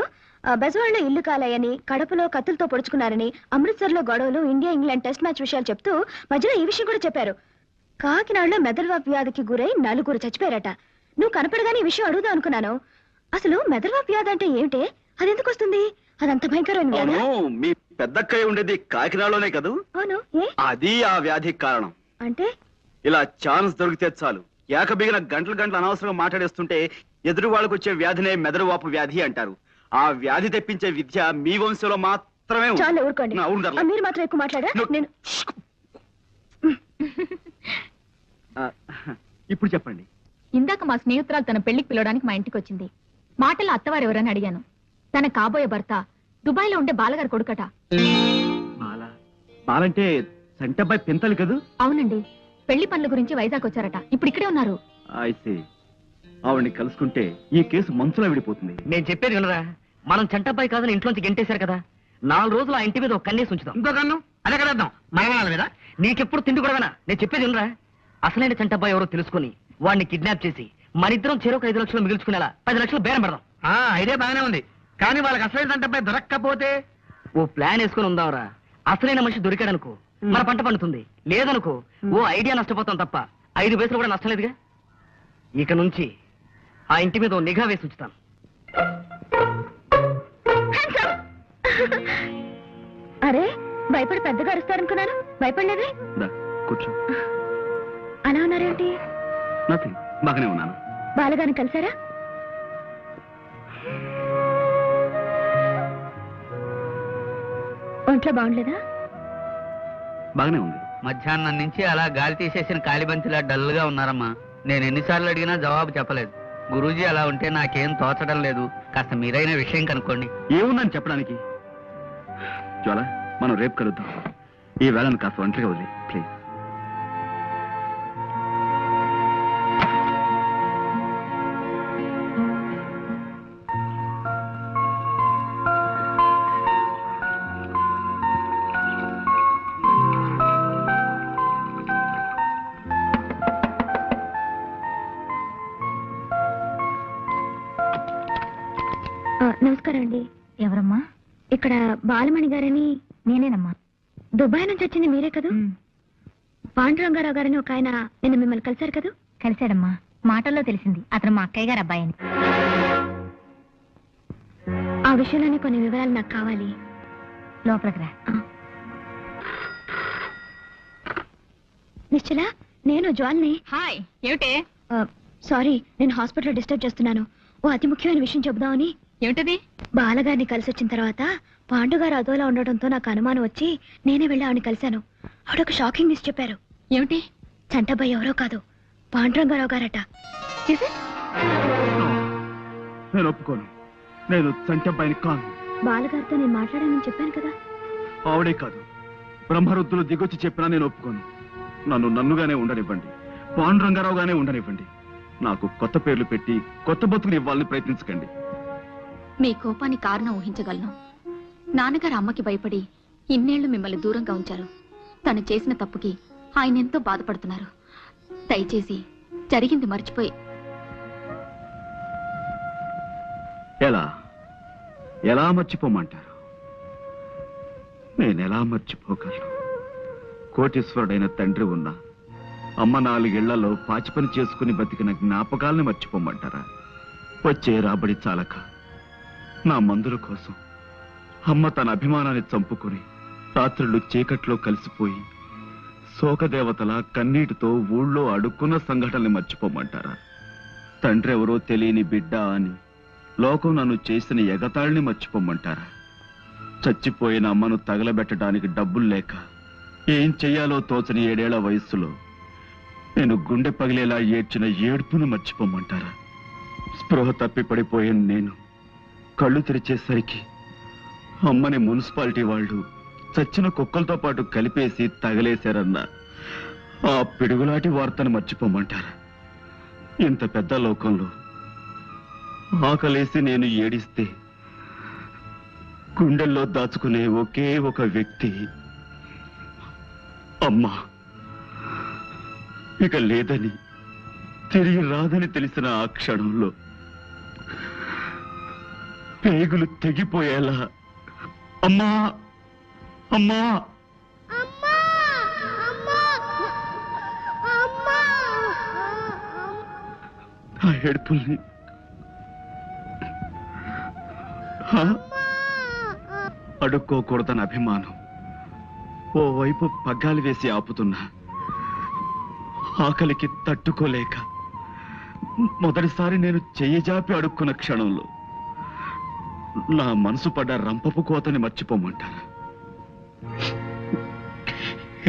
బెజవాడలో ఇల్లు కాలాయని, కడపలో కత్తులతో పొడుచుకున్నారని, అమృత్సర్ లో గొడవలు, ఇండియా ఇంగ్లాండ్ టెస్ట్ మ్యాచ్ విషయాలు చెప్తూ మధ్యలో ఈ విషయం కూడా చెప్పారు. కాకినాడలో మెదడువాపు వ్యాధికి గురై 4 చచ్చిపోయారట. నువ్వు కనపడగానే ఈ విషయం అడుగుదాం అనుకున్నాను. అసలు మెదడువాపు వ్యాధి అంటే ఏమిటి? అది ఎందుకు వస్తుంది? అదంత భయంకరమైన వ్యాధి. మీ పెద్దక్కయ్య ఉండేది కాకినాడలోనే కదూ? అవును. ఏ అది ఆ వ్యాధికి కారణం. అంటే ఇలా ఛాన్స్ దొరికితే చాలు ఏకబిగిన గంటలు అనవసరంగా మాట్లాడేస్తుంటే ఎదురు వాళ్ళకు వచ్చే వ్యాధినే మెదడువాపు వ్యాధి అంటారు. ఆ వ్యాధి తెప్పించే విద్య మీ వంశంలో మాత్రమే ఉంది. చాలు ఊరుకోండి. అవును ధర్లా. మీరు మాత్రం ఎక్కువ మాట్లాడా? నేను ఇప్పుడు చెప్పండి. ఇందాక మా స్నేహితురాలు తన పెళ్లికి పిలవడానికి మా ఇంటికి వచ్చింది. మాటల్లో అత్తవారు ఎవరని అడిగాను. తన కాబోయే భర్త దుబాయ్ లో ఉండే బాలగారు కొడుకట. బాలంటే సంటబ్బాయి పింతలు కదూ? అవునండి. పెళ్లి పనుల గురించి వైజాగ్ వచ్చారట. ఇప్పుడు ఇక్కడే ఉన్నారు. అయితే ఆవిడ్ని కలుసుకుంటే ఈ కేసు మంచులో విడిపోతుంది. నేను చెప్పేది వినరా? మనం చంటబ్బాయి కాదని ఇంట్లోంచి గెంటేశారు కదా. 4 రోజులు ఆ ఇంటి మీద ఒక కన్నేసి ఉంచుదాం. ఇంకో కన్ను అదే కదేద్దాం మరణాల మీద. నీకెప్పుడు తిండి కూడా వినా? నేను చెప్పేది వినరా? అసలైన చంటబ్బాయి ఎవరో తెలుసుకుని వాడిని కిడ్నాప్ చేసి మనిద్దరం చెరొక 5 లక్షలు మిగుల్చుకునేలా 10 లక్షలు బేరం పెడదాం. ఐడియా బాగానే ఉంది. కానీ వాళ్ళకి అసలైన అంటే దొరక్కపోతే ఓ ప్లాన్ వేసుకుని ఉందాంరా. అసలైన మనిషి దొరికాడనుకో మన పంట పండుతుంది. లేదనుకో ఓ ఐడియా నష్టపోతాం తప్ప 5 పైసలు కూడా నష్టం లేదుగా. ఇక నుంచి ఆ ఇంటి మీద ఓ నిఘా వేసి ఉంచుతాను. అరే భయపడి పెద్దగా అరుస్తారనుకున్నాను. భయపడలేదే? కూర్చో. అలా ఉన్నారేంటి? నథింగ్. బాగానే ఉన్నాను. బాలగారిని కలిసారా? ఒంట్లో బాగుండలేదా? బాగానే ఉంది. మధ్యాహ్నం నుంచి అలా గాలి తీసేసిన కాలిబంతిలా డల్ గా ఉన్నారమ్మా. నేను ఎన్నిసార్లు అడిగినా జవాబు చెప్పలేదు. గురూజీ అలా ఉంటే నాకేం తోచడం లేదు. కాస్త మీరైన విషయం కనుక్కోండి. ఏముందని చెప్పడానికి? జ్వాల, మనం రేపు కలుద్దాం. ఈ వేళను కాస్త ఒంటరిగా వదిలే ప్లీజ్. నమస్కారం అండి. ఎవరమ్మా? ఇక్కడ బాలమణి గారని. నేనేనమ్మా. దుబాయ్ నుంచి వచ్చింది మీరే కదూ? పాండురంగారావు గారని ఒక ఆయన నిన్న మిమ్మల్ని కలిశారు కదూ? కలిశాడమ్మా. మాటల్లో తెలిసింది అతను మా అక్కయ్య గారు అబ్బాయి అని. ఆ విషయంలోనే కొన్ని వివరాలు నాకు కావాలి. లోపలికి రా. నిశ్చల, నేను జ్వాల్ని. హాయ్. ఏమిటే? సారీ, నేను హాస్పిటల్లో డిస్టర్బ్ చేస్తున్నాను. ఓ అతి ముఖ్యమైన విషయం చెబుదామని. ఏమిటది? బాలగారిని కలిసి వచ్చిన తర్వాత పాండుగారు అదోలా ఉండటంతో నాకు అనుమానం వచ్చి నేనే వెళ్ళి ఆవిడని కలిశాను. ఆవిడొక షాకింగ్ న్యూస్ చెప్పారు. ఏమిటి? చంటబ్బాయి ఎవరో కాదు, పాండురంగారావు గారట. నేను ఒప్పుకోను. నేను చంటబ్బాయిని కాను. బాలగారితో నేను మాట్లాడానని చెప్పాను కదా. ఆవిడే కాదు, బ్రహ్మరుద్దులు దిగొచ్చి చెప్పినా నేను ఒప్పుకోను. నన్ను నన్నుగానే ఉండనివ్వండి. పాండురంగారావుగానే ఉండనివ్వండి. నాకు కొత్త పేర్లు పెట్టి కొత్త బతుకులు ఇవ్వాలని ప్రయత్నించకండి. మీ కోపానికి కారణం ఊహించగలను. నాన్నగారు అమ్మకి భయపడి ఇన్నేళ్లు మిమ్మల్ని దూరంగా ఉంచారు. తను చేసిన తప్పుకి ఆయన ఎంతో బాధపడుతున్నారు. దయచేసి జరిగింది మర్చిపోయి. ఎలా ఎలా మర్చిపోమంటారు? నేనెలా మర్చిపోగలను? కోటీశ్వరుడైన తండ్రి ఉన్నా అమ్మ 4 ఏళ్లలో పాచి పని చేసుకుని బతికిన జ్ఞాపకాల్ని మర్చిపోమంటారా? వచ్చే రాబడి చాలక నా మందుల కోసం అమ్మ తన అభిమానాన్ని చంపుకుని రాత్రులు చీకట్లో కలిసిపోయి శోకదేవతల కన్నీటితో ఊళ్ళో అడుక్కున్న సంఘటనల్ని మర్చిపోమంటారా? తండ్రి ఎవరో తెలియని బిడ్డ అని లోకం నన్ను చేసిన ఎగతాళిని మర్చిపోమంటారా? చచ్చిపోయిన అమ్మను తగలబెట్టడానికి డబ్బులు లేక ఏం చెయ్యాలో తోచని 7 ఏళ్ల వయస్సులో నేను గుండె పగిలేలా ఏడ్చిన ఏడ్పును మర్చిపోమంటారా? స్పృహ తప్పి పడిపోయిన నేను కళ్ళు తెరిచేసరికి అమ్మని మున్సిపాలిటీ వాళ్ళు చచ్చిన కుక్కలతో పాటు కలిపేసి తగలేశారన్న ఆ పిడుగులాంటి వార్తను మర్చిపోమంటారా? ఇంత పెద్ద లోకంలో ఆకలేసి నేను ఏడిస్తే గుండెల్లో దాచుకునే ఒకే ఒక వ్యక్తి అమ్మా. ఇక లేదని తిరిగి రాదని తెలిసిన ఆ క్షణంలో పేగులు తెగిపోయేలా అమ్మా అమ్మా ఆ ఏడుపుల్ని అడుక్కోకూడదని అభిమానం ఓవైపు పగ్గాలు వేసి ఆపుతున్నా ఆకలికి తట్టుకోలేక మొదటిసారి నేను చెయ్యజాపి అడుక్కున్న క్షణంలో నా మనసు పడ్డ రంపపు కోతని మర్చిపోమంటారా?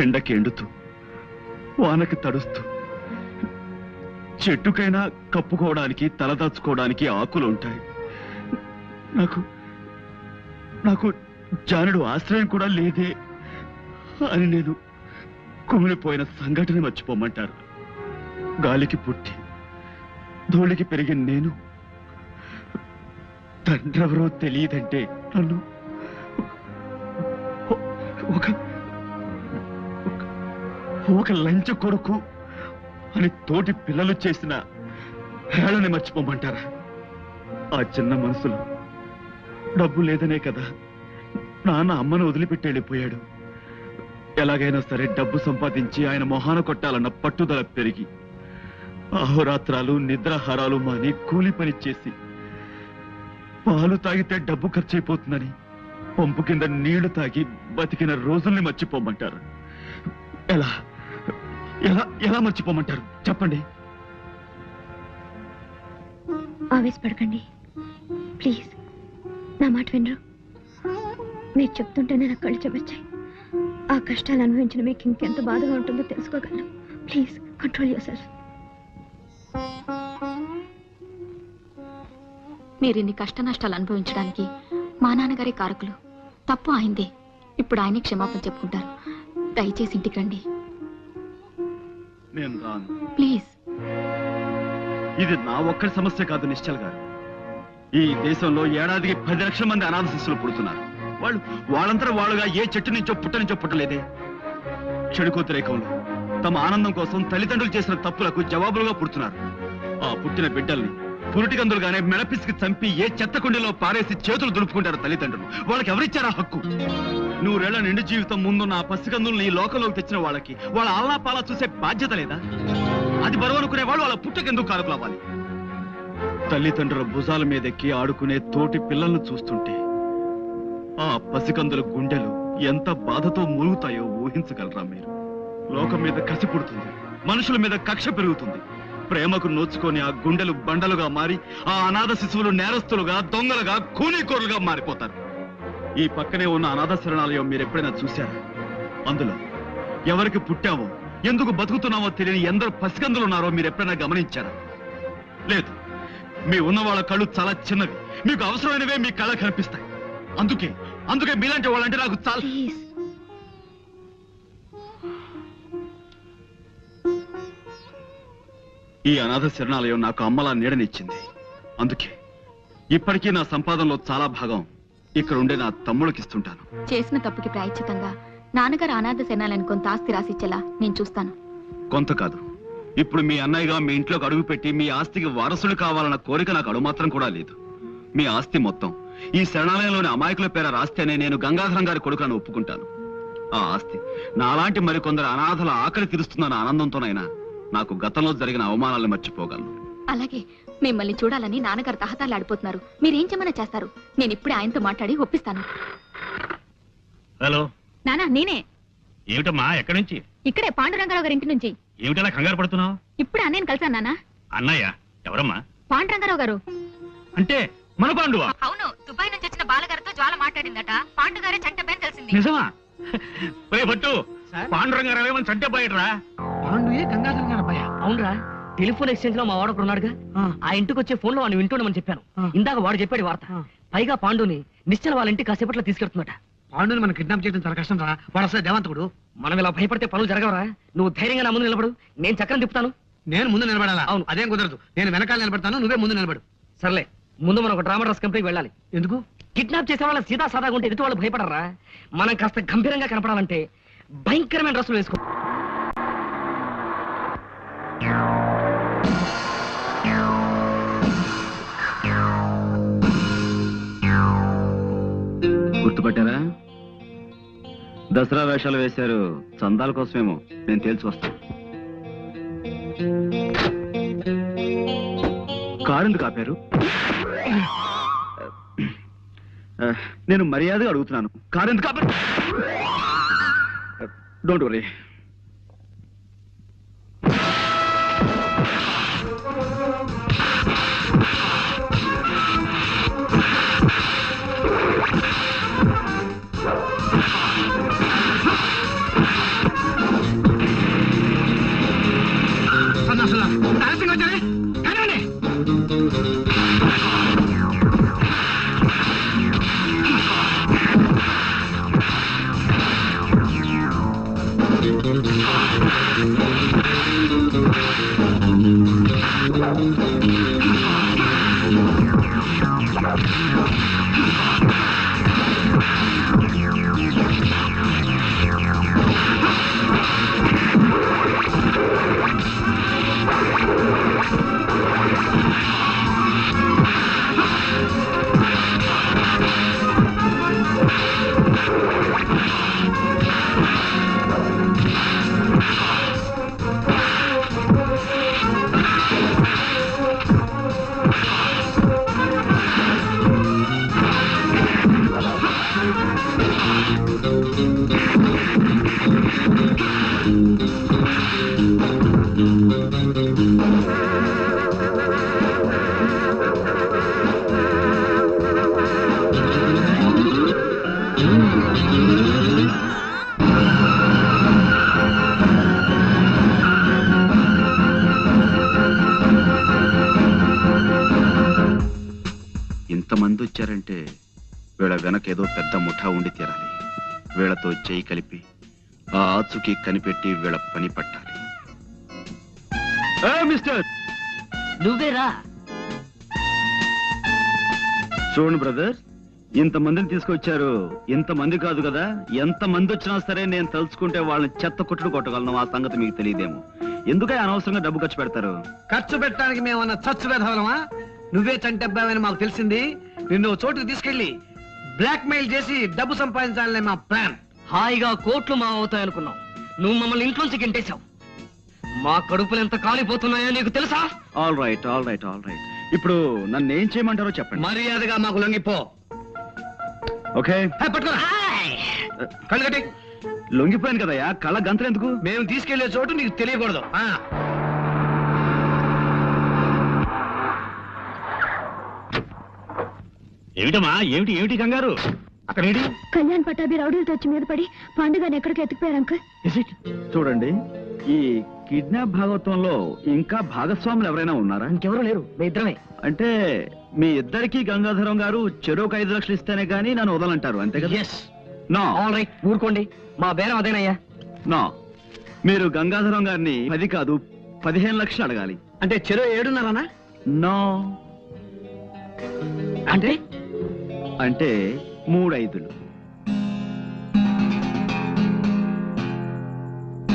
ఎండకి ఎండుతూ వానకి తడుస్తూ చెట్టుకైనా కప్పుకోవడానికి తలదాచుకోవడానికి ఆకులు ఉంటాయి. నాకు నాకు జానుడు ఆశ్రయం కూడా లేదే అని నేను కుమిలిపోయిన సంఘటన మర్చిపోమంటారు? గాలికి పుట్టి ధూళికి పెరిగిన నేను తండ్రెవరో తెలియదంటే నన్ను ఒక లంచ కొడుకు అని తోటి పిల్లలు చేసిన హేళని మర్చిపోమంటారా? ఆ చిన్న మనసులో డబ్బు లేదనే కదా నాన్న అమ్మను వదిలిపెట్టి వెళ్ళిపోయాడు. ఎలాగైనా సరే డబ్బు సంపాదించి ఆయన మొహాన కొట్టాలన్న పట్టుదల పెరిగి అహోరాత్రాలు నిద్రాహారాలు మాని కూలి పని చేసి పాలు తాగితే డబ్బు ఖర్చయిపోతుందని పంపు కింద నీళ్లు తాగి బతికిన రోజుల్ని మర్చిపోమంటారు? ఎలా ఎలా ఎలా మర్చిపోమంటారు చెప్పండి? ఆవేశపడకండి ప్లీజ్, నా మాట వినరు. మీరు చెప్తుంటేనే నా కళ్ళు చెమర్చాయి. ఆ కష్టాలు అనుభవించిన మీకు ఇంకెంత బాధగా ఉంటుందో తెలుసుకోగలను. Please control yourself. మీరు ఇన్ని కష్ట నష్టాలు అనుభవించడానికి మా నాన్నగారే కారకులు. తప్పు ఆయనదే. ఇప్పుడు ఆయనే క్షమాపణ చెప్పుకుంటారు. దయచేసి ఇంటికి రండి నేను రాను. ప్లీజ్. ఇది నా ఒక్కరి సమస్య కాదు నిశ్చల్ గారు. ఈ దేశంలో ఏడాదికి 10 లక్షల మంది అనాథ శిశువులు పుడుతున్నారు. వాళ్ళంతా వాళ్ళుగా ఏ చెట్టు నుంచో పుట్టలేదే. చెడుకోతిరేకంలో తమ ఆనందం కోసం తల్లిదండ్రులు చేసిన తప్పులకు జవాబులుగా పుడుతున్నారు. ఆ పుట్టిన బిడ్డల్ని పురిటిగందులుగానే మెడపిసికి చంపి ఏ చెత్త కుండీలో పారేసి చేతులు దులుపుకుంటారు తల్లిదండ్రులు. వాళ్ళకి ఎవరిచ్చారా హక్కు? 100 ఏళ్ల నిండు జీవితం ముందున్న ఆ పసికందుల్ని ఈ లోకంలోకి తెచ్చిన వాళ్ళకి వాళ్ళ ఆలా పాలా చూసే బాధ్యత లేదా? అది బరువు అనుకునే వాళ్ళు వాళ్ళ పుట్టకెందుకు కారకులు అవ్వాలి? తల్లిదండ్రుల భుజాల మీదెక్కి ఆడుకునే తోటి పిల్లలను చూస్తుంటే ఆ పసికందుల గుండెలు ఎంత బాధతో మూలుగుతాయో ఊహించగలరా మీరు? లోకం మీద కసి పుడుతుంది, మనుషుల మీద కక్ష పెరుగుతుంది. ప్రేమకు నోచుకొని ఆ గుండెలు బండలుగా మారి ఆ అనాథ శిశువులు నేరస్తులుగా, దొంగలుగా, కూనీకోరులుగా మారిపోతారు. ఈ పక్కనే ఉన్న అనాథ శరణాలయం మీరెప్పుడైనా చూశారా? అందులో ఎవరికి పుట్టామో, ఎందుకు బతుకుతున్నామో తెలియని ఎందరు పసికందులున్నారో మీరెప్పుడైనా గమనించారా? లేదు. మీ ఉన్న వాళ్ళ కళ్ళు చాలా చిన్నవి, మీకు అవసరమైనవే మీ కళ్ళ కనిపిస్తాయి. అందుకే మీలాంటి వాళ్ళంటే నాకు చాలా. ఈ అనాథ శరణాలయం నాకు అమ్మలా నీడనిచ్చింది. అందుకే ఇప్పటికీ నా సంపాదనలో చాలా భాగం ఇక్కడ ఉండే నా తమ్ముళ్ళకిస్తుంటాను. చేసిన తప్పుకి ప్రాయశ్చితంగా నాన్నగారు అనాథ శరణాలయాన్ని కొంత ఆస్తి రాసిచ్చేలా నేను చూస్తాను. కొంత కాదు, ఇప్పుడు మీ అన్నయ్యగా మీ ఇంట్లోకి అడుగుపెట్టి మీ ఆస్తికి వారసులు కావాలన్న కోరిక నాకు అడుగుమాత్రం కూడా లేదు. మీ ఆస్తి మొత్తం ఈ శరణాలయంలోని అమాయకుల పేర రాస్తేనే నేను గంగాధరం గారి కొడుకులను ఒప్పుకుంటాను. ఆ ఆస్తి నాలాంటి మరికొందరు అనాథల ఆకలి తీరుస్తుందన్న ఆనందంతోనైనా నాకు గతంలో జరిగిన అవమానాలను మర్చిపోగలను. అలాగే మిమ్మల్ని చూడాలని నాన్నగారు తహతాలాడిపోతున్నారు. మీరేం చెమన్నా చేస్తారు. నేను ఇప్పుడే ఆయనతో మాట్లాడి ఒప్పిస్తాను. హలో నానా, నేనే. ఏమిటమ్మా, ఎక్కడి నుంచి? ఇక్కడే పాండురంగారావు గారి ఇంటి నుంచి. ఏమిటలా కంగారు పడుతున్నావు? ఇప్పుడే అన్నయ్యని కలిసాను నాన్న. అన్నయ్య ఎవరమ్మా? పాండురంగారావు గారు. అంటే మన పాండువా? అవును, దుబాయ్ నుంచి వచ్చిన బాలగారితో జ్వాల మాట్లాడిందట. పాండు గారే చంటబేని తెలిసింది. నిజమా? పట్టు పాండురంగారావు ఏమని చంటే పోయట్రా? పాండుయే గంగాధరం గారు అబ్బాయా? అవునరా, టెలిఫోన్ ఎక్స్చేంజ్ లో మా వాడు ఉన్నాడుగా, ఆ ఇంటికి వచ్చే ఫోన్ లో వాడిని వింటుండమని చెప్పాను. ఇందాక వాడు చెప్పాడు వార్త. పైగా పాండుని నిశ్చల వాళ్ళ ఇంటికి కాసేపట్లో తీసుకెళ్తున్నట. పాండుని మనం కిడ్నాప్ చేయడం చాలా కష్టం రా. వాడు అసలు దేవంతకుడు. మనం ఇలా భయపడితే పనులు జరగవరా? నువ్వు ధైర్యంగా నా ముందు నిలబడు, నేను చక్రం తిప్పుతాను. నేను ముందు నిలబడాలా? అవును, అదేం కుదరదు. నేను వెనకాల నిలబడతాను, నువ్వే ముందు నిలబడు. సర్లే, ముందు మనం ఒక డ్రామా డ్రెస్ కంపెనీకి వెళ్ళాలి. ఎందుకు? కిడ్నాప్ చేసే వాళ్ళ సీదా సాదాగా ఉంటే ఎదుటి వాళ్ళు భయపడరా? మనం కాస్త గంభీరంగా కనపడాలంటే భయంకరమైన డ్రెస్సులు వేసుకో. గుర్తుపట్టారా? దసరా వేషాలు వేశారు, చందాల కోసమేమో. నేను తేల్చి వస్తాను. కారు ఎందుకు ఆపారు? నేను మర్యాదగా అడుగుతున్నాను, కారు ఎందుకు ఆపారు? Don't worry. ఇంతమంది వచ్చారంటే వీళ్ళ వెనక ఏదో పెద్ద ముఠా ఉండి తీరాలి. వీళ్ళతో చేయి కలిపి ఆ ఆచుకి కనిపెట్టి వీళ్ళ పని పట్టాలి. మిస్టర్, నువ్వేరా? చూడండి బ్రదర్, ఇంతమందిని తీసుకొచ్చారు. ఇంతమంది కాదు కదా, ఎంతమంది వచ్చినా సరే నేను తలుచుకుంటే వాళ్ళని చెత్త కొట్టుడు కొట్టగలను. ఆ సంగతి మీకు తెలియదేమో. ఎందుకే అనవసరంగా డబ్బు ఖర్చు పెడతారు? ఖర్చు పెట్టడానికి మేమన్నా చచ్చు వేధవలమా? నువ్వే చంటబ్బావని మాకు తెలిసింది. నిన్ను చోటుకు తీసుకెళ్లి బ్లాక్ మెయిల్ చేసి డబ్బు సంపాదించాలనే మా ప్లాన్. హాయిగా కోట్లు మా అవుతాయనుకున్నావు. నువ్వు మమ్మల్ని ఇంట్లోంచి గెంటేశావు. మా కడుపులు ఎంత కాలిపోతున్నాయో నీకు తెలుసా? All right, all right, all right. ఇప్పుడు నన్ను ఏం చేయమంటారో చెప్పండి. మర్యాదగా మాకు లొంగిపో. ఓకే, కళ్ళు కట్టి. లొంగిపోయాను కదయ్యా, కళ్ళ గంతలు ఎందుకు? మేము తీసుకెళ్లే చోటు నీకు తెలియకూడదు. ఏమిటమ్మా, ఏమిటి ఏమిటి కంగారు? అక్కడేంటి? కళ్యాణ్ పటాభి రౌడీలతో వచ్చి మీద పడి పాండుగాని ఎక్కడికి ఎత్తుకుపోయారు అంకుల్. చూడండి, ఈ కిడ్నాప్ భాగవతంలో ఇంకా భాగస్వాములు ఎవరైనా ఉన్నారా? ఇంకెవరూ లేరు, మీ ఇద్దరమే. అంటే మీ ఇద్దరికి గంగాధరం గారు చెరోకు 5 లక్షలు ఇస్తేనే గానీ నన్ను వదలంటారు, అంతే కదా? నో. ఆల్ రైట్, ఊరుకోండి. మా బేరం అదేనయ్యా. నో, మీరు గంగాధరం గారిని 10 కాదు 15 లక్షలు అడగాలి. అంటే చెరో 7.5? నో. అంటే అంటే 3 5.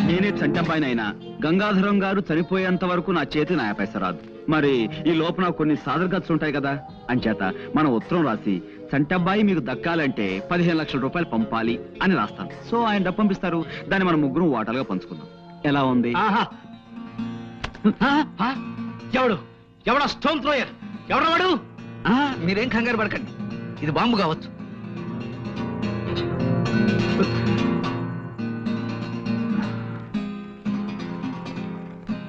నేనే చంటబ్బాయినైనా గంగాధరం గారు చనిపోయేంత వరకు నా చేతి నా పైస రాదు. మరి ఈ లోపల కొన్ని సాదర ఖర్చులు ఉంటాయి కదా, అంచేత మనం ఉత్తరం రాసి చంటబ్బాయి మీకు దక్కాలంటే 15 లక్షల రూపాయలు పంపాలి అని రాస్తాను. సో ఆయన డబ్బు పంపిస్తారు, దాన్ని మనం ముగ్గురు వాటాలుగా పంచుకుందాం. ఎలా ఉంది? ఎవడా స్టోన్ థ్రోయర్? ఎవడా వాడు? మీరేం కంగారు పడకండి, ఇది బాంబు కావచ్చు.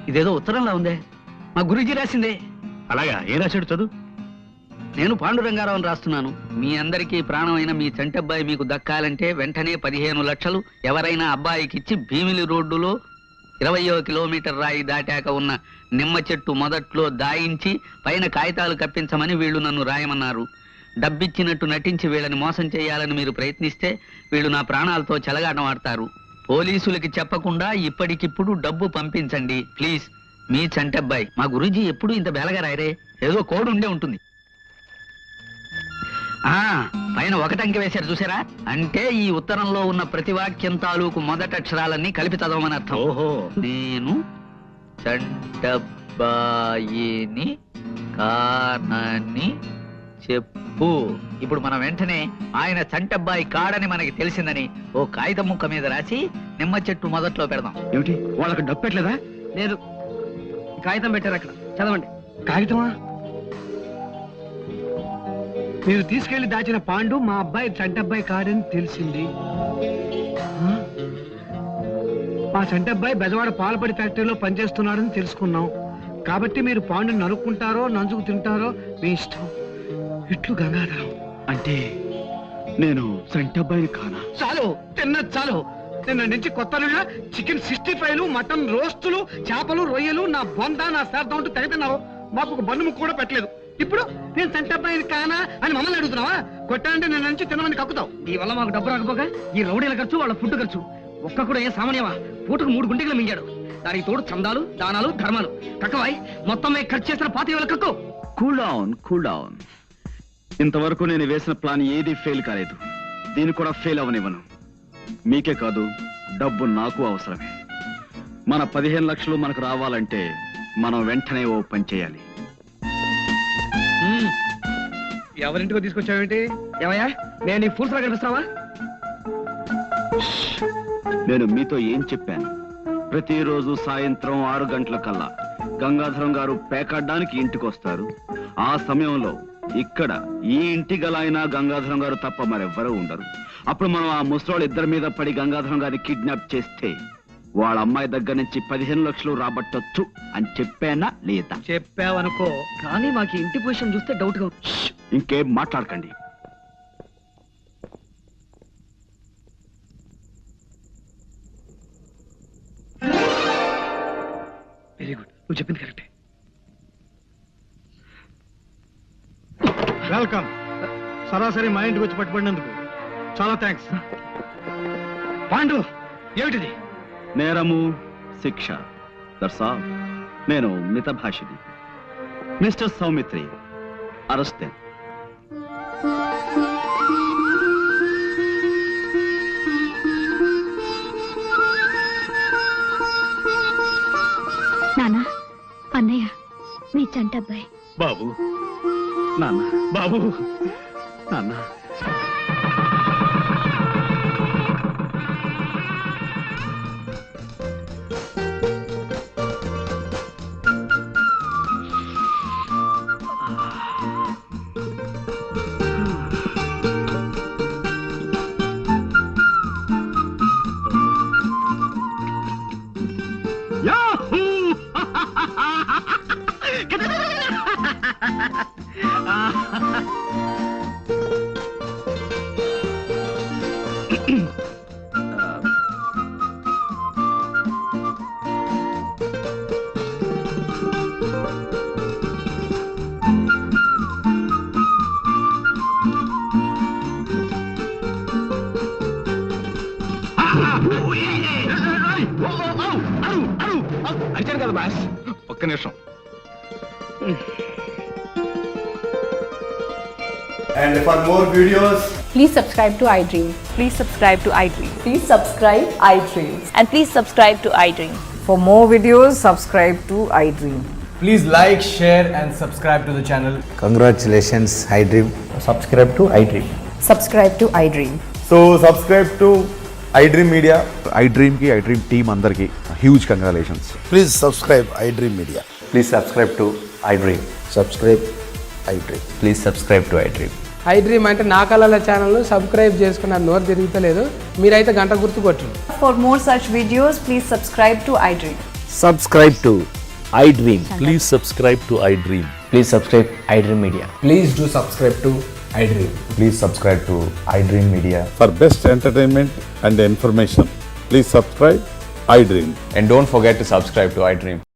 ఇదేదో ఉత్తరంలా ఉందే, మా గురూజీ రాసిందే. అలాగా, ఏ రాశాడు చదువు? నేను పాండురంగారావుని రాస్తున్నాను. మీ అందరికీ ప్రాణమైన మీ చంటబ్బాయి మీకు దక్కాలంటే వెంటనే 15 లక్షలు ఎవరైనా అబ్బాయికిచ్చి భీమిలి రోడ్డులో 20వ కిలోమీటర్ రాయి దాటాక ఉన్న నిమ్మ చెట్టు మొదట్లో దాయించి పైన కాగితాలు కప్పించమని వీళ్ళు నన్ను రాయమన్నారు. డబ్బిచ్చినట్టు నటించి వీళ్ళని మోసం చేయాలని మీరు ప్రయత్నిస్తే వీళ్ళు నా ప్రాణాలతో చెలగాటం ఆడతారు. పోలీసులకి చెప్పకుండా ఇప్పటికిప్పుడు డబ్బు పంపించండి ప్లీజ్. మీ చంటబ్బాయి. మా గురూజీ ఎప్పుడు ఇంత బేలగా రాయరే, ఏదో కోడ్ ఉండే ఉంటుంది. పైన 1 అంకె వేశారు చూసారా? అంటే ఈ ఉత్తరంలో ఉన్న ప్రతి వాక్యం తాలూకు మొదటి అక్షరాలన్నీ కలిపి చదవమని అర్థం. ఓహో. నేను చంటబ్బాయిని కానని చెప్పు. ఇప్పుడు మనం వెంటనే ఆయన చంటబ్బాయి కాడని మనకి తెలిసిందని ఓ కాగితం ముక్క మీద రాసి నిమ్మ చెట్టు మొదట్లో పెడదాం. ఏమిటి, వాళ్ళకి డబ్బు పెట్టలేదా? లేదు, కాగితం పెట్టారు అక్కడ, చదవండి. కాగితమా? మీరు తీసుకెళ్లి దాచిన పాండు మా అబ్బాయి చంటబ్బాయి కాడని తెలిసింది. మా చంటబ్బాయి బెజవాడ పాలపడి ఫ్యాక్టరీలో పనిచేస్తున్నాడని తెలుసుకున్నాం. కాబట్టి మీరు పాండుని నరుక్కుంటారో నంచుకు తింటారో మీ ఇష్టం. ఇట్లు గంగాధరం. అంటే నేను చంటబ్బాయిని కానా? చాలు, తిన్నది చాలు. నిన్న నుంచి కొత్త చికెన్ 65లు, మటన్ రోస్టులు, చేపలు, రొయ్యలు, నా బొంద, నా శార్థం అంటూ తెగతిన్నావు. మాకు ఒక బన్ను ముక్క కూడా పెట్టలేదు. ఇప్పుడు నేను చంటబ్బాయిని కానా అని మమ్మల్ని అడుగుతున్నావా? కొట్టాలంటే నిన్న నుంచి తినమని కక్కుతావు. ఈ వల్ల మాకు డబ్బు రాకపోగా ఈ రౌడీల ఖర్చు, వాళ్ళ ఫుడ్ ఖర్చు ఒక్క కూడా ఏం సామాన్యమా? పూటకు 3 గుంటలు మింగాడు. దానికి తోడు చందాలు, దానాలు, ధర్మాలు. కక్కవాయి మొత్తం ఖర్చు చేసిన 25,000 కక్కు. Cool down, cool down. ఇంతవరకు నేను వేసిన ప్లాన్ ఏది ఫెయిల్ కాలేదు. దీన్ని కూడా ఫెయిల్ అవనివ్వను. మీకే కాదు, డబ్బు నాకు అవసరమే. మన 15 లక్షలు మనకు రావాలంటే మనం వెంటనే ఓ పని చేయాలి. ఎవరింటికో తీసుకొచ్చావేంటి? ఏమయ్యా, నేను నీ ఫూల్స్ లా కనిపిస్తావా? నేను మీతో ఏం చెప్పాను? ప్రతిరోజు సాయంత్రం 6 గంటల కల్లా గంగాధరం గారు పేకాడడానికి ఇంటికి వస్తారు. ఆ సమయంలో ఇక్కడ ఈ ఇంటి గలైనా గంగాధరం గారు తప్ప మరెవ్వరూ ఉండరు. అప్పుడు మనం ఆ ముసలోళ్ళు ఇద్దరి మీద పడి గంగాధరం గారిని కిడ్నాప్ చేస్తే వాళ్ళ అమ్మాయి దగ్గర నుంచి 15 లక్షలు రాబట్టొచ్చు అని చెప్పానా లేదా? చెప్పావనుకో, కానీ మాకు ఇంటి పొజిషన్ చూస్తే డౌట్ గా. ఇంకేం మాట్లాడకండి. వెరీ గుడ్, నువ్వు చెప్పింది కరెక్టే. వెల్కమ్. సరాసరి మా ఇంటికి వచ్చి పట్టుబడినందుకు చాలా థ్యాంక్స్. పాండు, ఏమిటిది? నేరము, శిక్ష. That's all. నేను మితభాషిని. Mister Saumitri, arrested. నానా, అన్నయ్య, మీ చంటబ్బాయి. బాబు, నాన్న, బాబు, నాన్న. అరిచాను కదా బాస్, ఒక్క నిమిషం. And for more videos, please subscribe to iDream. Please subscribe to iDream. Please subscribe iDream. And please subscribe to iDream. For more videos, subscribe to iDream. Please like, share and subscribe to the channel. Congratulations, iDream. Subscribe to iDream. Subscribe to iDream. So subscribe to iDream Media. iDream కి iDream టీమ్ అందరికి huge congratulations. Please subscribe iDream Media. Please subscribe to iDream. Subscribe iDream. Please subscribe to iDream. iDream అంటే నా కళల ఛానల్ సబ్స్క్రైబ్ చేసుకున్న నోరు తిరుగుతలేదు, మీరైతే గంట గుర్తు కొట్టండి. For more such videos, please subscribe to iDream. Subscribe to iDream. Please subscribe to iDream. Please subscribe iDream Media. Please do subscribe to iDream. Please subscribe to iDream Media. For best entertainment and information, please subscribe iDream. And don't forget to subscribe to iDream.